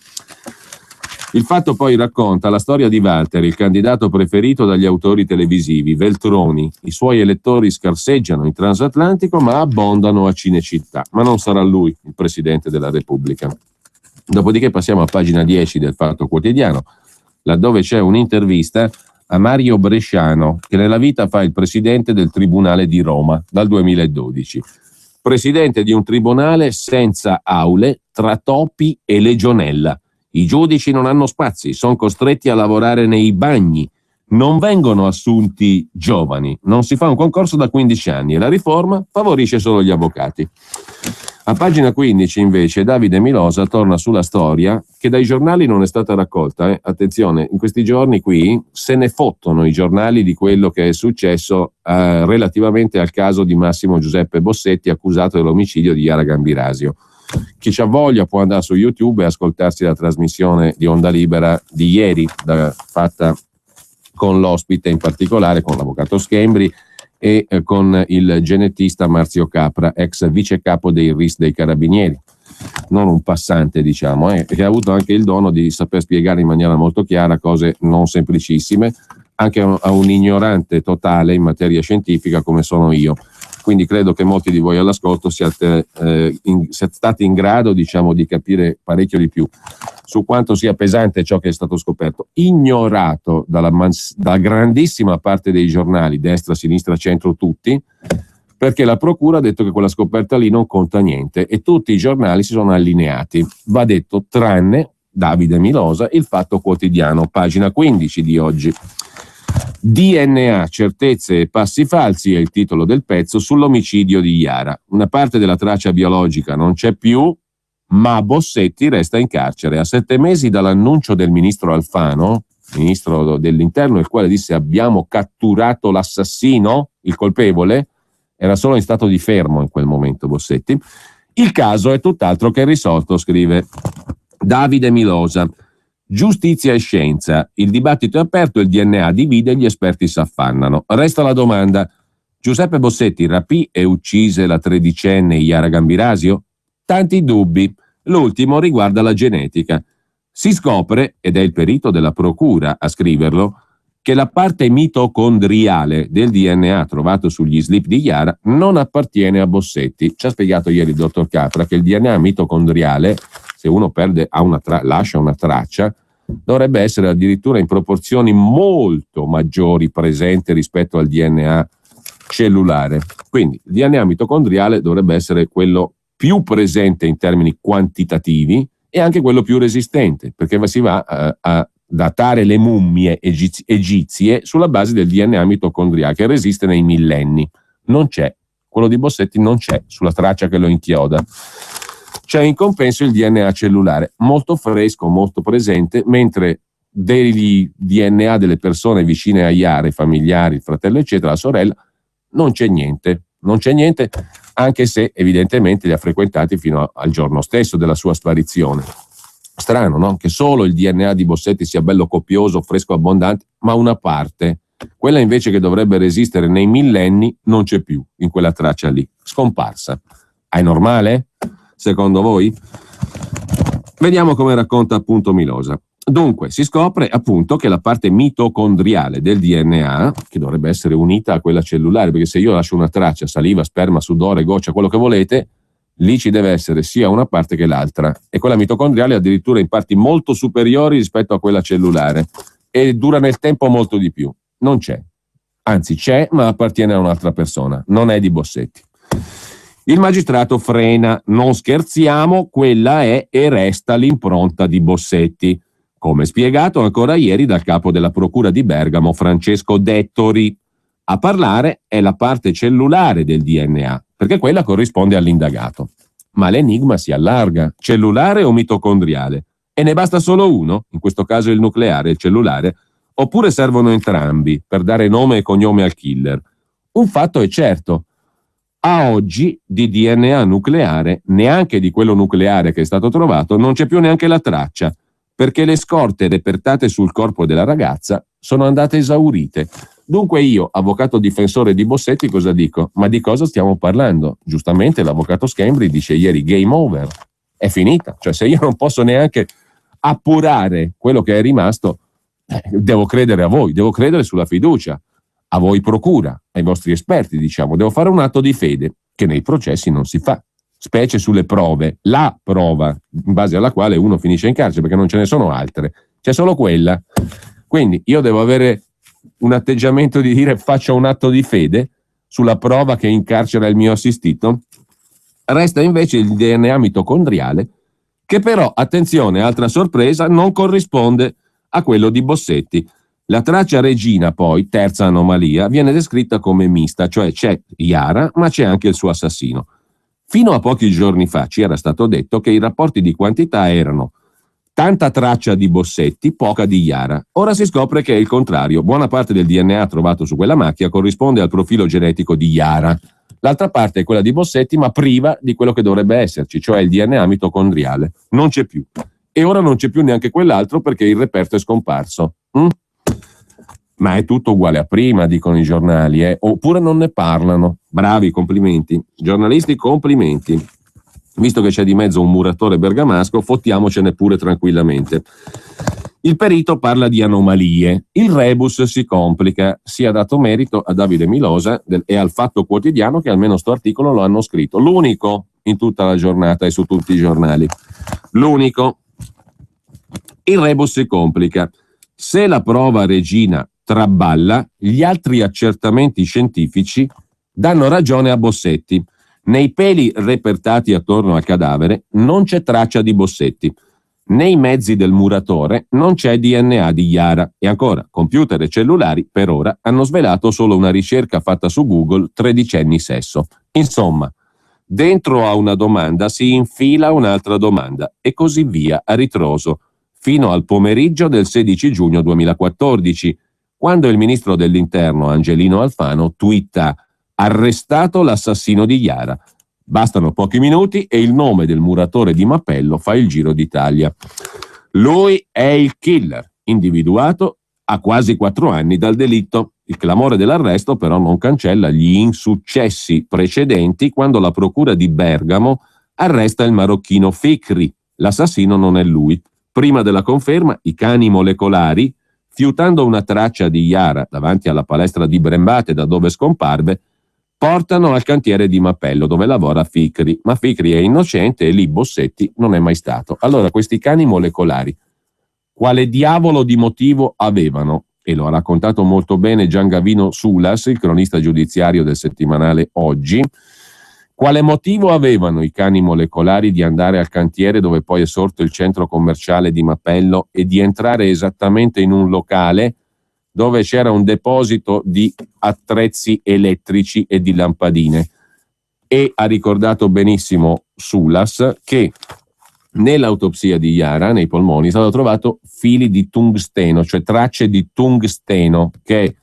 Il Fatto poi racconta la storia di Walter, il candidato preferito dagli autori televisivi, Veltroni. I suoi elettori scarseggiano in transatlantico ma abbondano a Cinecittà. Ma non sarà lui il Presidente della Repubblica. Dopodiché passiamo a pagina 10 del Fatto Quotidiano, laddove c'è un'intervista a Mario Bresciano, che nella vita fa il presidente del Tribunale di Roma dal 2012. Presidente di un tribunale senza aule, tra topi e legionella. I giudici non hanno spazi, sono costretti a lavorare nei bagni. Non vengono assunti giovani, non si fa un concorso da 15 anni e la riforma favorisce solo gli avvocati. A pagina 15 invece Davide Milosa torna sulla storia che dai giornali non è stata raccolta. Attenzione, in questi giorni qui se ne fottono i giornali di quello che è successo relativamente al caso di Massimo Giuseppe Bossetti, accusato dell'omicidio di Yara Gambirasio. Chi c'ha voglia può andare su YouTube e ascoltarsi la trasmissione di Onda Libera di ieri, fatta con l'ospite, in particolare con l'avvocato Schembri e con il genettista Marzio Capra, ex vice capo dei RIS dei Carabinieri, non un passante, diciamo, che ha avuto anche il dono di saper spiegare in maniera molto chiara cose non semplicissime, anche a un ignorante totale in materia scientifica come sono io. Quindi credo che molti di voi all'ascolto siate stati in grado, diciamo, di capire parecchio di più su quanto sia pesante ciò che è stato scoperto, ignorato dalla grandissima parte dei giornali, destra, sinistra, centro, tutti, perché la procura ha detto che quella scoperta lì non conta niente e tutti i giornali si sono allineati. Va detto, tranne Davide Milosa, Il Fatto Quotidiano, pagina 15 di oggi. DNA, certezze e passi falsi è il titolo del pezzo sull'omicidio di Yara. Una parte della traccia biologica non c'è più, ma Bossetti resta in carcere. A 7 mesi dall'annuncio del ministro Alfano, ministro dell'Interno, il quale disse abbiamo catturato l'assassino, il colpevole, era solo in stato di fermo in quel momento Bossetti, il caso è tutt'altro che risolto, scrive Davide Milosa. Giustizia e scienza, il dibattito è aperto, il DNA divide, gli esperti s'affannano. Resta la domanda, Giuseppe Bossetti rapì e uccise la 13enne Yara Gambirasio? Tanti dubbi, l'ultimo riguarda la genetica. Si scopre, ed è il perito della procura a scriverlo, che la parte mitocondriale del DNA trovato sugli slip di Yara non appartiene a Bossetti. Ci ha spiegato ieri il dottor Capra che il DNA mitocondriale, se uno lascia una traccia, dovrebbe essere addirittura in proporzioni molto maggiori presente rispetto al DNA cellulare. Quindi il DNA mitocondriale dovrebbe essere quello più presente in termini quantitativi e anche quello più resistente, perché si va a datare le mummie egizie sulla base del DNA mitocondriale che resiste nei millenni. Non c'è, quello di Bossetti non c'è sulla traccia che lo inchioda. C'è in compenso il DNA cellulare, molto fresco, molto presente, mentre degli DNA delle persone vicine a Yara, i familiari, il fratello eccetera, la sorella, non c'è niente, anche se evidentemente li ha frequentati fino al giorno stesso della sua sparizione. Strano, no? Che solo il DNA di Bossetti sia bello copioso, fresco, abbondante, ma una parte, quella invece che dovrebbe resistere nei millenni, non c'è più in quella traccia lì, scomparsa. È normale? Secondo voi? Vediamo come racconta appunto Milosa. Dunque, si scopre appunto che la parte mitocondriale del DNA, che dovrebbe essere unita a quella cellulare, perché se io lascio una traccia, saliva, sperma, sudore, goccia, quello che volete, lì ci deve essere sia una parte che l'altra. E quella mitocondriale addirittura in parti molto superiori rispetto a quella cellulare e dura nel tempo molto di più. Non c'è. Anzi, c'è, ma appartiene a un'altra persona. Non è di Bossetti. Il magistrato frena, non scherziamo, quella è e resta l'impronta di Bossetti, come spiegato ancora ieri dal capo della procura di Bergamo, Francesco Dettori. A parlare è la parte cellulare del DNA, perché quella corrisponde all'indagato. Ma l'enigma si allarga, cellulare o mitocondriale? E ne basta solo uno, in questo caso il nucleare, il cellulare, oppure servono entrambi per dare nome e cognome al killer? Un fatto è certo. A oggi di DNA nucleare, neanche di quello nucleare che è stato trovato, non c'è più neanche la traccia, perché le scorte repertate sul corpo della ragazza sono andate esaurite. Dunque io, avvocato difensore di Bossetti, cosa dico? Ma di cosa stiamo parlando? Giustamente l'avvocato Schembri dice ieri game over, è finita. Cioè se io non posso neanche appurare quello che è rimasto, devo credere a voi, devo credere sulla fiducia. A voi procura, ai vostri esperti, diciamo, devo fare un atto di fede che nei processi non si fa, specie sulle prove, la prova in base alla quale uno finisce in carcere, perché non ce ne sono altre, c'è solo quella. Quindi io devo avere un atteggiamento di dire faccio un atto di fede sulla prova che incarcera il mio assistito? Resta invece il DNA mitocondriale, che però, attenzione, altra sorpresa, non corrisponde a quello di Bossetti. La traccia regina, poi, terza anomalia, viene descritta come mista, cioè c'è Yara, ma c'è anche il suo assassino. Fino a pochi giorni fa ci era stato detto che i rapporti di quantità erano tanta traccia di Bossetti, poca di Yara. Ora si scopre che è il contrario. Buona parte del DNA trovato su quella macchia corrisponde al profilo genetico di Yara. L'altra parte è quella di Bossetti, ma priva di quello che dovrebbe esserci, cioè il DNA mitocondriale. Non c'è più. E ora non c'è più neanche quell'altro perché il reperto è scomparso. Ma è tutto uguale a prima, dicono i giornali, oppure non ne parlano. Bravi, complimenti. Giornalisti, complimenti. Visto che c'è di mezzo un muratore bergamasco, fottiamocene pure tranquillamente. Il perito parla di anomalie. Il rebus si complica. Si è dato merito a Davide Milosa e al Fatto Quotidiano che almeno sto articolo lo hanno scritto. L'unico in tutta la giornata e su tutti i giornali. L'unico. Il rebus si complica. Se la prova regina traballa, gli altri accertamenti scientifici danno ragione a Bossetti. Nei peli repertati attorno al cadavere non c'è traccia di Bossetti. Nei mezzi del muratore non c'è DNA di Yara. E ancora, computer e cellulari per ora hanno svelato solo una ricerca fatta su Google, tredicenni sesso. Insomma, dentro a una domanda si infila un'altra domanda e così via a ritroso, fino al pomeriggio del 16 giugno 2014, quando il ministro dell'Interno Angelino Alfano twitta «Arrestato l'assassino di Yara». Bastano pochi minuti e il nome del muratore di Mappello fa il giro d'Italia. Lui è il killer, individuato a quasi 4 anni dal delitto. Il clamore dell'arresto però non cancella gli insuccessi precedenti quando la procura di Bergamo arresta il marocchino Fikri. L'assassino non è lui. Prima della conferma, i cani molecolari, fiutando una traccia di Yara davanti alla palestra di Brembate da dove scomparve, portano al cantiere di Mappello dove lavora Fikri, ma Fikri è innocente e lì Bossetti non è mai stato. Allora questi cani molecolari quale diavolo di motivo avevano? E lo ha raccontato molto bene Giangavino Sulas, il cronista giudiziario del settimanale Oggi. Quale motivo avevano i cani molecolari di andare al cantiere dove poi è sorto il centro commerciale di Mappello e di entrare esattamente in un locale dove c'era un deposito di attrezzi elettrici e di lampadine? E ha ricordato benissimo Sulas che nell'autopsia di Yara, nei polmoni, è stato trovato fili di tungsteno, cioè tracce di tungsteno, che è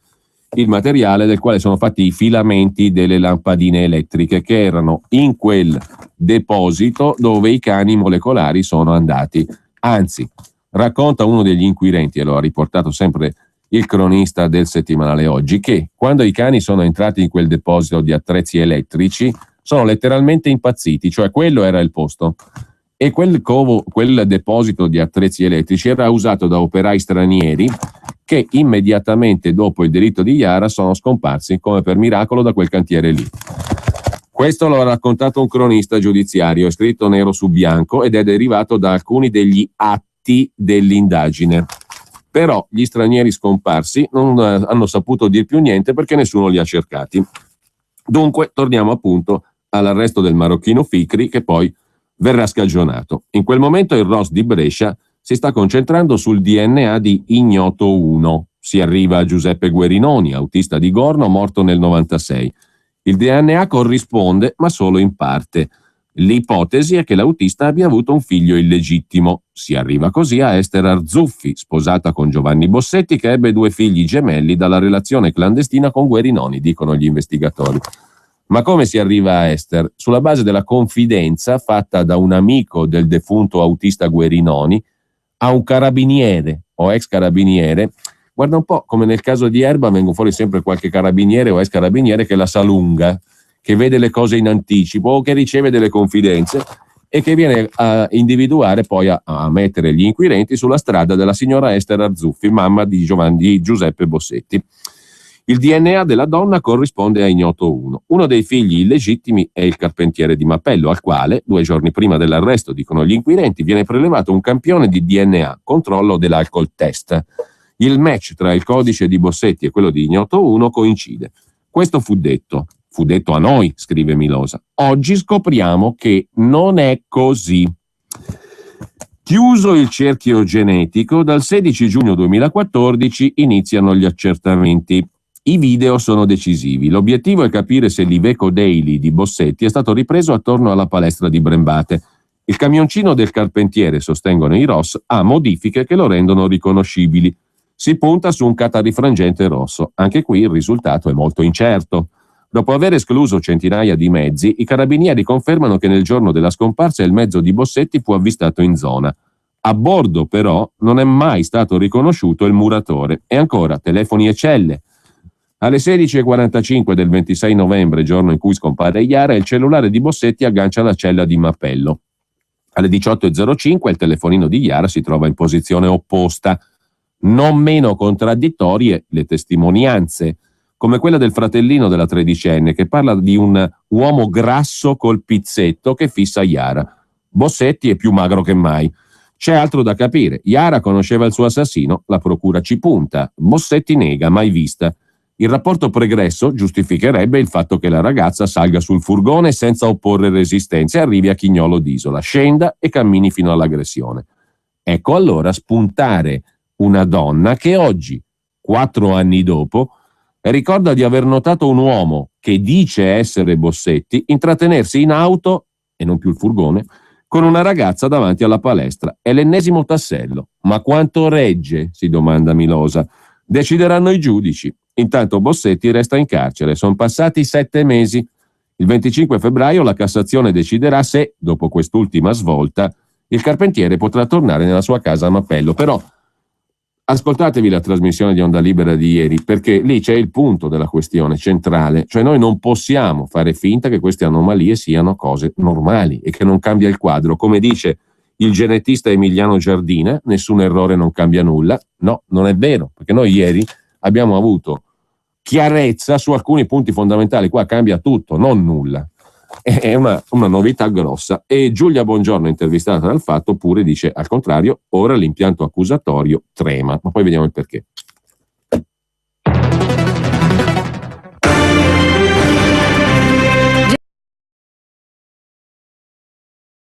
il materiale del quale sono fatti i filamenti delle lampadine elettriche che erano in quel deposito dove i cani molecolari sono andati. Anzi, racconta uno degli inquirenti, e lo ha riportato sempre il cronista del settimanale Oggi, che quando i cani sono entrati in quel deposito di attrezzi elettrici sono letteralmente impazziti, cioè quello era il posto. E quel deposito di attrezzi elettrici era usato da operai stranieri che immediatamente dopo il delitto di Yara sono scomparsi come per miracolo da quel cantiere lì. Questo lo ha raccontato un cronista giudiziario, è scritto nero su bianco ed è derivato da alcuni degli atti dell'indagine. Però gli stranieri scomparsi non hanno saputo dir più niente perché nessuno li ha cercati. Dunque torniamo appunto all'arresto del marocchino Fikri, che poi verrà scagionato. In quel momento il ROS di Brescia si sta concentrando sul DNA di Ignoto 1. Si arriva a Giuseppe Guerinoni, autista di Gorno, morto nel 96. Il DNA corrisponde, ma solo in parte. L'ipotesi è che l'autista abbia avuto un figlio illegittimo. Si arriva così a Esther Arzuffi, sposata con Giovanni Bossetti, che ebbe 2 figli gemelli dalla relazione clandestina con Guerinoni, dicono gli investigatori. Ma come si arriva a Esther? Sulla base della confidenza fatta da un amico del defunto autista Guerinoni a un carabiniere o ex carabiniere. Guarda un po', come nel caso di Erba vengono fuori sempre qualche carabiniere o ex carabiniere che la sa lunga, che vede le cose in anticipo o che riceve delle confidenze e che viene a individuare poi a mettere gli inquirenti sulla strada della signora Esther Arzuffi, mamma di Giuseppe Bossetti. Il DNA della donna corrisponde a Ignoto 1. Uno dei figli illegittimi è il carpentiere di Mappello, al quale, 2 giorni prima dell'arresto, dicono gli inquirenti, viene prelevato un campione di DNA, controllo dell'alcol test. Il match tra il codice di Bossetti e quello di Ignoto 1 coincide. Questo fu detto a noi, scrive Milosa. Oggi scopriamo che non è così. Chiuso il cerchio genetico, dal 16 giugno 2014 iniziano gli accertamenti. I video sono decisivi. L'obiettivo è capire se l'Iveco Daily di Bossetti è stato ripreso attorno alla palestra di Brembate. Il camioncino del carpentiere, sostengono i Ross, ha modifiche che lo rendono riconoscibili. Si punta su un catarifrangente rosso. Anche qui il risultato è molto incerto. Dopo aver escluso centinaia di mezzi, i carabinieri confermano che nel giorno della scomparsa il mezzo di Bossetti fu avvistato in zona. A bordo, però, non è mai stato riconosciuto il muratore. E ancora, telefoni e celle. Alle 16:45 del 26 novembre, giorno in cui scompare Iara, il cellulare di Bossetti aggancia la cella di Mappello. Alle 18:05 il telefonino di Iara si trova in posizione opposta. Non meno contraddittorie le testimonianze, come quella del fratellino della tredicenne, che parla di un uomo grasso col pizzetto che fissa Iara. Bossetti è più magro che mai. C'è altro da capire. Iara conosceva il suo assassino, la procura ci punta. Bossetti nega, mai vista. Il rapporto pregresso giustificherebbe il fatto che la ragazza salga sul furgone senza opporre resistenza e arrivi a Chignolo d'Isola, scenda e cammini fino all'aggressione. Ecco allora spuntare una donna che oggi, 4 anni dopo, ricorda di aver notato un uomo che dice essere Bossetti intrattenersi in auto, e non più il furgone, con una ragazza davanti alla palestra. È l'ennesimo tassello. Ma quanto regge? Si domanda Milosa. Decideranno i giudici. Intanto Bossetti resta in carcere. Sono passati 7 mesi. Il 25 febbraio la Cassazione deciderà se, dopo quest'ultima svolta, il carpentiere potrà tornare nella sua casa a Mappello. Però ascoltatevi la trasmissione di Onda Libera di ieri, perché lì c'è il punto della questione centrale, cioè noi non possiamo fare finta che queste anomalie siano cose normali e che non cambia il quadro. Come dice il genetista Emiliano Giardina, nessun errore non cambia nulla. No, non è vero, perché noi ieri abbiamo avuto chiarezza su alcuni punti fondamentali. Qua cambia tutto, non nulla. È una novità grossa. E Giulia Bongiorno, intervistata dal Fatto, pure dice al contrario, ora l'impianto accusatorio trema, ma poi vediamo il perché.